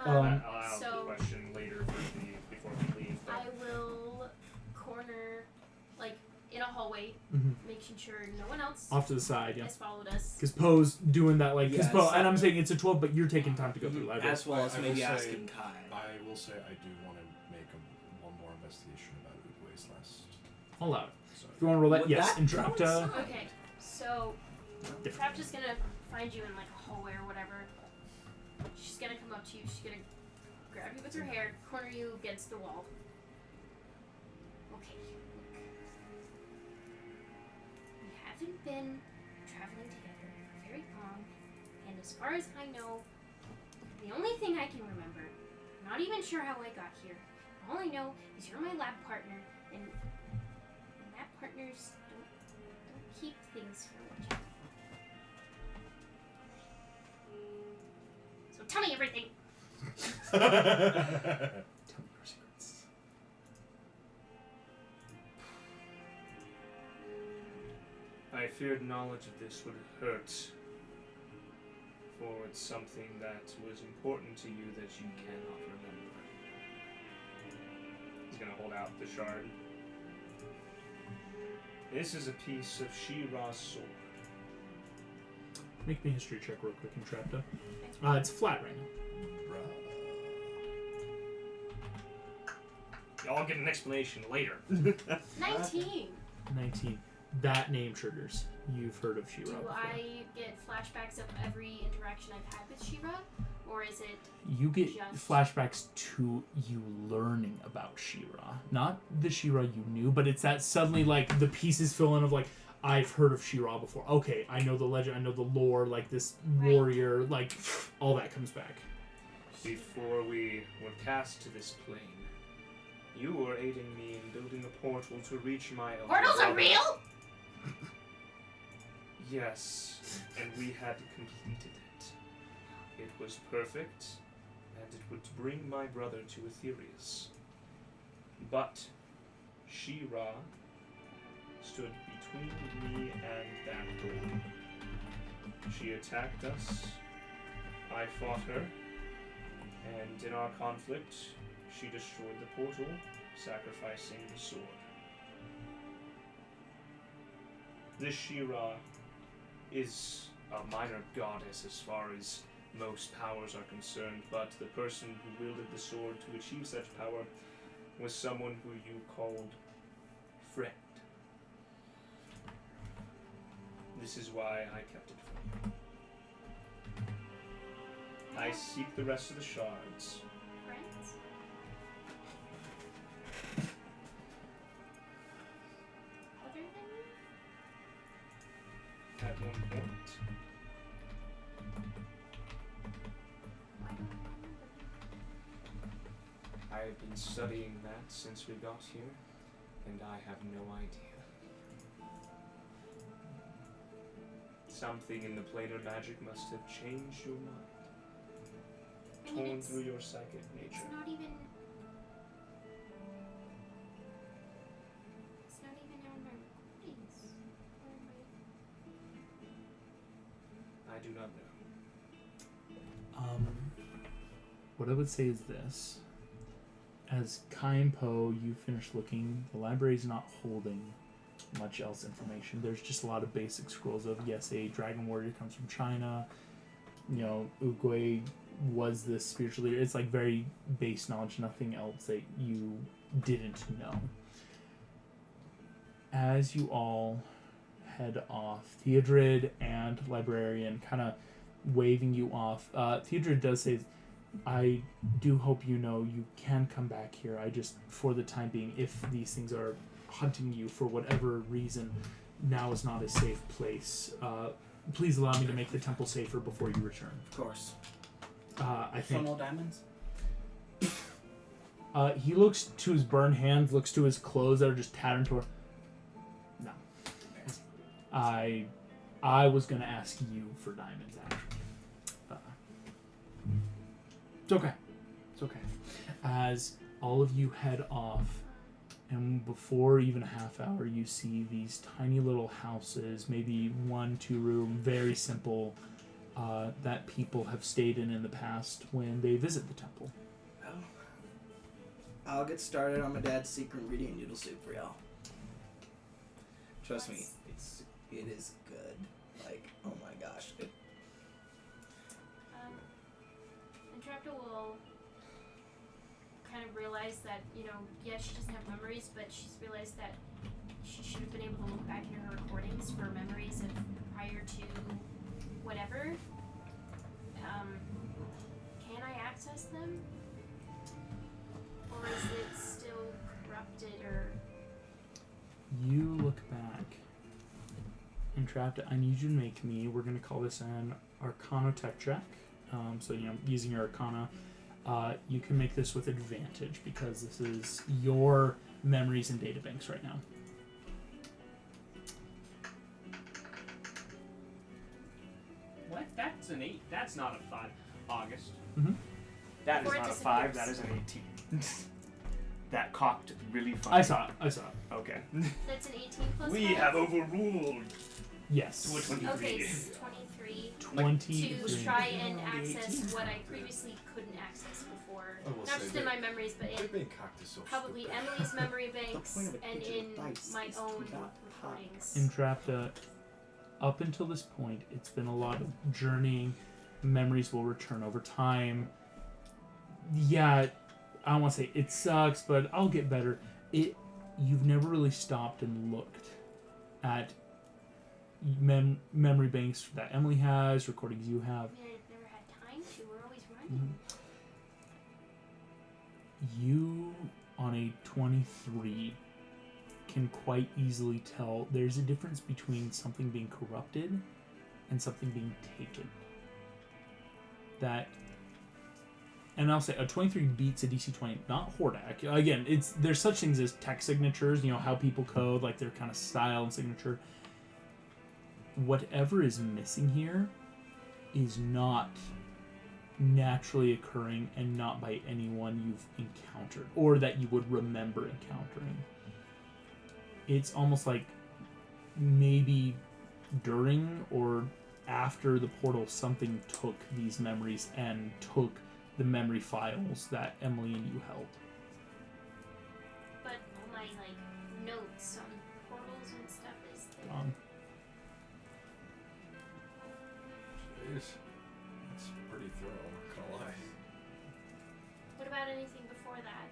Um, I'll have so- the question later before we leave. but- I will corner, in a hallway, Mm-hmm. making sure no one else Off to the side, yeah. has followed us. Because Poe's doing that, Yes. and I'm saying it's a 12, but you're taking time to go through the library. As well as I will maybe say- asking Kai. I will say I do want to make one more investigation about Oogway's last. I'll allow it. So If you want to roll that, Would yes. that Interrupt. coincide? Okay, so Different. Trap's just gonna find you in a hallway or whatever. She's gonna come up to you. She's gonna grab you with her hair, corner you against the wall. Okay, look. We haven't been traveling together for very long, and as far as I know, the only thing I can remember, I'm not even sure how I got here. All I know is you're my lab partner, and lab partners don't keep things from each other. So tell me everything. Tell I feared knowledge of this would hurt. For it's something that was important to you that you cannot remember. He's gonna hold out the shard. This is a piece of She-Ra's sword. Make me a history check real quick, Entrapta. It's flat right now. Y'all get an explanation later. 19. 19. That name triggers. You've heard of She-Ra Do before. I get flashbacks of every interaction I've had with She-Ra? Or is it You get just... flashbacks to you learning about She-Ra. Not the She-Ra you knew, but it's that suddenly, like, the pieces fill in of, like, I've heard of She-Ra before. Okay, I know the legend, I know the lore, like, this warrior, like, all that comes back. Before we were cast to this plane, you were aiding me in building a portal to reach my elder Portals are brother. real? Yes, and we had completed it. It was perfect, and it would bring my brother to Aetherius. But She-Ra stood between me and that door. She attacked us, I fought her, and in our conflict, she destroyed the portal, sacrificing the sword. This She-Ra is a minor goddess as far as most powers are concerned, but the person who wielded the sword to achieve such power was someone who you called friend. This is why I kept it from you. I seek the rest of the shards. Friends? Other than you? At one point, I don't remember. I have been studying that since we got here, and I have no idea. Something in the planar magic must have changed your mind, I mean, torn through your psychic nature. It's not even on my recordings. Or I do not know. What I would say is this. As Kai and Poe, you finish looking, the library is not holding much else information. There's just a lot of basic scrolls of, yes, a dragon warrior comes from China. You know, Uguay was this spiritual leader. It's like very base knowledge, nothing else that you didn't know. As you all head off, Theodred and Librarian kind of waving you off. Theodred does say, I do hope you know you can come back here. I just, for the time being, if these things are hunting you for whatever reason, now is not a safe place. Please allow me to make the temple safer before you return. Of course. I think. No diamonds? He looks to his burned hands, looks to his clothes that are just tattered toward. No. I was gonna ask you for diamonds actually. It's okay. It's okay. As all of you head off, and before even a half hour, you see these tiny little houses, maybe 1-2 room, very simple, that people have stayed in the past when they visit the temple. Well, I'll get started on my dad's secret ingredient noodle soup for y'all. Trust me, it is good. Like, oh my gosh. Entrapta will kind of realize that, yes, she doesn't have memories, but she's realized that she should have been able to look back into her recordings for memories of prior to whatever. Can I access them? Or is it still corrupted, or... You look back. Entrapta, I need you to make me, we're going to call this an Arcana tech check. So, using your Arcana, you can make this with advantage because this is your memories and databanks right now. What? That's an 8. That's not a 5. August. Mhm. That is Before it not a 5. That disappears. is an 18. That cocked really funny. I saw it. Okay. That's an 18 plus We 5? have overruled Yes. To a 23. Okay, 23. 23. To try and access what I previously couldn't access before. I will Not say just that in my memories, but they're in being cocked is so probably stupid. Emily's memory banks point of a and digital in dice my is to own not recordings. Entrapta, up until this point, it's been a lot of journeying. Memories will return over time. Yeah, I don't want to say it sucks, but I'll get better. You've never really stopped and looked at memory banks that Emily has, recordings you have. I mean, I've never had time to. We're always running. You, on a 23, can quite easily tell there's a difference between something being corrupted and something being taken. And I'll say a 23 beats a DC 20, not Hordak. Again, there's such things as tech signatures, how people code, like their kind of style and signature. Whatever is missing here is not naturally occurring and not by anyone you've encountered or that you would remember encountering. It's almost like maybe during or after the portal something took these memories and took the memory files that Emily and you held. But all my notes on portals and stuff is there. Jeez. That's pretty thorough, I'm not gonna lie. What about anything before that?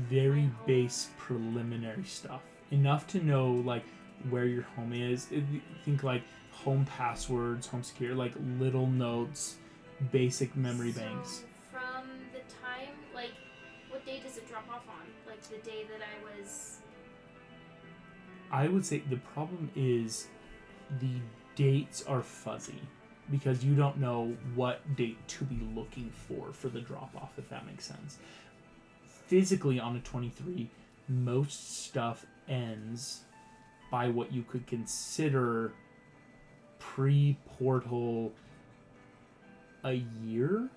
Very My home. base preliminary stuff. Enough to know where your home is. Think home passwords, home security, little notes, basic memory banks. From the time, what day does it drop off on? The day that I was... I would say the problem is the dates are fuzzy because you don't know what date to be looking for the drop off, if that makes sense. Physically on a 23, most stuff ends by what you could consider pre-portal a year.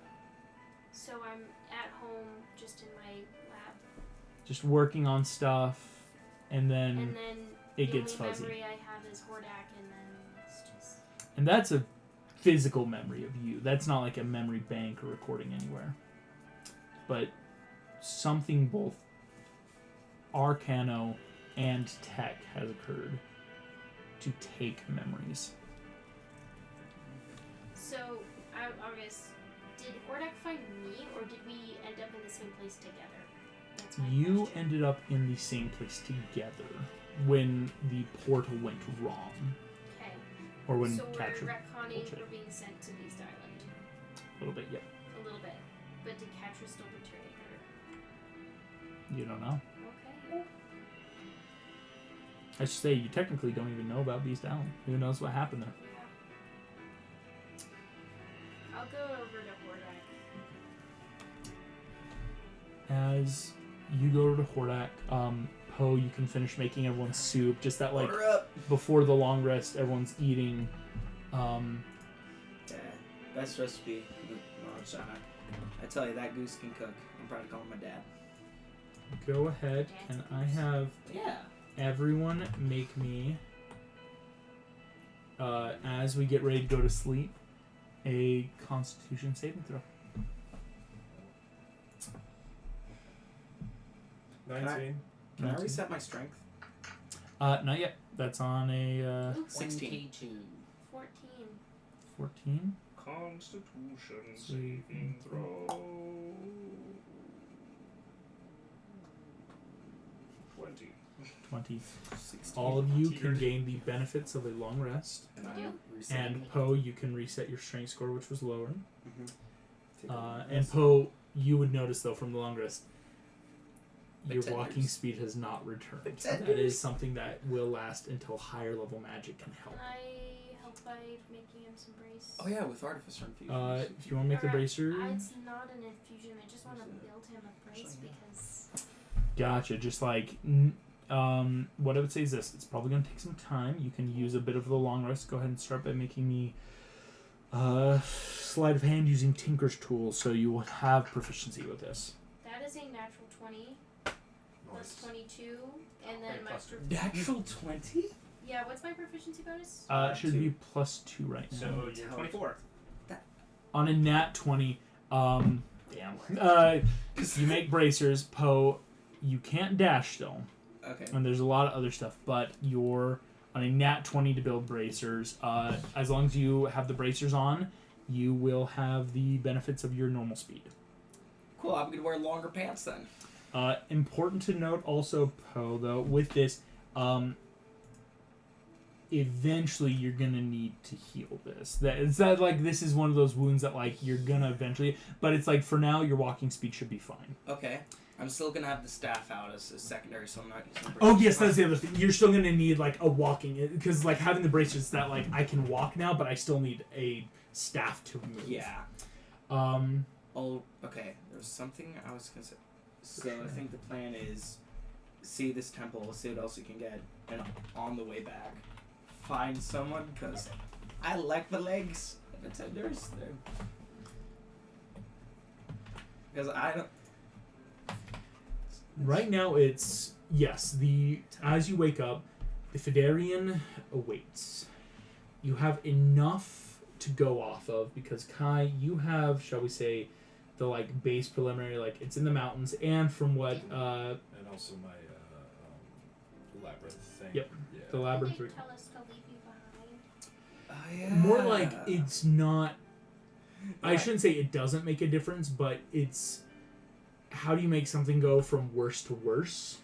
So I'm at home just in my lab. Just working on stuff, and then And then it the gets only fuzzy. memory I have is Hordak, and then it's just... And that's a physical memory of you. That's not like a memory bank or recording anywhere. But something both arcano and tech has occurred to take memories. So, I guess, did Hordak find me, or did we end up in the same place together? That's my You question. ended up in the same place together when the portal went wrong. Okay. Or when So we're Catcher retconning, bullshit. we're being sent to Beast Island. A little bit, yep. A little bit. But did Catra still betray her? You don't know. Okay. I should say you technically don't even know about Beast Island. Who knows what happened there? Yeah. I'll go over to Hordak. As you go to Hordak, Poe, you can finish making everyone's soup. Just that, Order up. before the long rest, everyone's eating. Yeah, best recipe. I tell you, that goose can cook. I'm proud to call him my dad. Go ahead, and I have Yeah. everyone make me, as we get ready to go to sleep, a Constitution saving throw. 19. Can I reset my strength? Not yet. That's on a Ooh, 16. 22. 14. 14. Constitution Saving saving throw. 20. 20. 16. All of you can gain the benefits of a long rest. And You? And Poe, you can reset your strength score, which was lower. Mm-hmm. And Poe, you would notice though from the long rest, your Pretenders. walking speed has not returned. That Pretenders. is something that will last until higher level magic can help. Can I help by making him some brace? Oh yeah, with Artificer Infusions. If you want to make the bracer, It's not an infusion. I just want to build him a brace because... gotcha. Just like, what I would say is this: it's probably going to take some time. You can use a bit of the long rest. Go ahead and start by making me sleight of hand using Tinker's tools, so you will have proficiency with this. That is a natural 20 plus 22, and then my... plus two. Natural 20? Yeah, what's my proficiency bonus? Should 2. be +2 right now. So you're 24. On a nat 20, Damn. you make bracers. Poe, you can't dash still, Okay. and there's a lot of other stuff, but you're on a nat 20 to build bracers. As long as you have the bracers on, you will have the benefits of your normal speed. Cool. I'm gonna wear longer pants then. Important to note also, Poe, though, with this, eventually you're gonna need to heal this. It's not like this is one of those wounds that like you're gonna eventually, but it's like for now your walking speed should be fine. Okay. I'm still gonna have the staff out as a secondary, so I'm not using. Oh yes, that's the other thing. You're still gonna need like a walking, because like having the braces that like I can walk now, but I still need a staff to move. Yeah. Oh, okay. There's something I was gonna say. So I think the plan is see this temple, see what else you can get, and on the way back, find someone, because I like the legs of attenders. Because I don't. Right now it's yes. As you wake up, the Fidarian awaits. You have enough to go off of because Kai, you have, shall we say, the like base preliminary, like it's in the mountains, and from what And also my labyrinth thing. Yep. Yeah. the labyrinth. Did they tell us to leave you behind? Oh, yeah. More like it's not. I Yeah. shouldn't say it doesn't make a difference, but it's how do you make something go from worse to worse?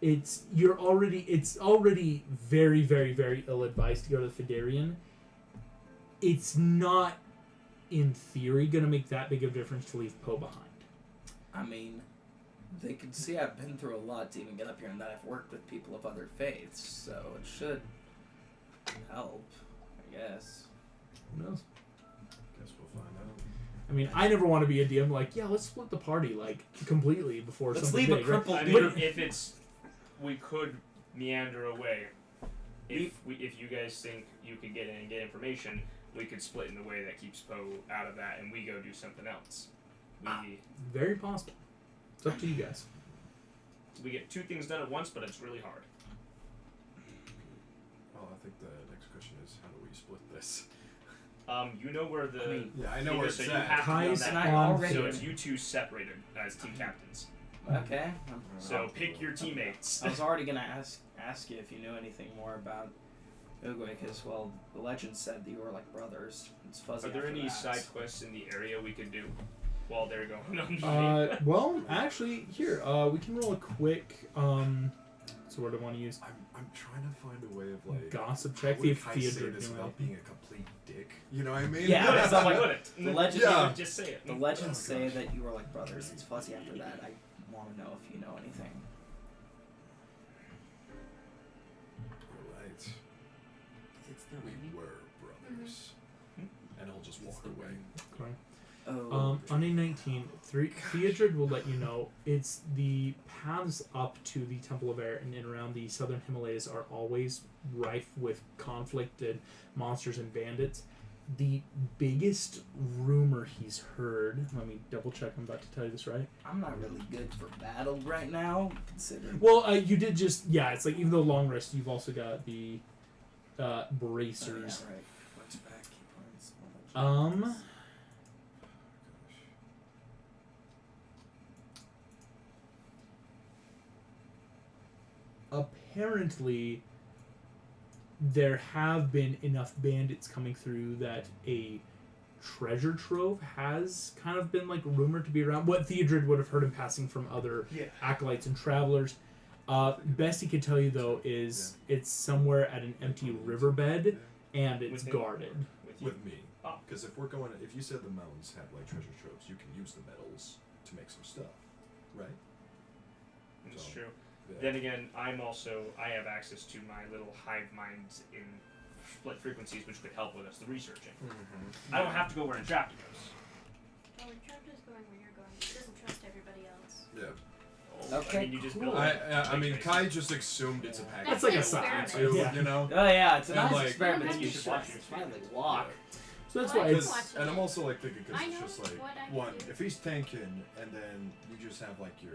It's already very, very, very ill advised to go to the Fidarian. It's not, in theory, gonna make that big of a difference to leave Poe behind. I mean, they can see I've been through a lot to even get up here, and that I've worked with people of other faiths, so it should help, I guess. Who knows? Guess we'll find out. I mean, I never want to be a DM like, yeah, let's split the party like completely before Let's something leave a big, right? crippled I dude. mean, if it's, we could meander away. If you guys think you could get in and get information, we could split in a way that keeps Poe out of that, and we go do something else. Very possible. It's up to you guys. We get two things done at once, but it's really hard. Oh, I think the next question is how do we split this? You know where the Yeah, I know where it's so you at. have to be on Kai's that I on already- So foot. it's you two separated as team captains. Okay. So pick your teammates. I was already gonna ask you if you knew anything more about Uguay, because well, the legend said that you were like brothers. It's fuzzy. Are there after any that. side quests in the area we could do while they're going on? Well, actually, here, we can roll a quick, so what do I want to use? I'm trying to find a way of like Gossip how check, would the Kai say Theodore this doing without anything. being a complete dick. You know what I mean? Yeah, No, that's that's not not like- it. the legend- Yeah. Just say it. The legends Oh, say gosh. that you were like brothers. It's fuzzy after that. I want to know if you know anything. Alright. We were brothers. And he'll just walk away. Okay. Oh. On a 19, Theodred will let you know it's the paths up to the Temple of Air and in around the southern Himalayas are always rife with conflict and monsters and bandits. The biggest rumor he's heard, let me double check, I'm about to tell you this right. I'm not really good for battle right now, considering. Well, you did just, yeah, it's like even though long rest, you've also got the bracers. Oh, yeah, right. What's back? Key points. Apparently there have been enough bandits coming through that a treasure trove has kind of been like rumored to be around. What Theodred would have heard in passing from other acolytes and travelers. Best he could tell you though is it's somewhere at an empty riverbed and it's With him? guarded. With you. With me. Oh. Because if you said the mountains have like treasure troves, you can use the metals to make some stuff. Right? It's So, true. yeah. Then again, I have access to my little hive minds in split frequencies, which could help with us, the researching. Mm-hmm. I don't have to go where Entrapta goes. Oh, Entrapta's going where you're going. He doesn't trust everybody else. Yeah. Okay, I mean, you just cool. build I mean, like Kai just assumed it's a package. That's like a deal science, too, yeah. you know? Oh yeah, it's a And, nice like- experiment. You You should should finally walk. So that's Well, why I it's. can watch it. And I'm also like thinking because I it's know just like what I can one, do. if he's tanking and then you just have like your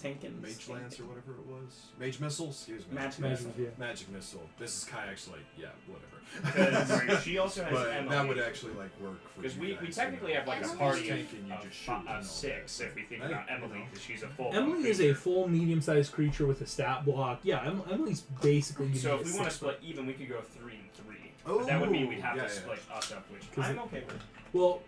Tanking. mage lance or whatever it was, mage missile, excuse me, Magic missile, yeah. magic missile. This is kayak's like whatever. Because she also has but Emily. that would actually like work for Because you we guys, technically you know. have like a Emily's party tanking, you of, just shoot and all of 6 that. if we think Hey, about you Emily know. because she's a full. Emily is a full medium-sized creature with a stat block. Yeah, Emily's basically. So giving if you we a want to 6 foot. split even, we could go 3 and 3. But that would mean we'd have yeah, to yeah. split us up, which 'Cause I'm it- okay with. Well,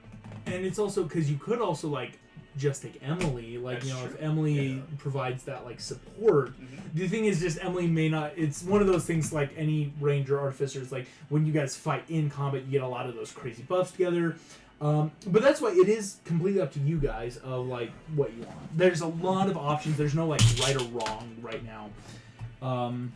and it's also because you could also like just take Emily, like That's if true. Emily Yeah. provides that like support. The thing is, just Emily may not. It's one of those things like any ranger artificers. Like when you guys fight in combat, you get a lot of those crazy buffs together. But that's why it is completely up to you guys of like what you want. There's a lot of options. There's no like right or wrong right now. I want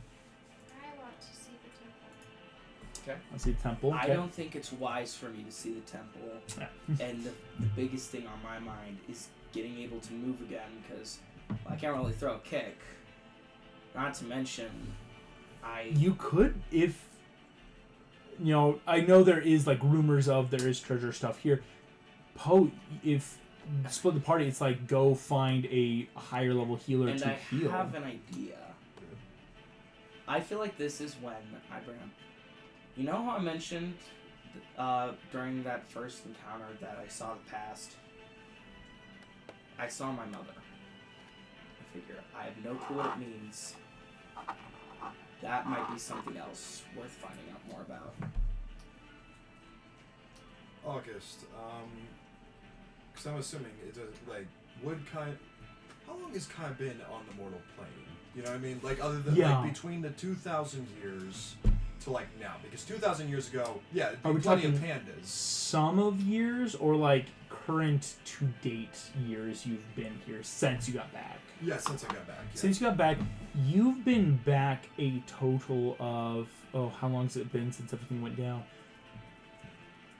to see the temple. Let's see the temple. I okay. don't think it's wise for me to see the temple. Yeah. And the biggest thing on my mind is getting able to move again because I can't really throw a kick. Not to mention, You could if. I know there is like rumors of there is treasure stuff here. If split the party, it's like go find a higher level healer and to I heal. have an idea. I feel like this is when I bring up. You know how I mentioned during that first encounter that I saw the past? I saw my mother. I figure I have no clue what it means. That might be something else worth finding out more about. August, because I'm assuming it does, like, how long has Kai been on the mortal plane? You know what I mean? Like, other than, Yeah. like, between the 2,000 years to, like, now. Because 2,000 years ago, yeah, Are there'd we be plenty of talking pandas. some of years or like current to date years you've been here since you got back? Yeah, since I got back. Yeah. Since you got back, you've been back a total of how long has it been since everything went down?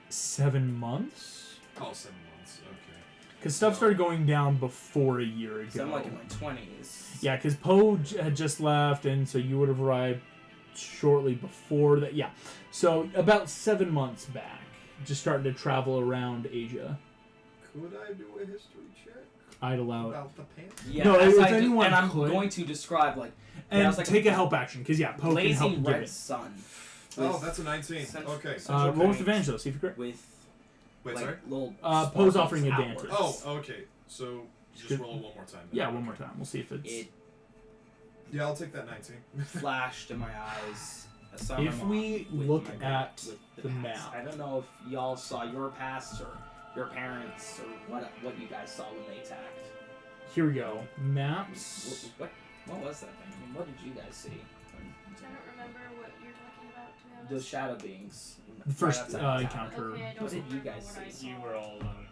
7 months? Oh, 7 months, okay. Because stuff started going down before a year ago. So I'm like in my 20s. Yeah, because Poe had just left, and so you would have arrived shortly before that. Yeah, so about 7 months back, just starting to travel around Asia. Could I do a history check I'd allow it. about the pandas? Yeah, No, as if I do- anyone and I'm could- going to describe like And I was like take a help action, because yeah, Poe can help blazing give red it. sun. Oh, with- that's a 19. Central- Okay. central Roll with points advantage though, see if you're correct. with Wait, like sorry? little Poe's sparkles offering outwards. advantage. Oh, okay. So, just Good. roll it one more time. Then. Yeah, one more time. We'll see if it's. It Yeah, I'll take that 19. flashed in my eyes. I saw my If mom we with look my at with the past. map. I don't know if y'all saw your past or your parents or what you guys saw when they attacked. Here we go. Maps. What was that thing? I mean, what did you guys see? I don't remember what you're talking about, to be honest. Those shadow beings. The right first outside the town. encounter. Okay, I don't What did you remember guys what I see? saw. You were all alone.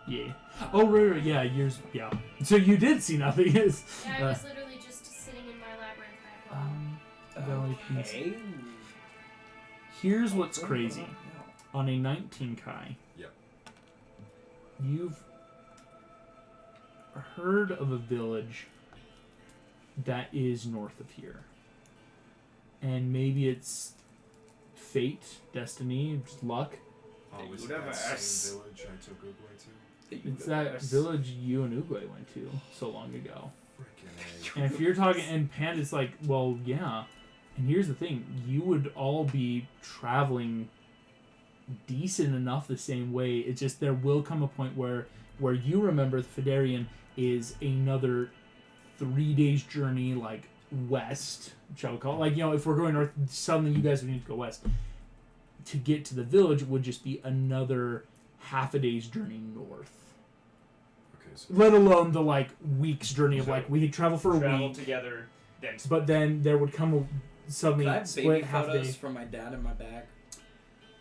Yeah. Oh, right. Yeah, years. Yeah. So you did see nothing. Is. Yeah, I was literally just sitting in my labyrinth. Valley Peace. Okay. Here's what's crazy. No. On a 19 Kai. Yep. You've heard of a village that is north of here. And maybe it's fate, destiny, just luck. Oh, was it universe. that same village I took Uguay to? The It's that universe. village you and Uguay went to so long ago. Freaking And if you're talking, and Panda's like, well, yeah. And here's the thing: you would all be traveling decent enough the same way. It's just there will come a point where you remember the Fedarian is another 3 days journey, like west, shall we call it? Like, if we're going north, suddenly you guys would need to go west. To get to the village would just be another half a day's journey north. Okay, so Let alone the week's journey of So, we could travel for a Travel week, together, then but then there would come suddenly Could I have split baby half photos day. from my dad in my bag?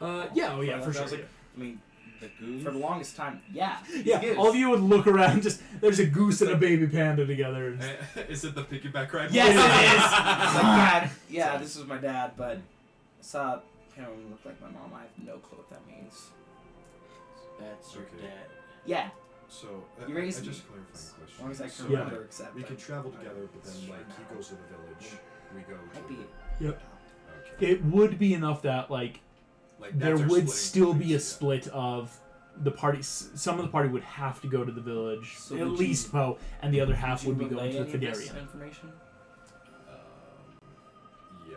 Yeah, oh yeah, for I sure. was like, I mean, The goose. for the longest time, yeah. Yeah, Goose. all of you would look around. Just there's a goose and a baby panda together. And is it the piggyback ride? Yes, it is. Yes. Like, Dad, yeah, this is my dad, but I saw him look like my mom. I have no clue what that means. That's your Okay. dad. Yeah, So, You raised me. just clarifying as question. long as I So, can Yeah. remember, except we could travel together, but then, he goes to the village, we go Might to... be. Yep. Okay. It would be enough that Like there that's our would splitting still point, be a yeah. split of the party. Some of the party would have to go to the village, So at would least Poe, and the other half would be relay going to the any of this Fidarian. information? Yeah.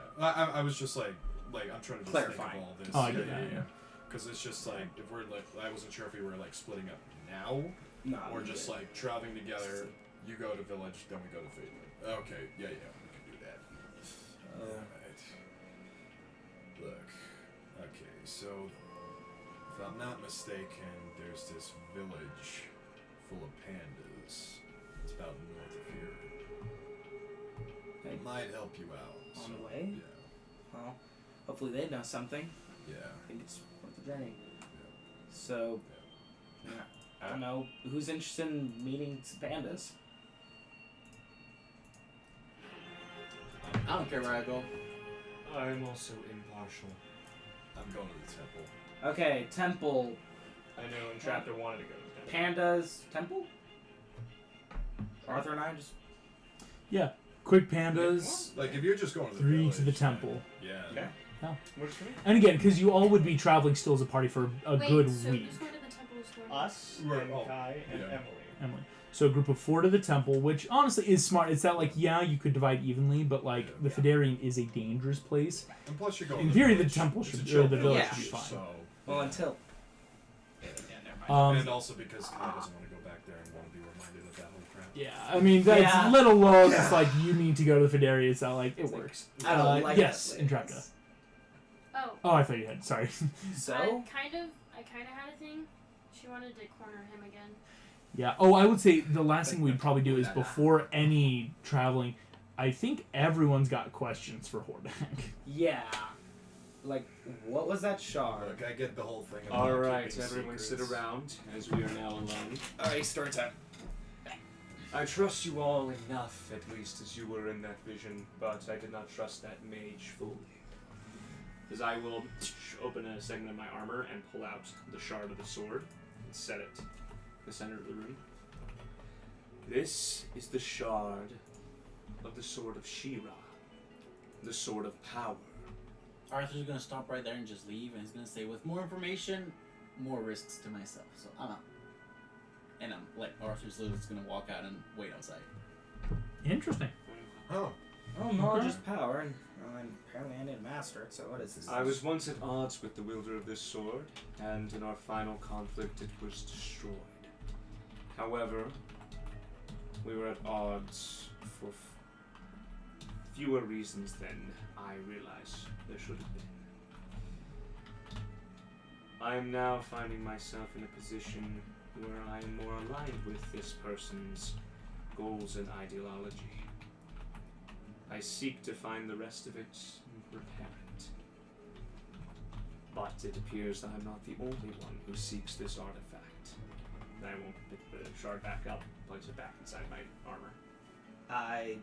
I was just like I'm trying to just Clarify. think of all this. Oh, I get that, yeah. Because it's just like if we're like I wasn't sure if we were like splitting up now No. or just like traveling together. You go to village, then we go to Fate. Okay. Yeah. We can do that. Alright. Look. Okay. So if I'm not mistaken, there's this village full of pandas. It's about north of here. Okay. Might help you out. On the way? Yeah. Well, hopefully they know something. Yeah. I think it's worth the journey. So, yeah, I don't know. Who's interested in meeting some pandas? I don't care where I go. I'm also impartial. I'm going to the temple. Okay, temple. I know Entraptor wanted to go to the temple. Pandas. Temple? Arthur and I just... Yeah, quick pandas. Like if you're just going to the 3 village, to the temple. Yeah. Okay. Yeah. Works for me. And again, because you all would be traveling still as a party for a Wait, good so week. who's going to the temple? Who's going to Us, Right, and oh, Kai, and yeah. Emily. Emily. So a group of 4 to the temple, which honestly is smart. It's that like you could divide evenly, but like the Fidarian is a dangerous place. And plus you're going. In to theory, the village. temple It's a should- chill or the village should be fine. So, Well, until... Yeah, never mind. and also because Kai doesn't want to go back there and want to be reminded of that whole crap. Yeah, I mean that's Yeah. a little low. It's like you need to go to the Fidarian. It's not like it works. I don't like yes, that place. Intrapta. Oh, Oh, I thought you had. Sorry. So? I kind of had a thing. She wanted to corner him again. Yeah. Oh, I would say the last thing we'd probably do is before any traveling. I think everyone's got questions for Hordak. Yeah. Like, what was that shard? Look, I get the whole thing. Of All not right, keeping everyone, sit secrets. around as we are now alone. Alright, story time. I trust you all enough, at least as you were in that vision, but I did not trust that mage fully. As I will open a segment of my armor and pull out the shard of the sword and set it in the center of the room. This is the shard of the sword of Shira, the sword of power. Arthur's gonna stop right there and just leave, and he's gonna say, with more information, more risks to myself. So I'm out. And I'm like, Arthur's literally just gonna walk out and wait outside. Interesting. Oh. Oh, knowledge is power, and apparently I need to master it, so what is this? I was once at odds with the wielder of this sword, and in our final conflict it was destroyed. However, we were at odds for fewer reasons than I realized there should have been. I am now finding myself in a position where I am more aligned with this person's goals and ideology. I seek to find the rest of it and repair it. But it appears that I'm not the only one who seeks this artifact. I won't pick the shard back up, place it back inside my armor. I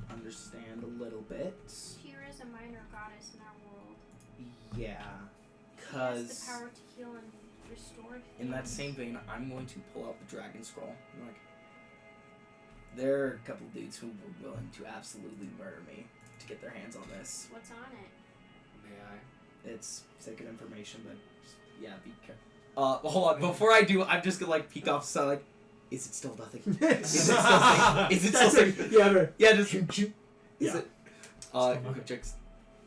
understand a little bit. Shira is a minor goddess in our world. Yeah. She has Because the power to heal and restore things. in that same vein, I'm going to pull out the dragon scroll. I'm like, there are a couple dudes who were willing to absolutely murder me to get their hands on this. What's on it? May I? It's sacred information, but just, yeah, be careful. Hold on. Before I do, I'm just gonna like peek off the side, like, is it still nothing? Is it still safe? Is it still safe? Yeah, just. Is Yeah. it? Quick checks.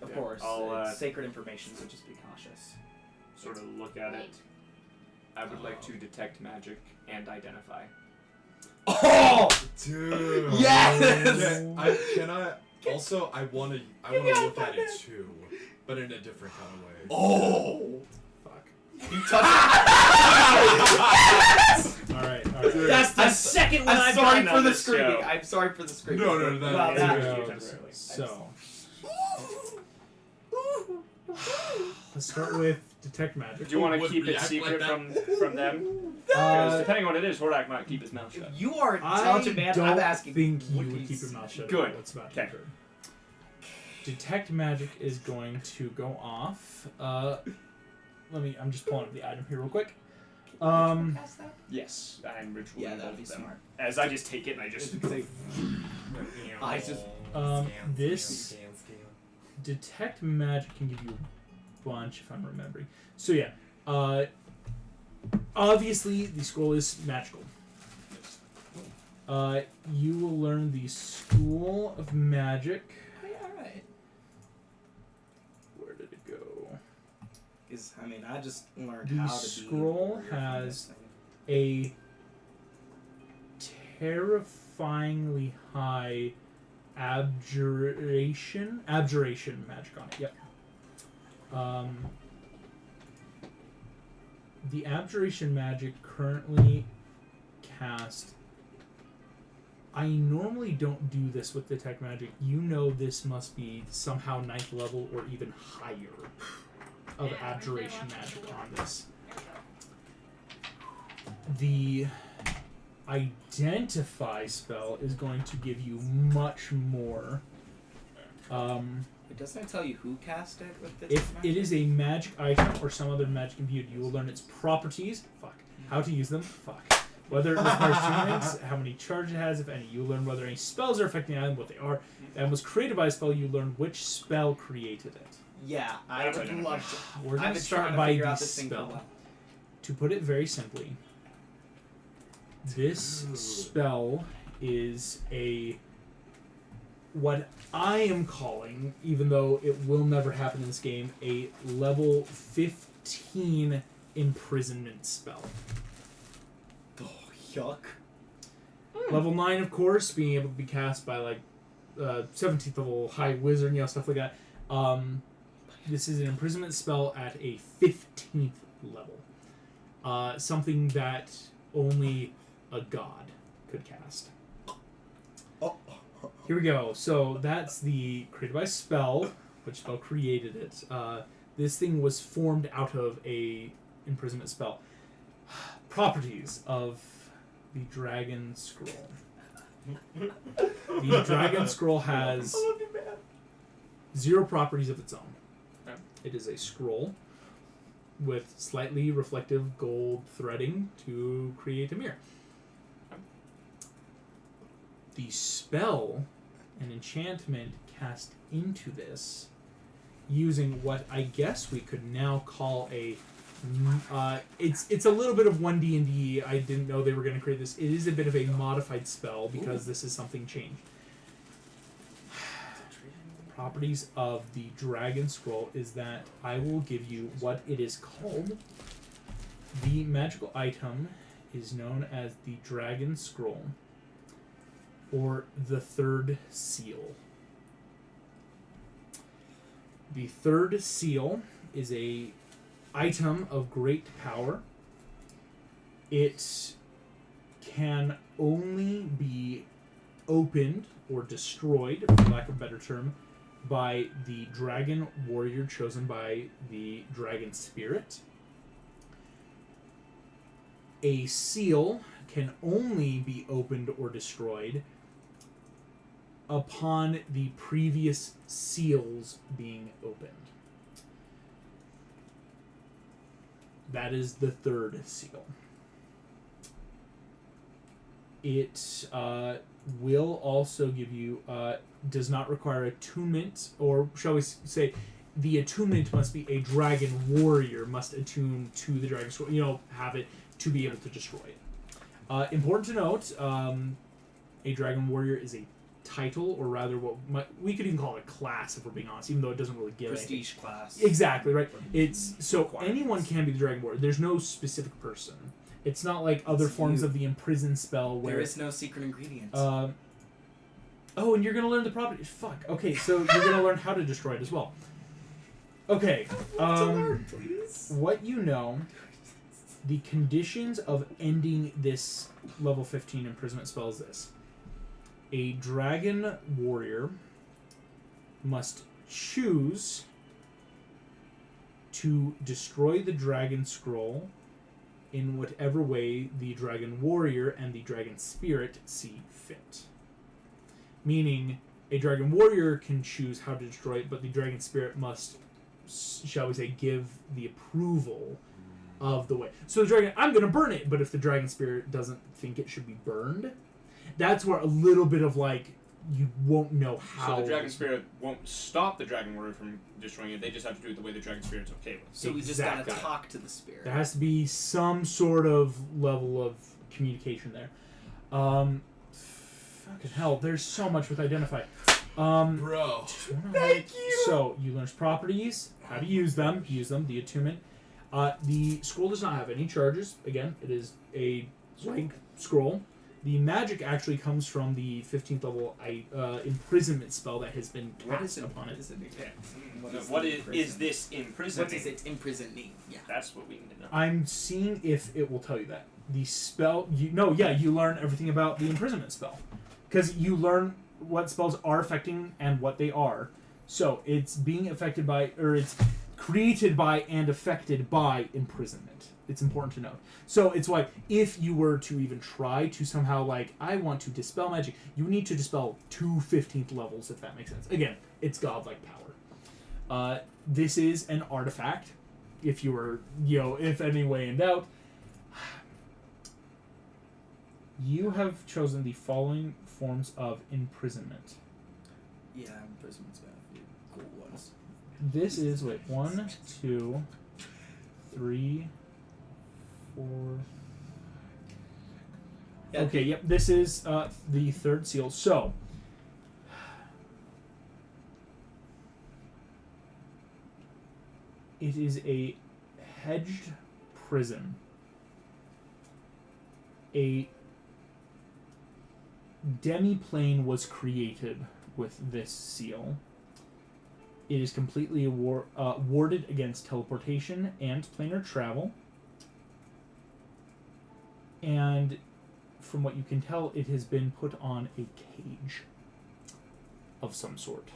Of Yeah, course, I'll, it's sacred information, so just be cautious. Sort of look at it. Wait. I would like to detect magic and identify. Oh! Dude. Yes! Also, I want to look at it too, but in a different kind of way. Oh! Fuck. You touched it. All right. That's the second one I'm I've sorry gotten for on the this screaming. show. I'm sorry for the screaming. No, Well, that. that- Yeah. So let's start with detect magic. Do you want to would keep it react secret like from them? Because depending on what it is, Hordak might keep his mouth shut. You are an I intelligent man. don't I'm asking. think you what would he's- keep your mouth shut. Good. about What's about to Okay. occur. Detect magic is going to go off. I'm just pulling up the item here real quick. Yes, I'm ritual. Yeah, in that'd both be of them. smart. As I just take it and I just. I just. This detect magic can give you bunch if I'm remembering. So yeah, obviously the scroll is magical. You will learn the School of Magic. Oh, yeah, alright. Where did it go? I just learned The how to scroll be a warrior from has this thing. A terrifyingly high abjuration magic on it. Yep. The abjuration magic currently cast. I normally don't do this with detect magic. You know this must be somehow 9th level or even higher of Yeah, abjuration they're magic watching on the this. There we go. The identify spell is going to give you much more. Wait, doesn't it tell you who cast it with this If magic? it is a magic item or some other magic imbued, you will learn its properties. Fuck. How to use them. Fuck. Whether it requires tunings, how many charge it has, if any. You learn whether any spells are affecting the item, what they are. And was created by a spell, you learn which spell created it. Yeah, I That's would identify. love to. We're I've going to been start trying to by figure the out this thing for a spell. while. To put it very simply, this spell is what I am calling, even though it will never happen in this game, a level 15 imprisonment spell. Oh, yuck. Level 9, of course, being able to be cast by, 17th level high wizard, stuff like that. This is an imprisonment spell at a 15th level. Something that only a god could cast. Oh. Here we go. So that's the created by spell, which spell created it. This thing was formed out of a imprisonment spell. Properties of the Dragon Scroll. The Dragon Scroll has 0 properties of its own. Okay. It is a scroll with slightly reflective gold threading to create a mirror. The spell, an enchantment cast into this, using what I guess we could now call a it's a little bit of 1D&D. I didn't know they were going to create this. It is a bit of a modified spell because this is something changed. Properties of the Dragon Scroll is that I will give you what it is called. The magical item is known as the Dragon Scroll, or the Third Seal. The Third Seal is a item of great power. It can only be opened or destroyed, for lack of a better term, by the dragon warrior chosen by the dragon spirit. A seal can only be opened or destroyed upon the previous seals being opened. That is the third seal. It will also give you, does not require attunement, or shall we say, the attunement must be a dragon warrior must attune to the dragon scroll, have it to be able to destroy it. Important to note, a dragon warrior is a title, or rather we could even call it a class if we're being honest, even though it doesn't really give anything. Prestige class. Exactly, right? It's so anyone can be the dragon warrior. There's no specific person. It's not like other forms of the imprison spell where there is no secret ingredient. oh, and you're gonna learn the properties. Fuck. Okay, so you're gonna learn how to destroy it as well. Okay. Please. What you know, the conditions of ending this level 15 imprisonment spell is this. A dragon warrior must choose to destroy the dragon scroll in whatever way the dragon warrior and the dragon spirit see fit. Meaning, a dragon warrior can choose how to destroy it, but the dragon spirit must, shall we say, give the approval of the way. So the dragon, I'm going to burn it, but if the dragon spirit doesn't think it should be burned, that's where a little bit of you won't know how. So the dragon spirit won't stop the dragon warrior from destroying it. They just have to do it the way the dragon spirit's okay with. So we just Exactly. gotta talk to the spirit. There has to be some sort of level of communication there. Fucking hell, there's so much with identify. Bro. Thank you. So you learn properties, how to use them, the attunement. The scroll does not have any charges. Again, it is a blank scroll. The magic actually comes from the 15th level imprisonment spell that has been cast upon it. What is this imprisoning? What does it imprisoning? Yeah. That's what we need to know. I'm seeing if it will tell you that. The spell, you learn everything about the imprisonment spell. Because you learn what spells are affecting and what they are. So it's being affected by, or it's created by and affected by imprisonment. It's important to note. So it's why if you were to even try to somehow I want to dispel magic, you need to dispel 2 15th levels, if that makes sense. Again, it's godlike power. This is an artifact. If you were, if any way in doubt, you have chosen the following forms of imprisonment. Yeah, imprisonment's got a few cool ones. This is 1, 2, 3, 4. Yeah, Okay, yep. This is the third seal. So, it is a hedged prison. A demi-plane was created with this seal. It is completely warded against teleportation and planar travel. And from what you can tell, it has been put on a cage of some sort.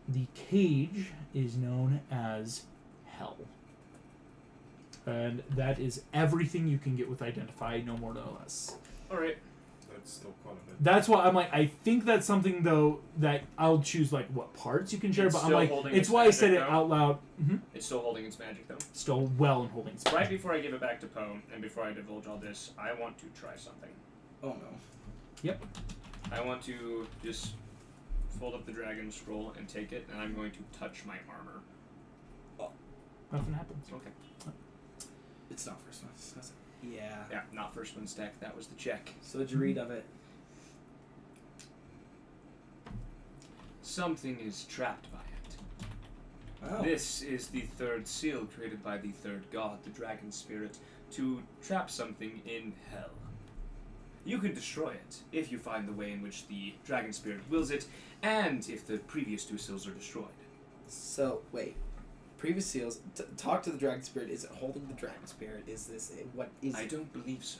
The cage is known as Hell. And that is everything you can get with Identify, no more, no less. Alright. That's still quite a bit. That's why I'm I think that's something, though, that I'll choose, what parts you can share, It's but I'm still holding it's its why I said it magic, though? out loud. Mm-hmm. It's still holding its magic, though. Still well in holding space. Right before I give it back to Poe, and before I divulge all this, I want to try something. Oh no. Yep. I want to just fold up the dragon scroll and take it, and I'm going to touch my armor. Nothing happens. Okay. It's not first one. Yeah. Yeah, not first one stack. That was the check. So what'd you read of it? Something is trapped by it. Oh. This is the third seal created by the third god, the dragon spirit, to trap something in hell. You can destroy it if you find the way in which the dragon spirit wills it, and if the previous 2 seals are destroyed. So wait. Previous seals. Talk to the dragon spirit. Is it holding the dragon spirit? Is this what is? I don't believe so.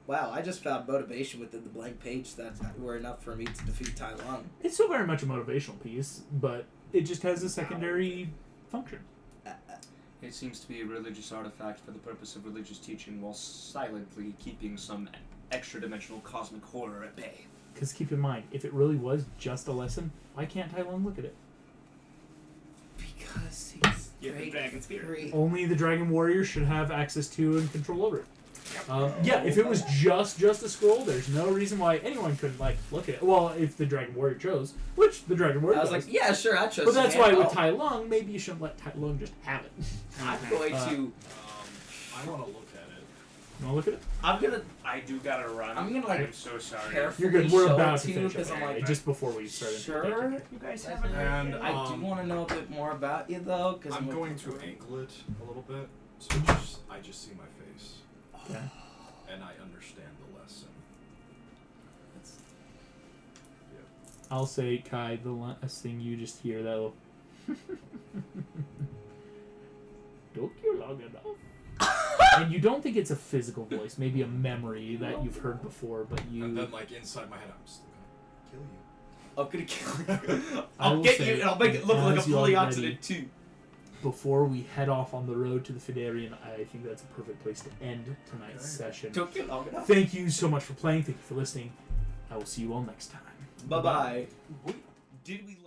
Wow, I just found motivation within the blank page that were enough for me to defeat Tai Lung. It's still very much a motivational piece, but it just has a secondary function. It seems to be a religious artifact for the purpose of religious teaching while silently keeping some extra-dimensional cosmic horror at bay. Because keep in mind, if it really was just a lesson, why can't Tai Lung look at it? Because he's You're the dragon spirit. Only the Dragon Warrior should have access to and control over it. Yeah, if it was just a scroll, there's no reason why anyone couldn't look at it. Well, if the Dragon Warrior chose, which the Dragon Warrior I was does. like, yeah, sure, I chose. But that's why with Tai. Tai Lung, maybe you shouldn't let Tai Lung just have it. I'm going to. I want to look at it. You want to look at it? I'm gonna I do gotta run. I'm gonna, I'm so sorry. carefully You're good. We're show about it to to you finish because up I'm like, just before we started. sure. You guys have a And I do want to know a bit more about you though, because I'm going to angle it a little bit, so I just see my face, Okay. and I understand the lesson. I'll say, Kai, the last thing you just hear, that'll... Took you long enough. And you don't think it's a physical voice, maybe a memory that you've heard before, but you... And then, inside my head, I'm still gonna kill you. I'm gonna kill you. I I'll will get say, you, and I'll make it look like a as you fully already- oxidant too. Before we head off on the road to the Fidarian, I think that's a perfect place to end tonight's session. Took you long enough. Thank you so much for playing. Thank you for listening. I will see you all next time. Bye bye. Did we?